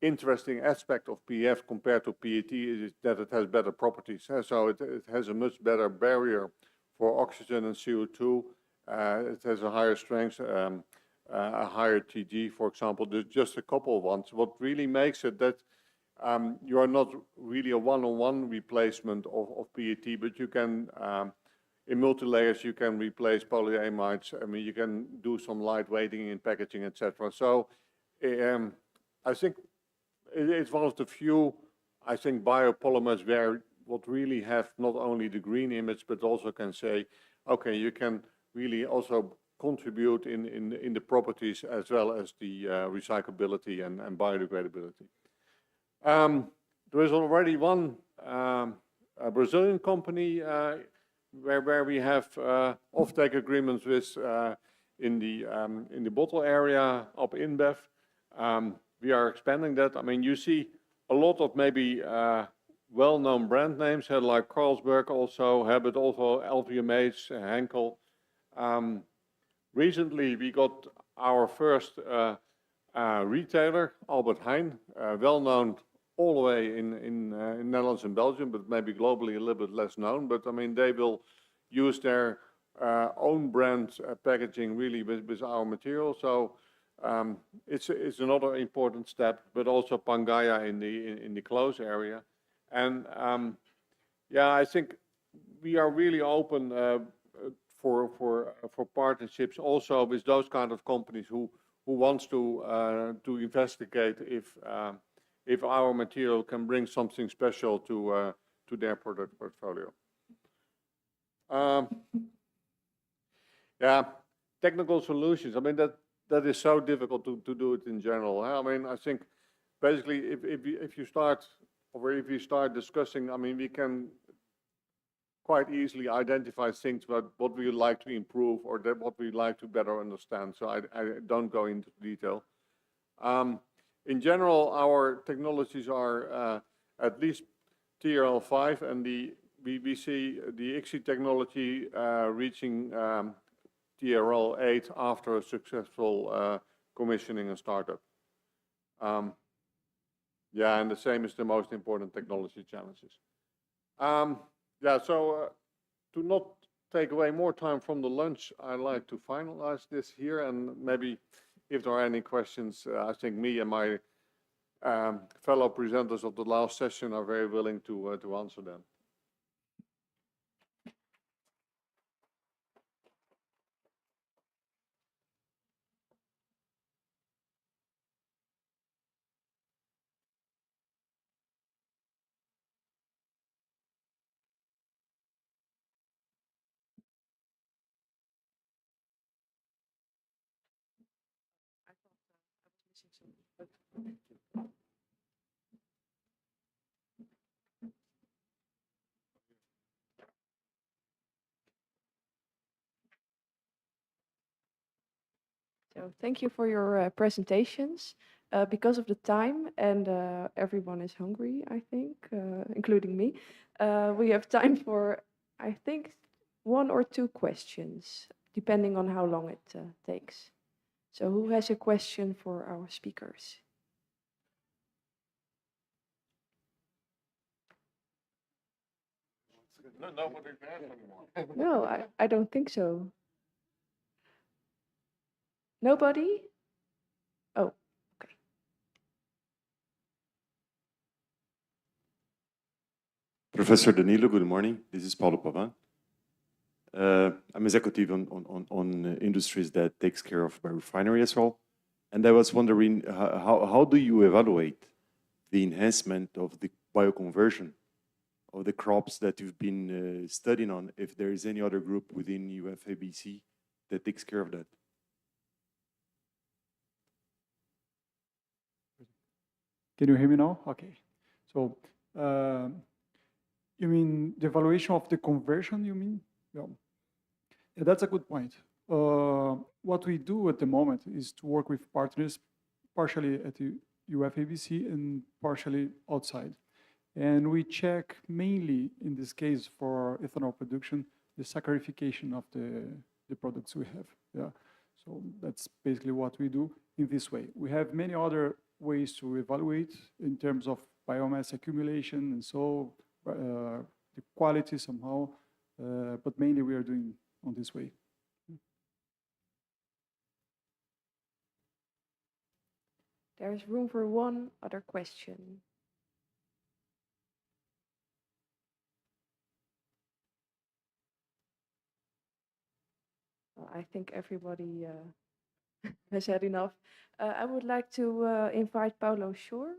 interesting aspect of PEF compared to PET is that it has better properties. So it has a much better barrier for oxygen and CO2. It has a higher strength, a higher TG, for example. There's just a couple of ones. What really makes it that you are not really a one-on-one replacement of PET, but you can, in multi-layers, you can replace polyamides. I mean, you can do some lightweighting in packaging, etc. So I think it's one of the few, I think, biopolymers where what really have not only the green image, but also can say, okay, you can really also contribute in the properties as well as the recyclability and biodegradability. There is already one a Brazilian company where we have offtake agreements with in the bottle area of InBev. We are expanding that. I mean, you see a lot of maybe well-known brand names like Carlsberg also, but also LVMH, Henkel. Recently, we got our first retailer, Albert Heijn, well-known all the way in Netherlands and Belgium, but maybe globally a little bit less known. But I mean, they will use their own brand packaging really with our material. So it's another important step, but also Pangaea in the close area. And yeah, I think we are really open for partnerships also with those kind of companies who wants to investigate if our material can bring something special to their product portfolio. Yeah, technical solutions. I mean, that is so difficult to do it in general. I mean, I think basically if you start discussing, I mean, we can quite easily identify things about what we would like to improve or that what we'd like to better understand. So I don't go into detail. In general, our technologies are at least TRL5, and we see the ICSI technology reaching TRL8 after a successful commissioning and startup. Yeah, and the same is the most important technology challenges. Yeah, so to not take away more time from the lunch, I'd like to finalize this here, and maybe if there are any questions, I think me and my fellow presenters of the last session are very willing to answer them. So thank you for your presentations. Because of the time and everyone is hungry, I think, including me, we have time for, I think, 1 or 2 questions, depending on how long it takes. So who has a question for our speakers? No, nobody cares anymore. No, I don't think so. Nobody? Oh, okay. Professor Danilo, good morning. This is Paulo Pavan. I'm executive on industries that takes care of biorefinery as well. And I was wondering, how do you evaluate the enhancement of the bioconversion of the crops that you've been studying on, if there is any other group within UFABC that takes care of that? Can you hear me now? Okay. So you mean the evaluation of the conversion, you mean? Yeah, that's a good point. What we do at the moment is to work with partners, partially at the UFABC and partially outside. And we check mainly, in this case, for ethanol production, the saccharification of the products we have. Yeah. So that's basically what we do in this way. We have many other ways to evaluate in terms of biomass accumulation and so the quality somehow, but mainly we are doing on this way. There's room for one other question. Well, I think everybody has had enough. I would like to invite Paulo Shore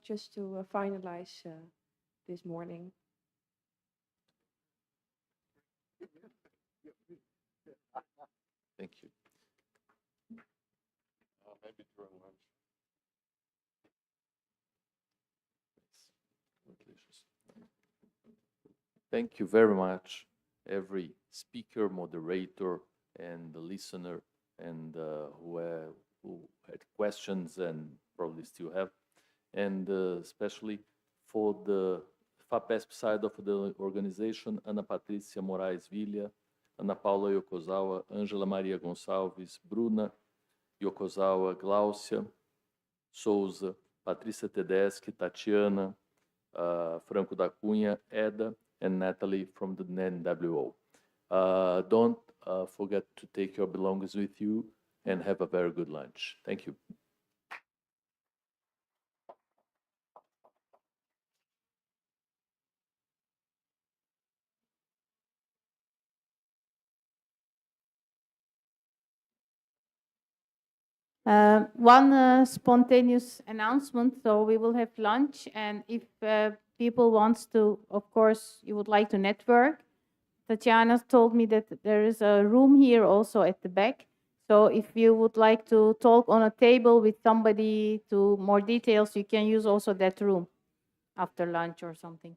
just to finalize this morning. Thank you. Maybe during lunch. Thank you very much, every speaker, moderator, and the listener, and who had questions and probably still have, and especially for the FAPESP side of the organization, Ana Patrícia Moraes Villa, Ana Paula Yokozawa, Angela Maria Gonçalves, Bruna Yokozawa, Gláucia Souza, Patrícia Tedeschi, Tatiana, Franco da Cunha, Eda, and Natalie from the NWO. Don't forget to take your belongings with you and have a very good lunch. Thank you. One spontaneous announcement, so we will have lunch, and if people wants to, of course, you would like to network, Tatiana told me that there is a room here also at the back, so if you would like to talk on a table with somebody to more details, you can use also that room after lunch or something.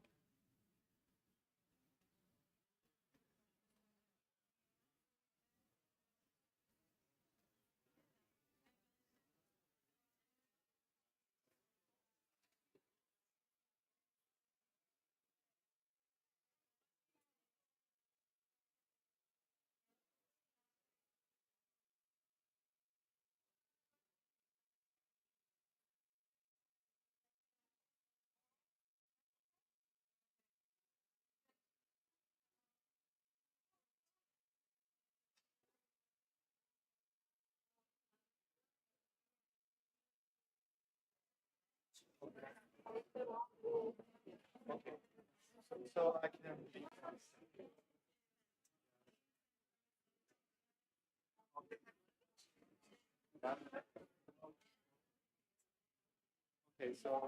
Okay. So I can leave. Okay, so